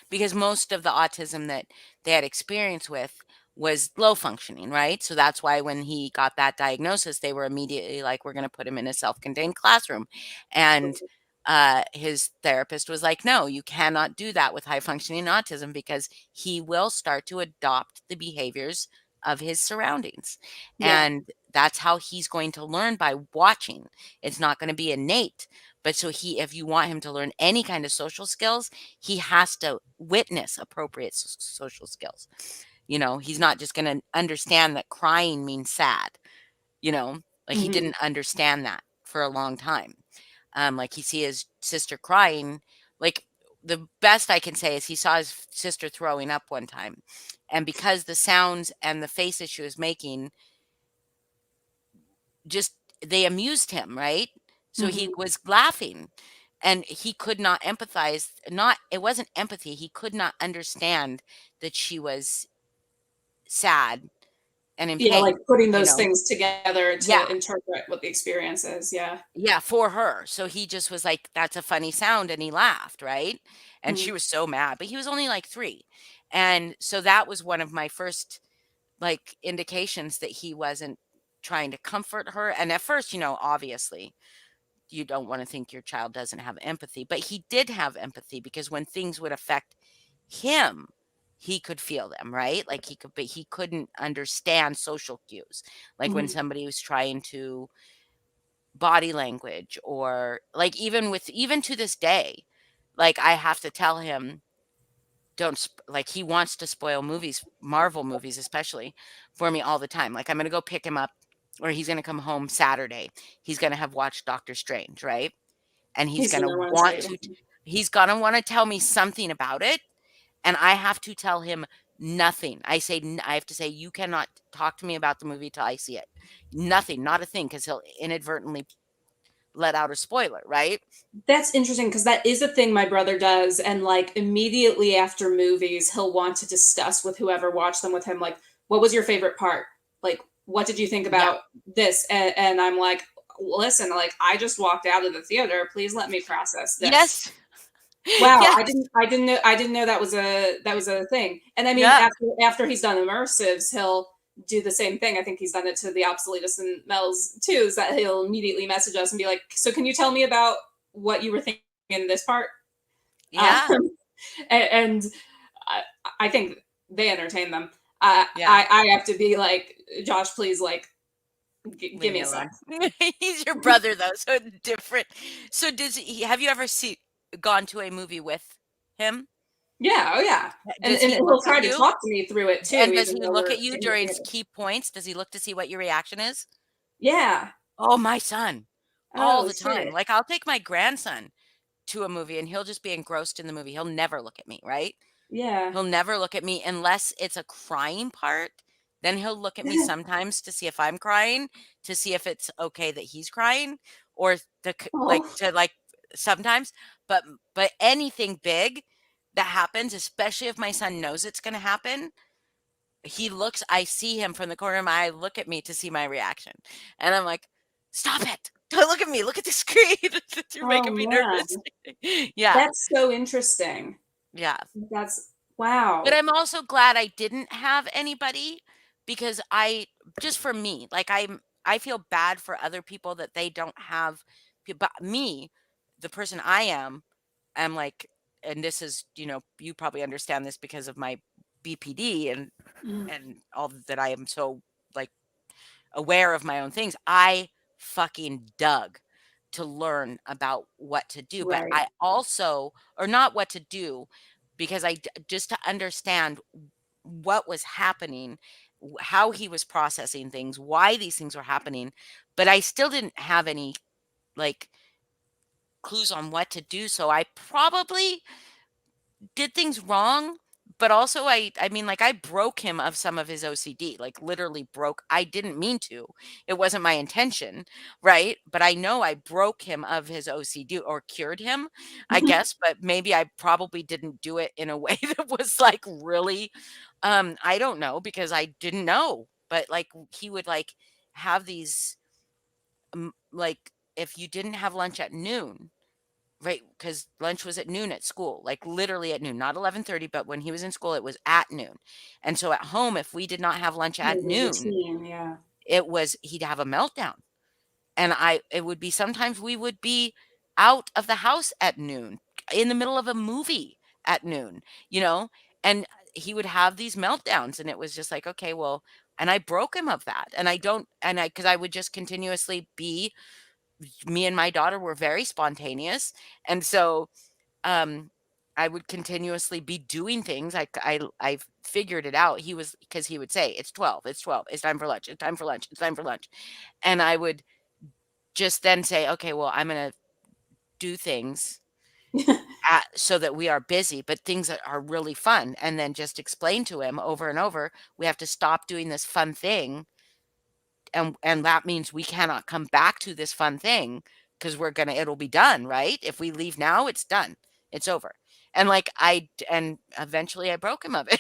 because most of the autism that they had experience with was low functioning, right? So that's why when he got that diagnosis, they were immediately like, we're going to put him in a self contained classroom. And his therapist was like, no, you cannot do that with high functioning autism because he will start to adopt the behaviors of his surroundings. Yeah. And that's how he's going to learn, by watching. It's not going to be innate. But so if you want him to learn any kind of social skills, he has to witness appropriate social skills. He's not just going to understand that crying means sad, like he Mm-hmm. didn't understand that for a long time. Like he see his sister crying, like the best I can say is he saw his sister throwing up one time. And because the sounds and the faces she was making, just they amused him, right? So he Mm-hmm. was laughing, and he could not empathize. Not It wasn't empathy. He could not understand that she was sad and in Yeah, like pain, putting you those know? things together Yeah. to interpret what the experience is. Yeah. Yeah, for her. So he just was like, "That's a funny sound," and he laughed, right? And Mm-hmm. she was so mad, but he was only like 3. And so that was one of my first, like, indications that he wasn't trying to comfort her. And at first, obviously, you don't want to think your child doesn't have empathy, but he did have empathy, because when things would affect him, he could feel them, right? Like but he couldn't understand social cues. Like when Mm-hmm. somebody was trying to body language, or like even to this day, like I have to tell him, don't like he wants to spoil movies, Marvel movies especially, for me all the time. Like I'm going to go pick him up, or he's going to come home Saturday. He's going to have watched Doctor Strange, right? And He's gonna want to say, he's going to want to tell me something about it, and I have to tell him nothing. I have to say, you cannot talk to me about the movie till I see it. Nothing, not a thing, because he'll inadvertently let out a spoiler, right? that's interesting because that is a thing my brother does. And like immediately after movies, he'll want to discuss with whoever watched them with him, like, what was your favorite part? Like, what did you think Yeah. about this? And I'm like, listen, like, I just walked out of the theater. Please let me process this. Yes. Wow, Yes. I didn't know that was a thing. And I mean, Yeah. after he's done immersives, he'll do the same thing. I think he's done it to the obsoletus and Mel's too, is that he'll immediately message us and be like, so can you tell me about what you were thinking in this part? Yeah. And I think they entertain them. Yeah. I have to be like, Josh, please, like, Leave give me me a sec. alone. He's your brother though, so different. So have you ever gone to a movie with him? Yeah, oh yeah. And Does he he'll look at try to you? talk to me through it too, And does even he though look we're at you in the during theater. key points? Does he look to see what your reaction is? Yeah. Oh, my son. All Oh the time. shit. Like I'll take my grandson to a movie and he'll just be engrossed in the movie. He'll never look at me, right? Yeah. He'll never look at me unless it's a crying part. Then he'll look at me sometimes to see if I'm crying, to see if it's okay that he's crying, or Oh. to sometimes. But anything big that happens, especially if my son knows it's going to happen, I see him from the corner of my eye, look at me to see my reaction. And I'm like, stop it. Don't look at me. Look at the screen. You're Oh making me man. nervous. Yeah. That's so interesting. Yeah. That's But wow. I'm also glad I didn't have anybody, because just for me, like I feel bad for other people that they don't have, but me, the person I am like, and this is, you probably understand this because of my BPD Mm, and all that I am so like aware of my own things. I fucking dug to learn about what to do, but right. I also, or not what to do, because just to understand what was happening, how he was processing things, why these things were happening, but I still didn't have any like clues on what to do. So I probably did things wrong, but also I mean, like, I broke him of some of his OCD, like, literally broke. I didn't mean to. It wasn't my intention, right? But I know I broke him of his OCD or cured him, I guess, but maybe I probably didn't do it in a way that was, like, really, I don't know because I didn't know. But, like, he would, like, have these, like, if you didn't have lunch at noon, right? Because lunch was at noon at school, like literally at noon, not 11:30, but when he was in school, it was at noon. And so at home, if we did not have lunch at Maybe noon, routine, yeah. he'd have a meltdown. And it would be sometimes we would be out of the house at noon, in the middle of a movie at noon, you know, and he would have these meltdowns. And it was just like, okay, well, and I broke him of that. And I don't, and because I would just continuously be, me and my daughter were very spontaneous. And so um I would continuously be doing things. I figured it out. He was, because he would say, it's 12, it's 12, it's time for lunch, it's time for lunch, it's time for lunch. And I would just then say, okay, well, I'm going to do things so that we are busy, but things that are really fun. And then just explain to him over and over, we have to stop doing this fun thing. And that means we cannot come back to this fun thing because it'll be done, right? If we leave now, it's done. It's over. And like and eventually I broke him of it.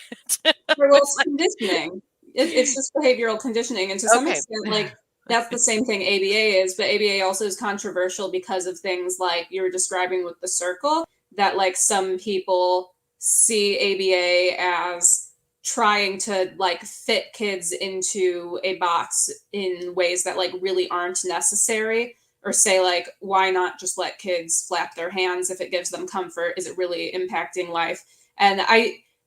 Well, it's conditioning. It's just behavioral conditioning, and to some Okay. extent, like that's the same thing ABA is, but ABA also is controversial because of things like you were describing with the circle, that like some people see ABA as trying to like fit kids into a box in ways that like really aren't necessary, or say like, why not just let kids flap their hands if it gives them comfort? Is it really impacting life? And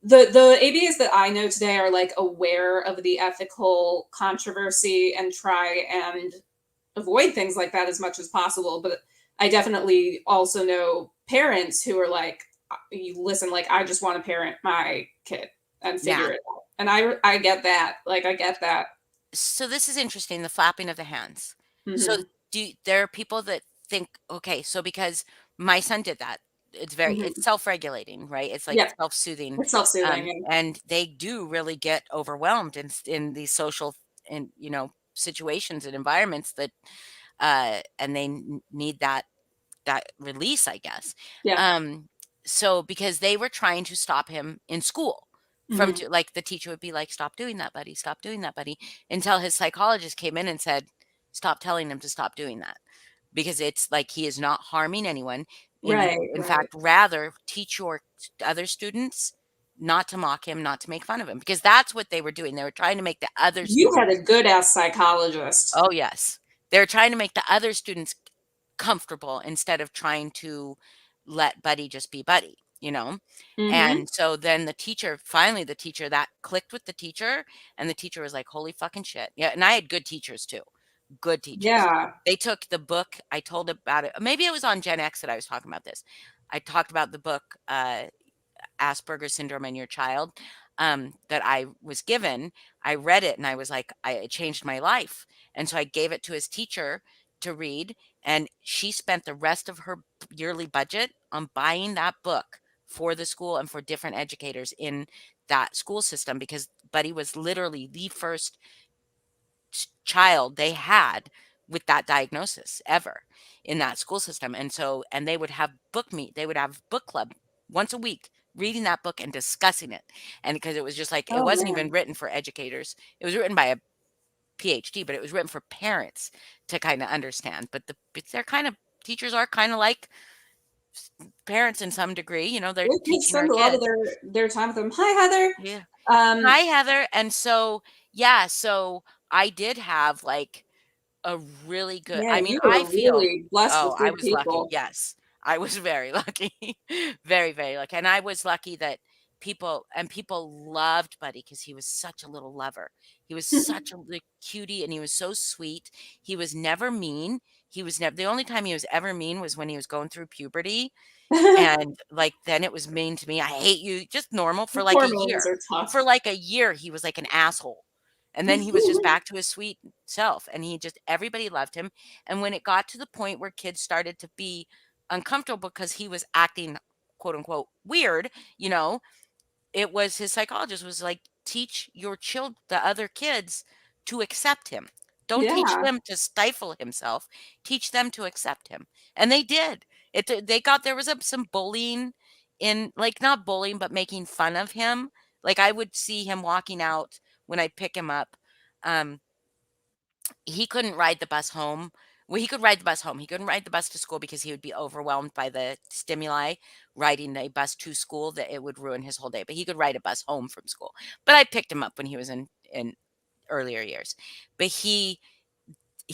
the ABAs that I know today are like aware of the ethical controversy and try and avoid things like that as much as possible. But I definitely also know parents who are like, you listen, like I just want to parent my kid and figure Yeah. it out. And I get that. Like I get that. So this is interesting, the flapping of the hands. So Hmm. there are people that think, okay, so because my son did that, it's Hmm. self-regulating, right? It's like Yeah, self-soothing. it's self-soothing. And they do really get overwhelmed in these social, and situations and environments that and they need that release, I guess. Yeah. Um, so because they were trying to stop him in school from Hmm. like the teacher would be like, stop doing that, buddy, stop doing that, buddy, until his psychologist came in and said, stop telling him to stop doing that, because it's like he is not harming anyone. Right, In right. fact, rather teach your other students not to mock him, not to make fun of him, because that's what they were doing. They were trying to make the other You had students. a good ass psychologist. Oh yes, they're trying to make the other students comfortable instead of trying to let Buddy just be Buddy, you know? Hmm. And so then finally the teacher, that clicked with the teacher, and the teacher was like, holy fucking shit. Yeah. And I had good teachers too. Good teachers. Yeah. They took the book. I told about it. Maybe it was on Gen X that I was talking about this. I talked about the book, Asperger's syndrome in your child, that I was given. I read it and I was like, it changed my life. And so I gave it to his teacher to read, and she spent the rest of her yearly budget on buying that book for the school and for different educators in that school system, because Buddy was literally the first child they had with that diagnosis ever in that school system. And so, and they would have they would have book club once a week, reading that book and discussing it. And because it was just like, it Oh wasn't even man. written for educators, it was written by a PhD, but it was written for parents to kind of understand. But they're kind of, teachers are kind of like parents in some degree, they're They teaching their spend a lot of kids. their time with them. Hi, Heather. Yeah. Um, Hi, Heather. And so, yeah, so I did have like a really good, yeah, I mean, you I were feel, really blessed oh, with I good was lucky. people. Yes. I was very lucky. Very, very lucky. And I was lucky that people loved Buddy because he was such a little lover. He was such a like, cutie, and he was so sweet. He was never mean. He was never, the only time he was ever mean was when he was going through puberty. And like then it was mean to me. I hate you. Just normal for like a Hormones year. are For tough. like a year, he was like an asshole. And then he was just back to his sweet self. And everybody loved him. And when it got to the point where kids started to be uncomfortable because he was acting quote unquote weird, you know, it was his psychologist was like, teach your the other kids to accept him. Don't teach Yeah. them to stifle himself. Teach them to accept him. And they did. They got, there was some bullying in, like, not bullying, but making fun of him. Like, I would see him walking out when I pick him up. He couldn't ride the bus home. Well, he could ride the bus home. He couldn't ride the bus to school because he would be overwhelmed by the stimuli. Riding a bus to school, that it would ruin his whole day. But he could ride a bus home from school. But I picked him up when he was in earlier years. But he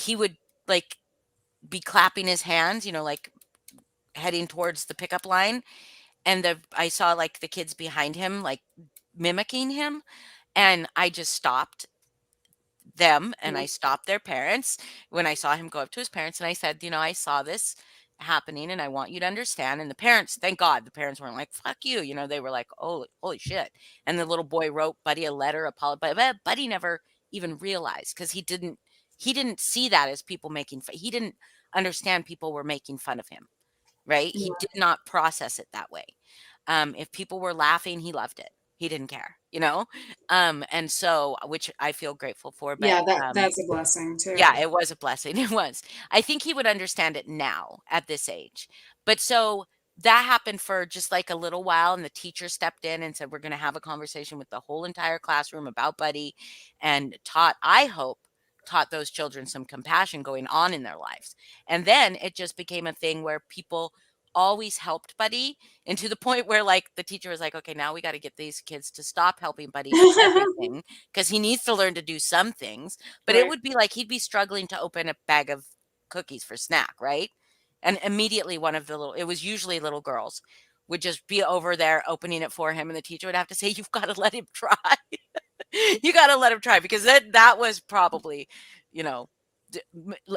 would, like, be clapping his hands, you know, like heading towards the pickup line, and I saw, like, the kids behind him, like, mimicking him, and I just stopped them, and I stopped their parents when I saw him go up to his parents, and I said, you know, I saw this happening and I want you to understand. And the parents, thank God, the parents weren't like, fuck you, you know, they were like, oh, holy shit. And the little boy wrote Buddy a letter, but Buddy never even realized, because he didn't see that as people making fun. He didn't understand people were making fun of him, right? He did not process it that way. If people were laughing, he loved it. He didn't care, you know? And so, which I feel grateful for, but Yeah, that's a blessing too. yeah, it was a blessing. It was. I think he would understand it now at this age. But so that happened for just like a little while, and the teacher stepped in and said, we're going to have a conversation with the whole entire classroom about Buddy, and I hope, taught those children some compassion going on in their lives. And then it just became a thing where people always helped Buddy, and to the point where, like, the teacher was like, okay, now we got to get these kids to stop helping Buddy do everything, because he needs to learn to do some things. But it Right. would be like he'd be struggling to open a bag of cookies for snack, right? And immediately one of the it was usually little girls, would just be over there opening it for him, and the teacher would have to say, you've got to let him try. You got to let him try, because that was probably, you know,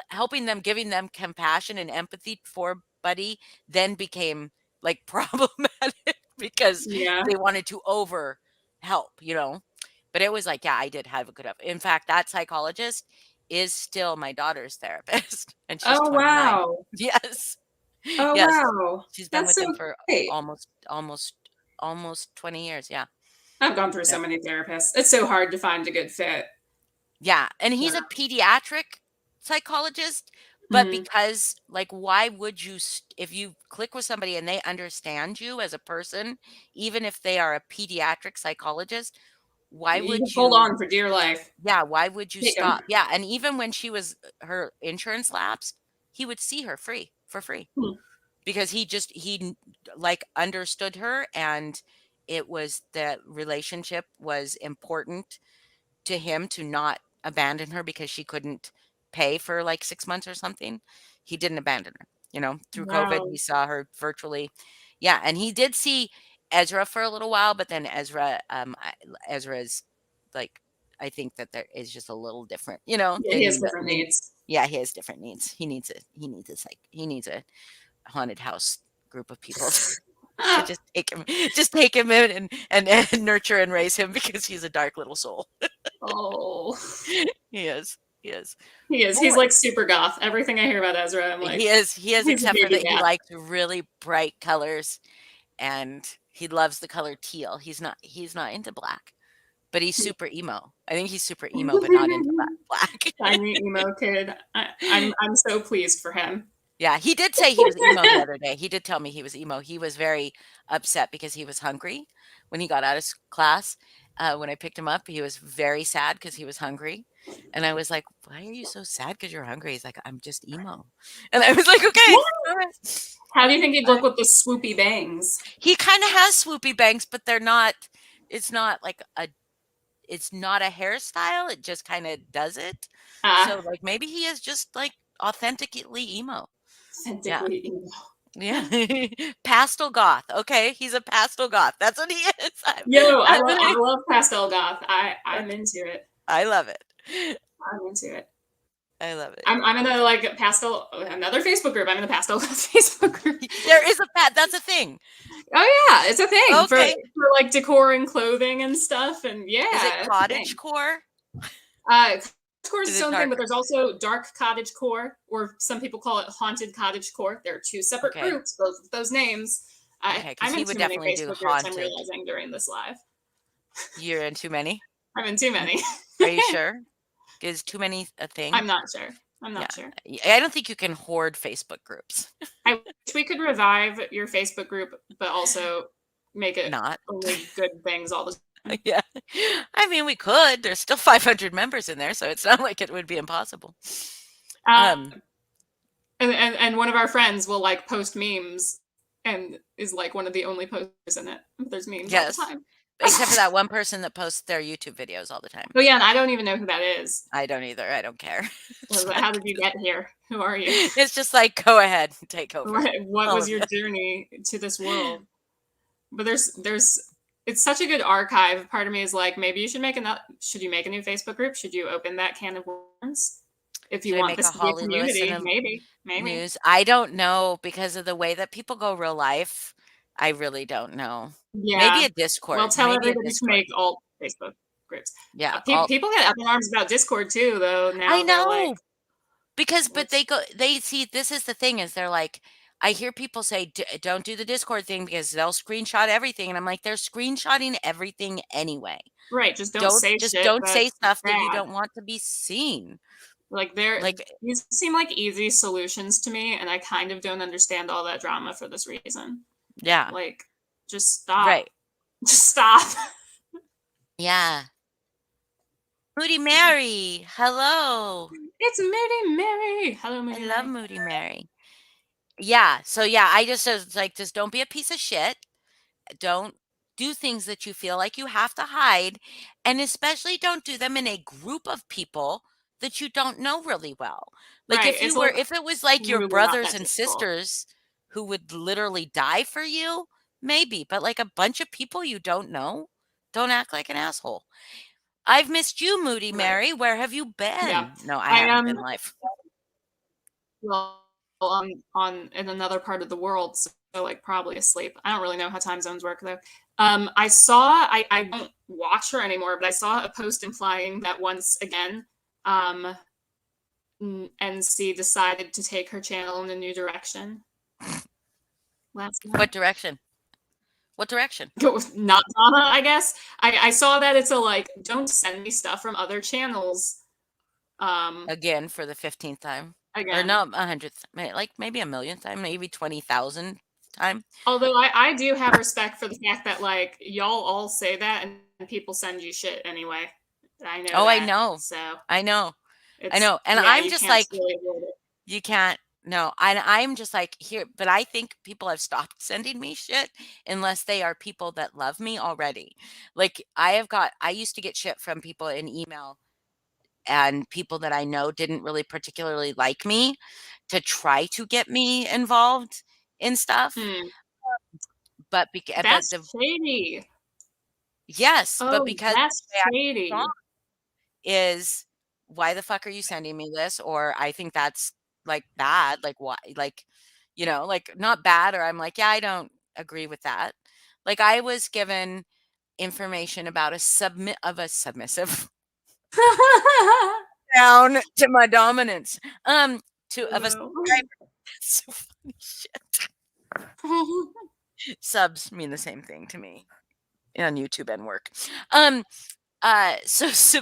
helping them, giving them compassion and empathy for Buddy, then became like problematic because Yeah. they wanted to over help, you know. But it was like, yeah, I did have a good up. In fact, that psychologist is still my daughter's therapist, and she's Oh 29. wow. Yes. Oh Yes. wow. She's been That's with so him for great. almost 20 years. Yeah. I've gone through so many therapists. It's so hard to find a good fit. Yeah. And he's Yeah. a pediatric psychologist, but Mhm. because, like, why would you, if you click with somebody and they understand you as a person, even if they are a pediatric psychologist, why You would can hold you, on for dear life. yeah, why would you Take 'em. stop? Yeah. And even when she was, her insurance lapsed, he would see her for free, Hmm. because he like understood her, and it was, the relationship was important to him to not abandon her because she couldn't pay for like 6 months or something. He didn't abandon her, you know, through COVID. Wow. He saw her virtually. Yeah. And he did see Ezra for a little while, but then Ezra's, like, I think that there is just a little different, you know, Yeah, he has different needs. yeah, he has different needs. He needs a haunted house group of people to just take him in and nurture and raise him, because he's a dark little soul. Oh. He is. He is. He is. Oh, He's like super goth. Everything I hear about Ezra, I'm like, he is, he's a except for baby that he cat. likes really bright colors, and he loves the color teal. He's not into black, but he's super emo. I think he's super emo, but not into black. Tiny emo kid. I'm so pleased for him. Yeah, he did say he was emo the other day. He did tell me he was emo. He was very upset because he was hungry when he got out of class. When I picked him up, he was very sad because he was hungry. And I was like, why are you so sad because you're hungry? He's like, I'm just emo. And I was like, okay. All right. How do you think he'd look with the swoopy bangs? He kind of has swoopy bangs, but it's not like it's not a hairstyle. It just kind of does it. So like maybe he is just like authentically emo. Authentically emo. Yeah. Pastel goth. Okay. He's a pastel goth. That's what he is. Yo, I love pastel goth. I'm into it. I love it. I'm into it. I love it. I'm in a like pastel, another Facebook group. I'm in the pastel Facebook group. There is that's a thing. Oh yeah, it's a thing Okay. for like decor and clothing and stuff. And yeah, Is it cottage core? Cottagecore is its own thing, but there's also dark cottagecore, or some people call it haunted cottagecore. There are two separate groups, both with those names. Okay, 'cause I'm he in would too many definitely do Facebook groups, I'm haunted. realizing during this live. You're in too many? I'm in too many. Are you sure? Is too many a thing? I'm not sure. I'm not sure. I don't think you can hoard Facebook groups. I wish we could revive your Facebook group, but also make it Not. only good things all the time. Yeah. I mean, we could. There's still 500 members in there, so it's not like it would be impossible. And one of our friends will like post memes and is like one of the only posters in it. There's memes all the time. Except for that one person that posts their YouTube videos all the time. Oh yeah, and I don't even know who that is. I don't either. I don't care. How did you get here? Who are you? It's just like, go ahead, take over. What was your journey to this world? But it's such a good archive. Part of me is like, maybe you should make should you make a new Facebook group? Should you open that can of worms? If you want this to be a community, maybe. News. I don't know, because of the way that people go real life. I really don't know. Yeah. Maybe a Discord. Well, tell everybody to make alt Facebook groups. Yeah. People get up in arms about Discord too, though. Now I know. like, but they see, this is the thing, is they're like, I hear people say, don't do the Discord thing because they'll screenshot everything. And I'm like, they're screenshotting everything anyway. Right. Just don't say stuff that you don't want to be seen. Like these seem like easy solutions to me, and I kind of don't understand all that drama for this reason. Yeah. Like, just stop. Right. Just stop. Yeah. Moody Mary. Hello. It's Moody Mary. Hello, Moody Mary. I love Moody Mary. Yeah. So yeah, I just was like, just don't be a piece of shit. Don't do things that you feel like you have to hide. And especially don't do them in a group of people that you don't know really well. Like if it was like your brothers and sisters who would literally die for you, maybe, but like a bunch of people you don't know, don't act like an asshole. I've missed you, Moody Mary. Where have you been? Yeah. No, I haven't been live. Well, in another part of the world, so like probably asleep. I don't really know how time zones work though. I don't watch her anymore, but I saw a post implying that once again, NC decided to take her channel in a new direction. Last night. What direction? What direction? Not drama, I guess. I saw that it's a like, don't send me stuff from other channels. Again, for the 15th time. Again. Or no, 100th, like maybe a millionth time, maybe 20,000 time. Although I do have respect for the fact that like y'all all say that and people send you shit anyway. I know. Oh, that, I know. So I know. And I'm just like, you can't. No, I'm just like, here, but I think people have stopped sending me shit unless they are people that love me already. Like I used to get shit from people in email, and people that I know didn't really particularly like me to try to get me involved in stuff. But that's shady. Yes, but because that's shady. Is why the fuck are you sending me this? Or I think that's like bad. Like why? Like, you know, like not bad. Or I'm like, yeah, I don't agree with that. Like I was given information about a submissive down to my dominance. Of a subscriber. So funny shit. Subs mean the same thing to me on YouTube and work. So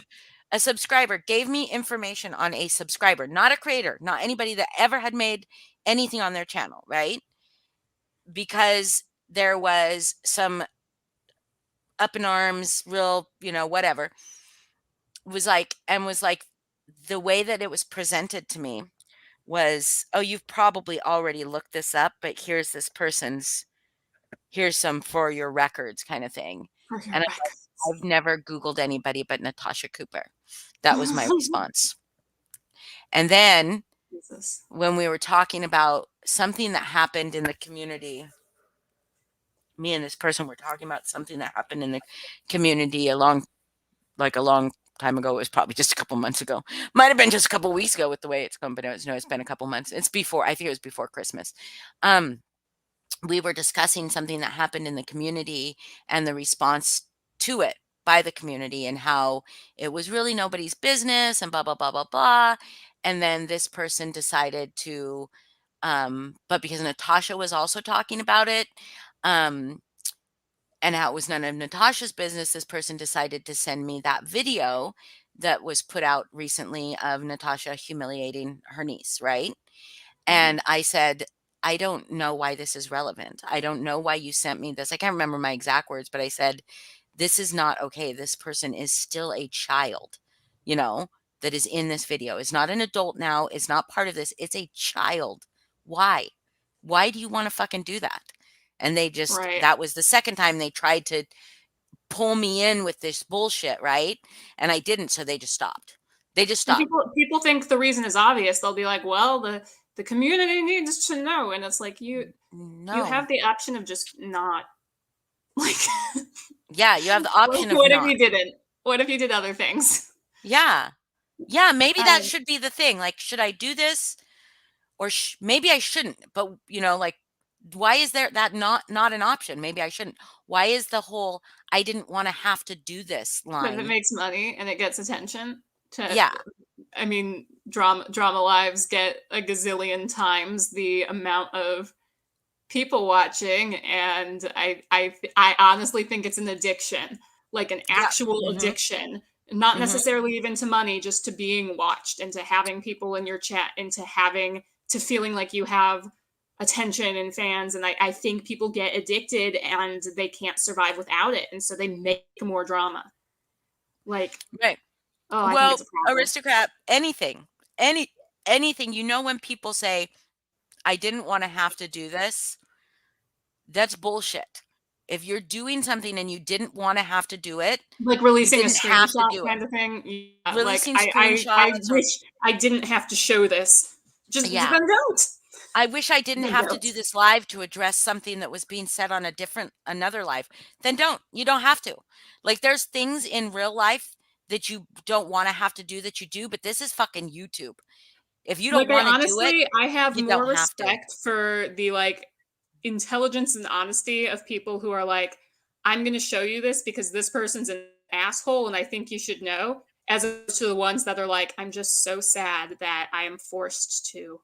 a subscriber gave me information on a subscriber, not a creator, not anybody that ever had made anything on their channel, right? Because there was some up in arms, real, you know, whatever. Was like the way that it was presented to me was, oh, you've probably already looked this up, but here's this person's, here's some for your records kind of thing. And I've never Googled anybody but Natasha Cooper. That was my response. And then when we were talking about something that happened in the community, me and this person were talking about something that happened in the community a long time ago. It was probably just a couple months ago. Might have been just a couple weeks ago with the way it's gone, but it's been a couple months. I think it was before Christmas. We were discussing something that happened in the community and the response to it by the community and how it was really nobody's business and blah, blah, blah, blah, blah. And then this person decided to, but because Natasha was also talking about it, and how it was none of Natasha's business, this person decided to send me that video that was put out recently of Natasha humiliating her niece, right? And I said, I don't know why this is relevant. I don't know why you sent me this. I can't remember my exact words, but I said, this is not okay. This person is still a child, you know, that is in this video. Is not an adult now. Is not part of this. It's a child. Why? Why do you want to fucking do that? And they just, Right. that was the second time they tried to pull me in with this bullshit, right? And I didn't, so they just stopped. They just And stopped. people think the reason is obvious. They'll be like, well, the community needs to know. And it's like, you No. have the option of just not. Like, Yeah, you have the option of what not. if you didn't? What if you did other things? Yeah. Yeah, maybe that Um, should be the thing. Like, should I do this? Or maybe I shouldn't. But, you know, like, why is there that not an option? Maybe I shouldn't. Why is the whole I didn't want to have to do this Because it line? makes money and it gets attention. Yeah. I mean, drama lives get a gazillion times the amount of people watching, and I honestly think it's an addiction, like an actual Mhm. addiction, not Mhm. necessarily even to money, just to being watched and to having people in your chat and to feeling like you have attention and fans. And I think people get addicted and they can't survive without it, and so they make more drama. Like, Right. oh, I think Well, it's a problem. aristocrat, anything, anything, you know, when people say, I didn't want to have to do this, that's bullshit. If you're doing something and you didn't want to have to do it, Like you releasing a didn't have to screenshot do it. kind of thing. Yeah, like Releasing I screenshots or wish I didn't have to show this. Just yeah. then don't. I wish I didn't Then have to don't. do this live to address something that was being said on another live. Then don't. You don't have to. Like, there's things in real life that you don't want to have to do that you do, but this is fucking YouTube. If you don't Like, want to do it, I have you more don't have to. respect for the like intelligence and honesty of people who are like, I'm going to show you this because this person's an asshole and I think you should know, as opposed to the ones that are like, I'm just so sad that I am forced to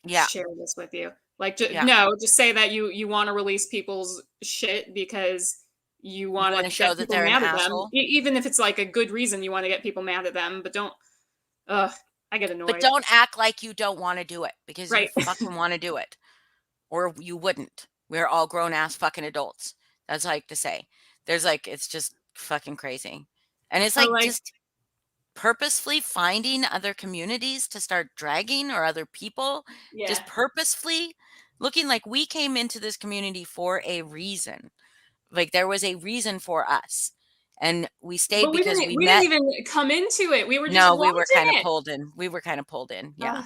Yeah. share this with you. Like, Yeah. no, just say that you want to release people's shit because you want wanna to show get that people they're an mad at them, asshole? even if it's like a good reason you want to get people mad at them. But don't. I get annoyed. But don't act like you don't want to do it because Right. you fucking want to do it. Or you wouldn't. We're all grown ass fucking adults. That's like to say. There's like, it's just fucking crazy. And it's So, like like, just purposefully finding other communities to start dragging or other people, yeah. just purposefully looking like we came into this community for a reason. Like, there was a reason for us. And we stayed But because we we met. didn't even come into it. We were just No, we were watching kind of it. pulled in. We were kind of pulled in. Yeah. Ugh.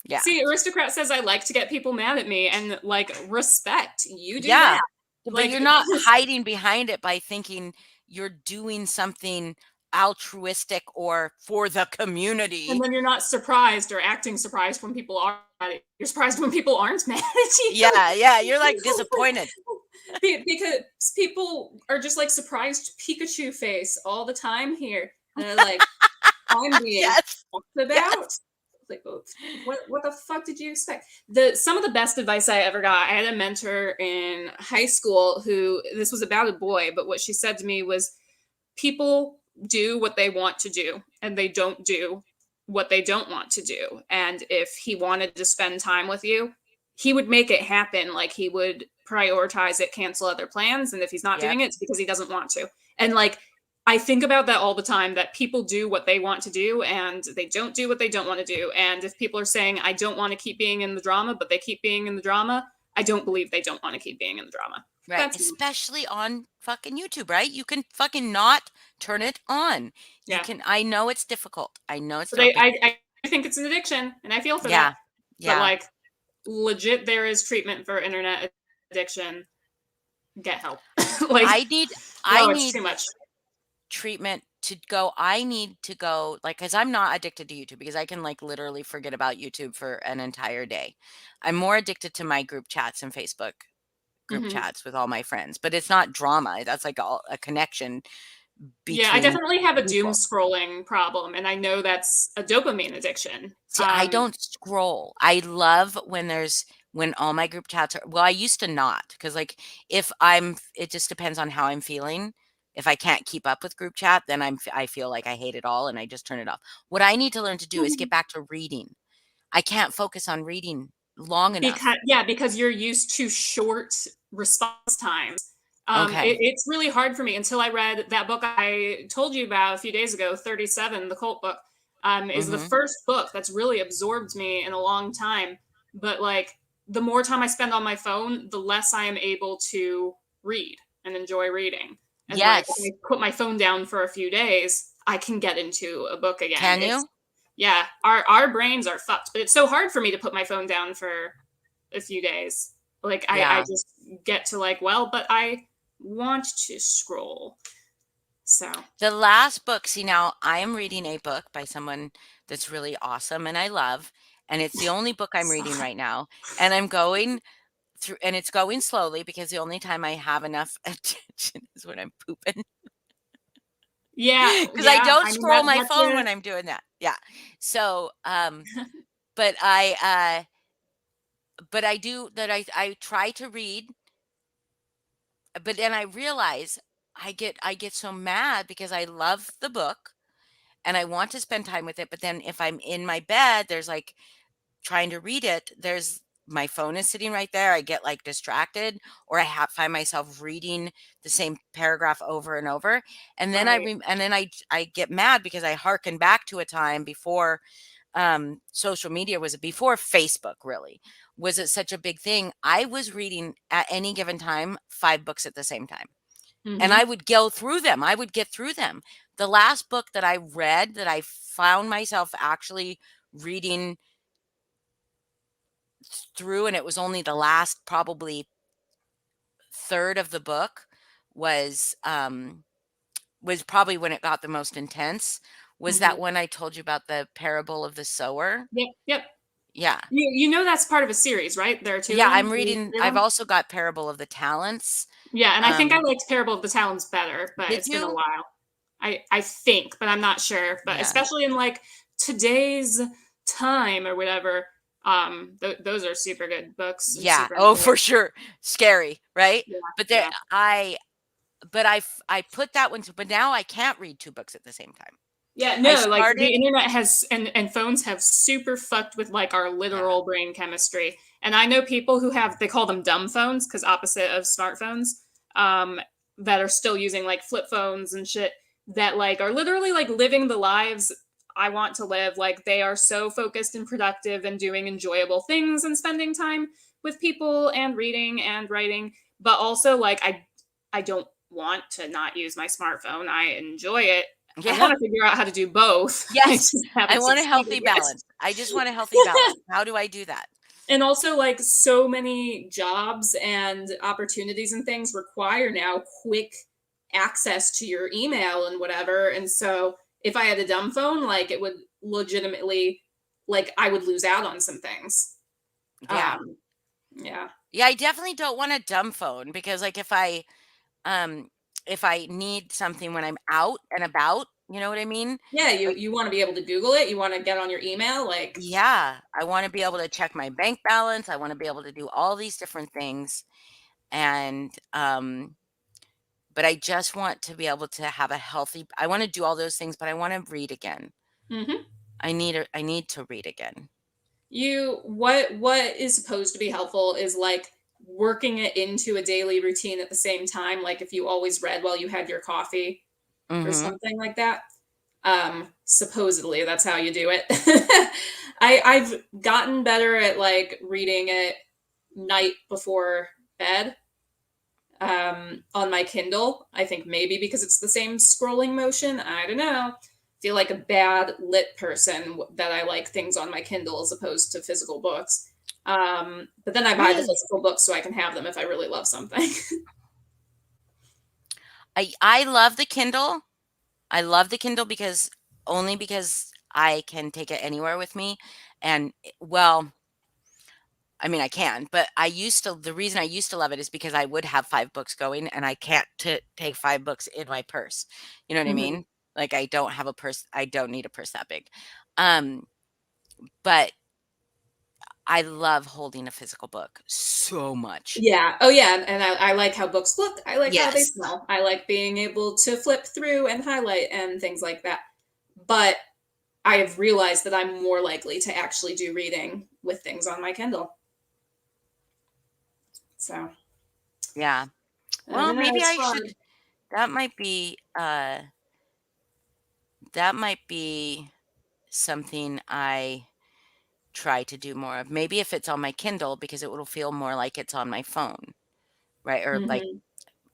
Yeah. See, Aristocrat says I like to get people mad at me, and like, respect. You do Yeah. that. But Like, you're not hiding behind it by thinking you're doing something altruistic or for the community. and then you're not surprised or acting surprised when people are mad at you. You're surprised when people aren't mad at you. Yeah, yeah. You're like disappointed. Because people are just like surprised Pikachu face all the time here. And they're like, I'm being Yes. talked about. Yes. Like, what the fuck did you expect? Some of the best advice I ever got, I had a mentor in high school who, this was about a boy, but what she said to me was, people do what they want to do and they don't do what they don't want to do. And if he wanted to spend time with you, he would make it happen. Like, he would prioritize it, cancel other plans, and if he's not Yep. doing it, it's because he doesn't want to. And like, I think about that all the time, that people do what they want to do and they don't do what they don't want to do. And if people are saying, I don't want to keep being in the drama, but they keep being in the drama, I don't believe they don't want to keep being in the drama. Right. That's- Especially on fucking YouTube, right? You can fucking not turn it on. Yeah. You can, I know it's difficult. I know it's But I think it's an addiction, and I feel for yeah. that. Yeah. But like, legit, there is treatment for internet addiction. Get help. Like, I need it's too much. treatment to go. I need to go, like, because I'm not addicted to YouTube, because I can like literally forget about YouTube for an entire day. I'm more addicted to my group chats and Facebook group Mhm. chats with all my friends, but it's not drama. That's like a connection Yeah, I between definitely have a doom people. scrolling problem, and I know that's a dopamine addiction. See, I don't scroll. I love when all my group chats are, well, I used to not, because like it just depends on how I'm feeling. If I can't keep up with group chat, then I feel like I hate it all and I just turn it off. What I need to learn to do is get back to reading. I can't focus on reading long enough. Because you're used to short response times. Okay. It's really hard for me until I read that book I told you about a few days ago, 37, the cult book. Is the Mhm. first book that's really absorbed me in a long time. But like the more time I spend on my phone, the less I am able to read and enjoy reading. And like if Yes. I put my phone down for a few days, I can get into a book again. Can you? Yeah, our brains are fucked, but it's so hard for me to put my phone down for a few days. Like I Yeah. just get to like, well, but I want to scroll. So The last book, see, now I am reading a book by someone that's really awesome and I love, and it's the only book I'm reading right now. And I'm going through, and it's going slowly because the only time I have enough attention is when I'm pooping. yeah, Because I don't I mean scroll my that's phone when I'm doing that. Yeah. So, but I do that. I try to read, but then I realize I get so mad because I love the book and I want to spend time with it. But then if I'm in my bed, there's like trying to read it, there's my phone is sitting right there. I get like distracted, or find myself reading the same paragraph over and over. And then right. I get mad because I hearken back to a time before social media was, before Facebook really was it such a big thing. I was reading at any given time 5 books at the same time. And Mm-hmm. I would go through them. I would get through them. The last book that I read that I found myself actually reading through, and it was only the last probably third of the book, was probably when it got the most intense, was Mm-hmm. that one I told you about, the parable of the sower. Yep, yep. Yeah. You know that's part of a series, right? There are two of Yeah, them. I'm reading, Three of I've them? also got Parable of the Talents. Yeah, and I think I liked Parable of the Talons better, but Did it's been a you? while. I think, but I'm not sure. But Yeah. especially in like today's time or whatever, those are super good books and Yeah. super Oh, for important. sure. Scary, right? Yeah, But yeah. I put that one to, but now I can't read 2 books at the same time. Yeah, I no, like the started internet has and phones have super fucked with like our Yeah. literal brain chemistry. And I know people who have, they call them dumb phones because opposite of smartphones, um, that are still using like flip phones and shit that like are literally like living the lives I want to live. Like they are so focused and productive and doing enjoyable things and spending time with people and reading and writing. But also like I don't want to not use my smartphone. I enjoy it. I Yeah. want to figure out how to do both. I Yes. just I haven't want a succeeded healthy yet. balance. I just want a healthy balance. How do I do that? And also, like, so many jobs and opportunities and things require now quick access to your email and whatever. And so, if I had a dumb phone, like, it would legitimately, like, I would lose out on some things. Yeah. Yeah. Yeah, I definitely don't want a dumb phone because like if I need something when I'm out and about, you know what I mean? Yeah, Like, you want to be able to Google it. You want to get on your email. Like, yeah, I want to be able to check my bank balance. I want to be able to do all these different things. And but I just want to be able to have a healthy, I want to do all those things, but I want to read again. mhm. I need to read again. What is supposed to be helpful is like working it into a daily routine at the same time. Like if you always read while you had your coffee or Mhm. something like that. Supposedly that's how you do it. I've gotten better at like reading at night before bed on my Kindle. I think maybe because it's the same scrolling motion. I don't know. Feel like a bad lit person that I like things on my Kindle as opposed to physical books. But then I buy the Really? physical books so I can have them if I really love something. I love the Kindle. I love the Kindle because only because I can take it anywhere with me. And well, I mean, I can, but the reason I used to love it is because I would have 5 books going and I can't take 5 books in my purse. You know what I Mhm. mean? Like I don't have a purse. I don't need a purse that big. But I love holding a physical book so much. Yeah. Oh, yeah. And I like how books look. I like how they Yes. smell. I like being able to flip through and highlight and things like that. But I have realized that I'm more likely to actually do reading with things on my Kindle. So, Yeah. I Well, don't know, maybe it's I hard. should that might be something I try to do more of. Maybe if it's on my Kindle because it will feel more like it's on my phone, right? Or like Mhm.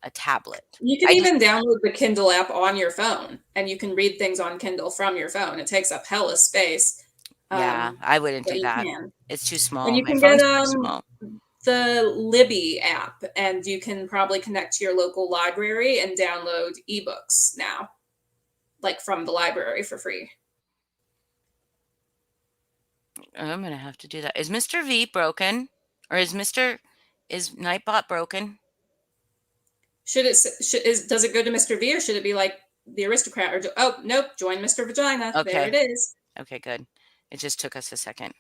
a tablet. You can I just even download the Kindle app on your phone, and you can read things on Kindle from your phone. It takes up hella space, yeah, I wouldn't but do you that. can. It's too And small. you My can get phone's too small. the Libby app, and you can probably connect to your local library and download ebooks now, like from the library for free. I'm gonna have to do that. Is Mr. V broken? Or is Nightbot broken? Does it go to Mr. V, or should it be like the aristocrat? Or oh, nope, join Mr. Vagina. There Okay. it is. Okay, good. It just took us a second.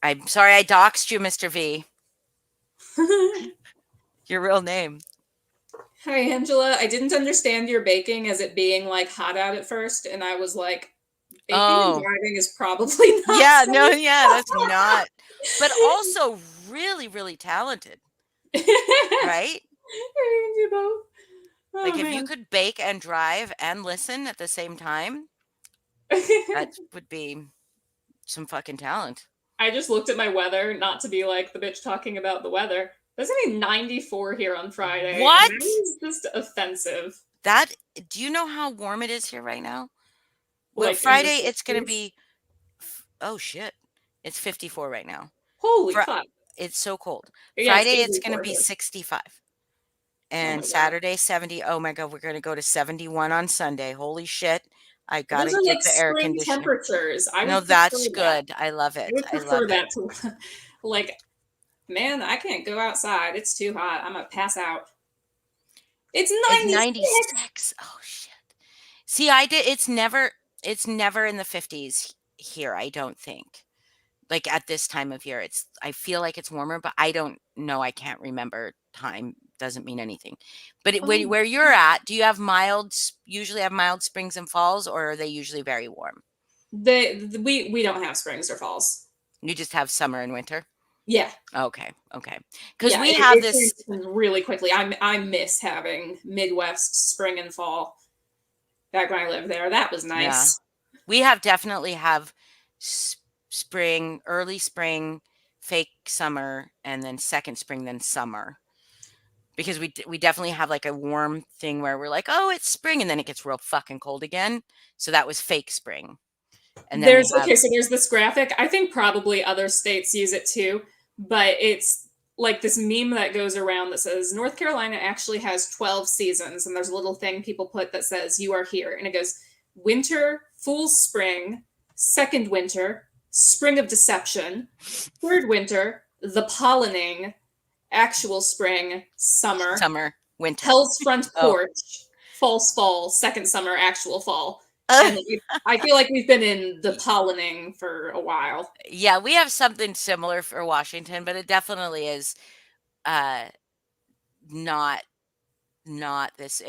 I'm sorry I doxed you, Mr. V. Your real name. Hi, Angela. I didn't understand your baking as it being like hot out at first, and I was like, baking and Oh. driving is probably not Yeah, safe. no, yeah, that's not. But also really, really talented, right? You both. Oh, Like if you man. could bake and drive and listen at the same time, that would be some fucking talent. I just looked at my weather, not to be like the bitch talking about the weather. There's gonna be 94 here on Friday. And What? that is just offensive. Do you know how warm it is here right now? Well, Like in the Friday it's gonna 60s. be oh shit. It's 54 right now. Holy Fri fuck. It's so cold. Yeah, it's Friday it's gonna 84 be here. 65. Oh my And god. Saturday 70. Oh my god, we're gonna go to 71 on Sunday. Holy shit. I Those gotta are get like the air spring conditioner. temperatures. I No, would prefer that's that. good. I love I it. would I love prefer it. that to like, man, I can't go outside. It's too hot. I'm gonna pass out. It's It's 96. 96. Oh shit. See, I did it's never in the 50s here, I don't think. Like at this time of year. I feel like it's warmer, but I don't know. I can't remember. Time doesn't mean anything. But Oh, where you're at, do you have usually have mild springs and falls, or are they usually very warm? we don't have springs or falls. You just have summer and winter? Yeah. Okay. Okay. Because Yeah, we have it this. changes really quickly. I miss having Midwest spring and fall back when I lived there. That was Yeah. nice. We definitely have spring, early spring, fake summer, and then second spring, then summer. Because we definitely have like a warm thing where we're like, oh, it's spring, and then it gets real fucking cold again. So that was fake spring. And then we have So there's this graphic. I think probably other states use it too, but it's like this meme that goes around that says North Carolina actually has 12 seasons, and there's a little thing people put that says you are here, and it goes winter, fool's spring, second winter, spring of deception, third winter, the pollinating, actual spring, summer, winter. hell's front Oh. porch, false fall, second summer, actual fall. And I feel like we've been in the pollinating for a while. Yeah, we have something similar for Washington, but it definitely is not this.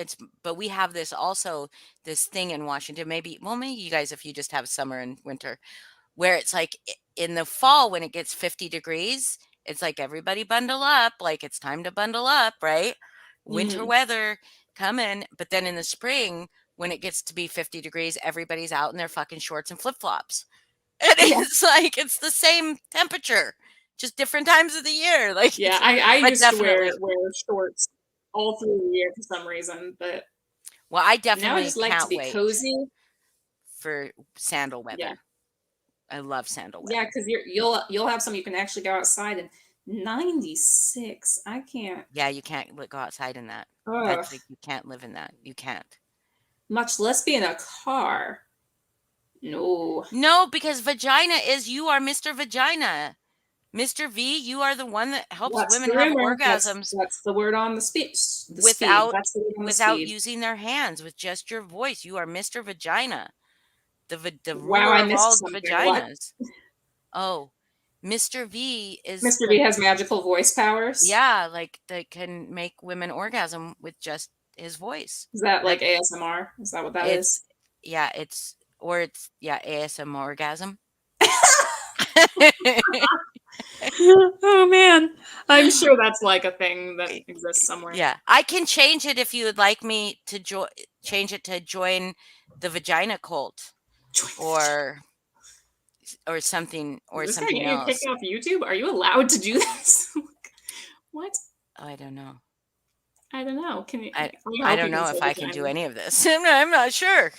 But we have this also this thing in Washington. Maybe you guys, if you just have summer and winter, where it's like in the fall when it gets 50 degrees, it's like everybody bundle up, like it's time to bundle up, right? Winter weather coming. But then in the spring, when it gets to be 50 degrees, everybody's out in their fucking shorts and flip-flops. And it's like it's the same temperature, just different times of the year. Like Yeah, I used to wear definitely. shorts all through the year for some reason, but Well, I now I definitely just like to can't be wait cozy. for sandal weather. Yeah, I love sandal weather. yeah, because you'll have some you can actually go outside and 96. I can't. Yeah, you can't go outside in that. Ugh. That's like you can't live in that. You can't. Much less be in a car. No. No, because vagina is you are Mr. Vagina. Mr. V, you are the one that helps What's women the have rumor? orgasms That's the word on the speed. The speed. without That's the word on the without speed. using their hands, with just your voice. You are Mr. Vagina, the Wow, ruler I of missed all something. What? vaginas. Oh, Mr. V is Mr. V has magical voice powers. yeah, like that can make women orgasm with just his voice. Is that like ASMR? Is that what that is? It's ASM orgasm. Oh man, I'm sure that's like a thing that exists somewhere. Yeah, I can change it if you would like me to change it to join the vagina cult or something Is this gonna something get you else. kicked off YouTube? Are you allowed to do this? What? I don't know. I don't know. Can you? I don't know if I can do any of this. I'm not sure.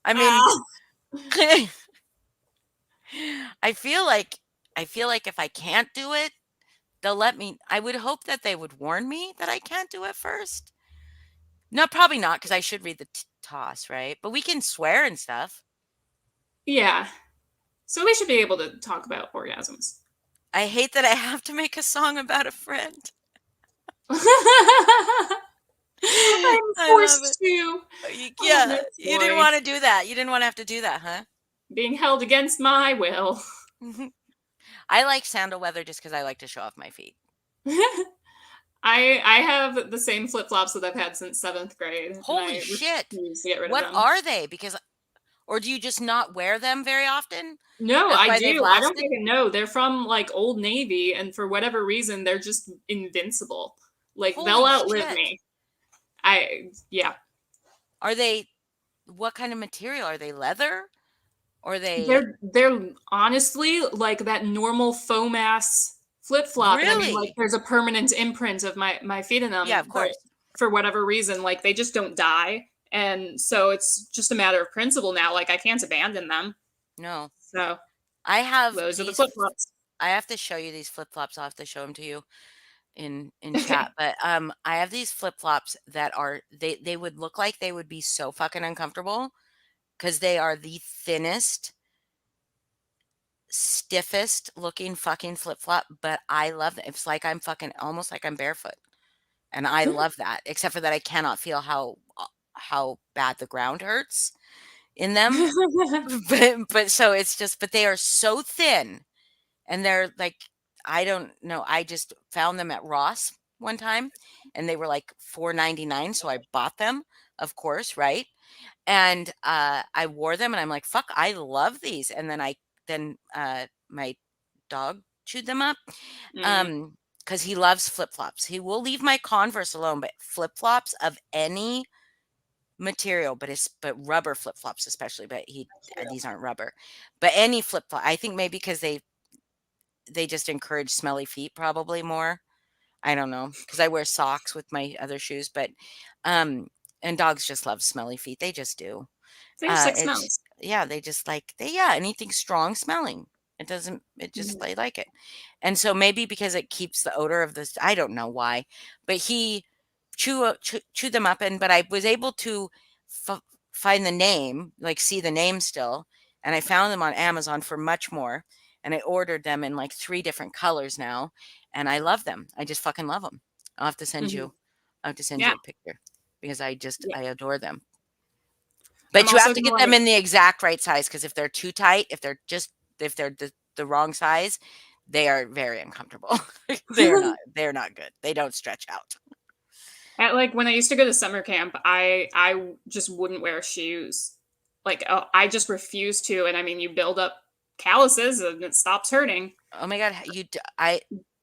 I mean, I feel like if I can't do it, they'll let me. I would hope that they would warn me that I can't do it first. No, probably not, because I should read the toss, right? But we can swear and stuff. Yeah. So we should be able to talk about orgasms. I hate that I have to make a song about a friend. I'm I love forced to. Yeah, you didn't want to do that. You didn't want to have to do that, huh? Being held against my will. I like sandal weather just because I like to show off my feet. I have the same flip flops that I've had since 7th grade. Holy shit! To get rid what of them. are they? Because, or do you just not wear them very often? No, That's I why they've do. I don't lasted? fucking know. They're from like Old Navy, and for whatever reason, they're just invincible. Like they'll Holy outlive shit. me. Yeah. Are they? What kind of material are they? Leather? Or They're honestly like that normal foam ass flip flop. And I mean, like Really? there's a permanent imprint of my feet in them. Yeah, of but course. for whatever reason, like they just don't die, and so it's just a matter of principle now. Like I can't abandon them. No. So I have those are the these flip flops. I have to show you these flip flops. I'll have to show them to you in Okay. chat. But I have these flip flops that are they would look like they would be so fucking uncomfortable because they are the thinnest, stiffest looking fucking flip flop. But I love them. It's like I'm fucking almost like I'm barefoot, and I love that. Except for that, I cannot feel how bad the ground hurts in them. but so it's just, but they are so thin. And they're like, I don't know. I just found them at Ross one time and they were like $4.99. So I bought them, of course, right? And I wore them and I'm like, fuck, I love these. And then my dog chewed them up. Because he loves flip flops. He will leave my Converse alone, but flip flops of any material, but rubber flip flops especially. But these aren't rubber, but any flip flop. I think maybe because they just encourage smelly feet probably more. I don't know, because I wear socks with my other shoes, but and dogs just love smelly feet. They just do. They just like smells. Yeah, they just like anything strong smelling. It just they like it. And so maybe because it keeps the odor of this, I don't know why, but he chew them up, but I was able to find the name, like see the name still, and I found them on Amazon for much more. And I ordered them in like 3 different colors now, and I love them. I just fucking love them. I'll have to send you you a picture because I adore them. But you have to get them in the exact right size, because if they're too tight, if they're the wrong size, they are very uncomfortable. They're not good. They don't stretch out. At like when I used to go to summer camp, I just wouldn't wear shoes. Like I just refused to, and I mean, you build up calluses and it stops hurting. Oh my god, I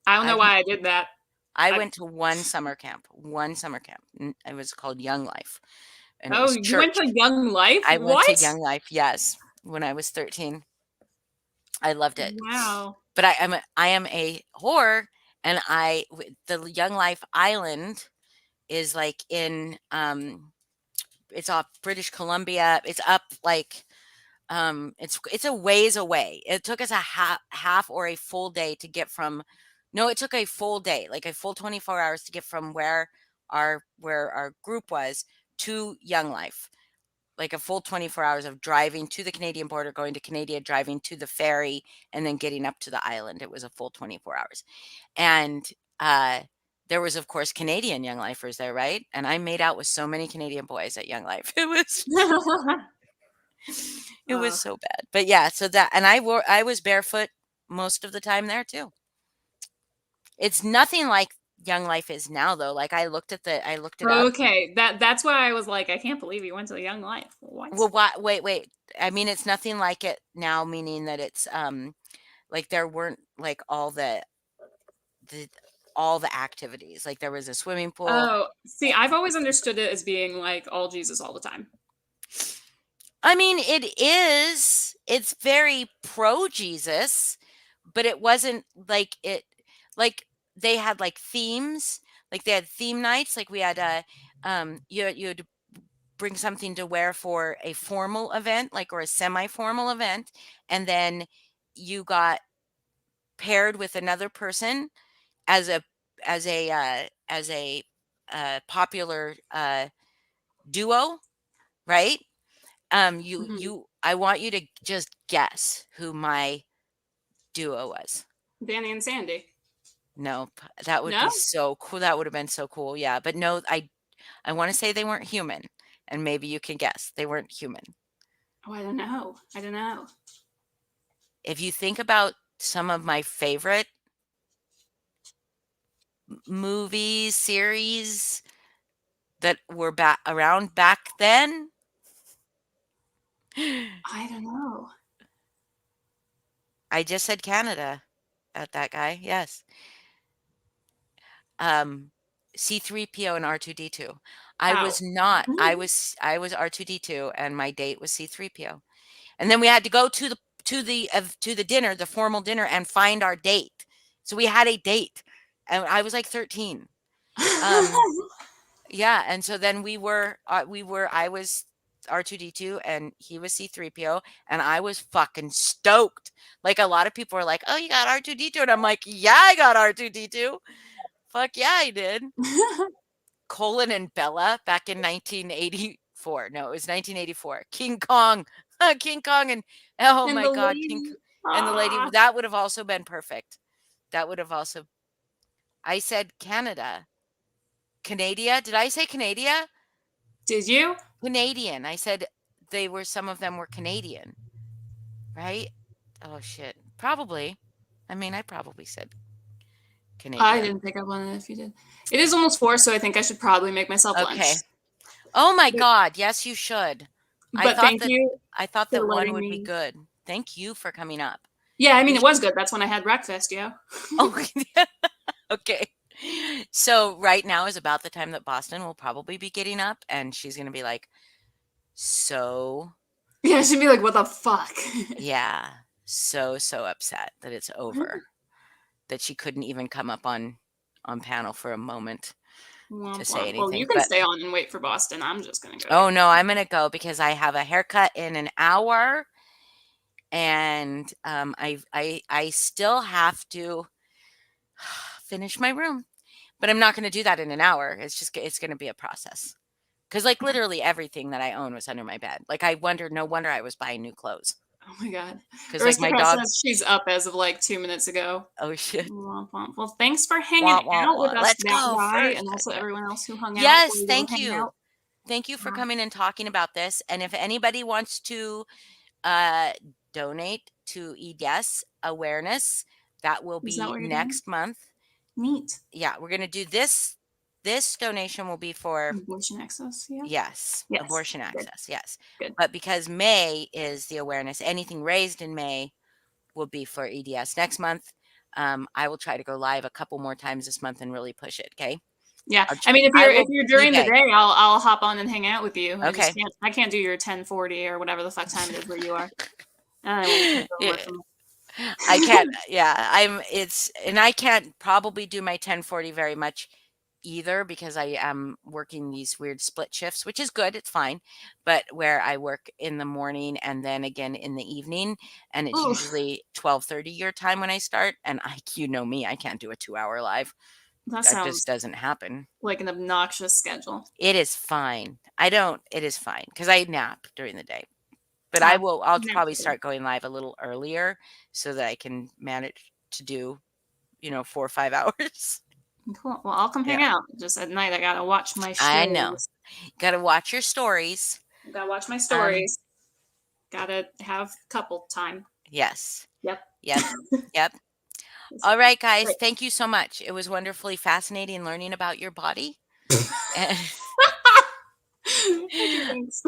don't know why I did that. I went to one summer camp. It was called Young Life. And you went to Young Life? I went to Young Life, yes, when I was 13. I loved it. Wow. But I am a whore, and the Young Life Island is like in it's off British Columbia. It's up like it's a ways away. It took us a half or a full day to get from. No, it took a full day, like a full 24 hours to get from where our group was to Young Life. like a full 24 hours of driving to the Canadian border, going to Canada, driving to the ferry, and then getting up to the island. It was a full 24 hours. And there was, of course, Canadian Young Lifers there, right? And I made out with so many Canadian boys at Young Life. It was so bad. But yeah, so that, and I was barefoot most of the time there too. It's nothing like Young Life is now, though. Like I looked it up. Okay, that's why I was like, I can't believe you went to Young Life. What? Well, wait. I mean, it's nothing like it now, meaning that it's like there weren't like all the activities. Like there was a swimming pool. Oh, see, I've always understood it as being like all Jesus all the time. I mean, it is. It's very pro Jesus, but it wasn't like it. Like they had like themes. Like they had theme nights. Like we had you'd bring something to wear for a formal event, like, or a semi-formal event, and then you got paired with another person as a popular duo, right? I want you to just guess who my duo was. Danny and Sandy. Nope. That would No? be so cool. That would have been so cool. Yeah. But no, I want to say they weren't human. And maybe you can guess. They weren't human. Oh, I don't know. If you think about some of my favorite movies, series that were around back then. I don't know. I just said Canada at that guy. Yes. C3PO and R2D2. I was not. I was R2D2 and my date was C3PO. And then we had to go to the dinner, the formal dinner, and find our date. So we had a date. And I was like 13. Yeah, and so then I was R2D2 and he was C3PO and I was fucking stoked. Like a lot of people were like, "Oh, you got R2D2." And I'm like, "Yeah, I got R2D2. Fuck yeah, I did." Colin and Bella back in 1984. No, it was 1984. King Kong. King Kong and oh And my the god, lady. and the lady, that would have also been perfect. That would have also. I said Canada. Canada? Did I say Canada? Did you? Canadian. I said some of them were Canadian. Right? Oh shit. Probably. I mean, I probably said Canadian. I didn't pick up on it if you did. It is almost 4, so I think I should probably make myself lunch. Okay. Oh my god. Yes, you should. But thank you. I thought that one would letting be me- good. Thank you for coming up. Yeah, I mean, it was good. That's when I had breakfast, yeah. Oh, okay. So right now is about the time that Boston will probably be getting up, and she's going to be like, so, Yeah, she'd be like, what the fuck? yeah, so upset that it's over, that she couldn't even come up on panel for a moment to say anything. Well, you can stay on and wait for Boston. I'm just going to go. Oh, no, I'm going to go because I have a haircut in an hour, and I still have to finish my room, but I'm not going to do that in an hour. It's going to be a process. Because like literally everything that I own was under my bed. Like no wonder I was buying new clothes. Oh my god. Because like my dog says she's up as of like 2 minutes ago. Oh shit. Well, thanks for hanging out with us, Let's that go guy, first. and also everyone else who hung out. Yes, thank you. Thank you for coming and talking about this. And if anybody wants to donate to EDS awareness, that will be next month. Neat. Yeah, we're gonna do this. This donation will be for abortion access. Yeah. Yes. Abortion access. Yes. Good. But because May is the awareness, anything raised in May will be for EDS next month. I will try to go live a couple more times this month and really push it. Okay. Yeah. I mean, if you're during the day, I'll hop on and hang out with you. Okay. I can't do your 10:40 or whatever the fuck time it is where you are. I can't. Yeah. I can't probably do my 10:40 very much either because I am working these weird split shifts, which is good. It's fine. But where I work in the morning and then again in the evening, and it's usually 12:30 your time when I start. And you know me, I can't do a 2-hour live. That That sounds just doesn't happen. like an obnoxious schedule. It is fine. It is fine because I nap during the day. But I'll probably start going live a little earlier so that I can manage to do, 4 or 5 hours. Cool. Well, I'll come hang out. Just at night, I gotta watch my shows. I know. Got to watch your stories. Gotta watch my stories. Gotta have couple time. Yes. Yep. Yep. All right, guys. Great. Thank you so much. It was wonderfully fascinating learning about your body. Thanks.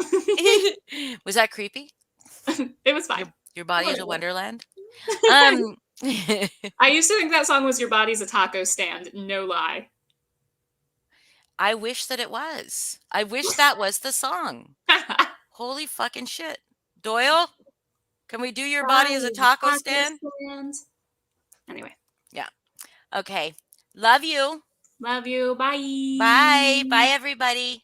Was that creepy? It was fine. Your body is a wonderland. I used to think that song was "Your Body's a Taco Stand." No lie. I wish that it was. I wish that was the song. Holy fucking shit. Doyle, can we do your body as a taco stand? Anyway. Yeah. Okay. Love you. Love you. Bye. Bye. Bye, everybody.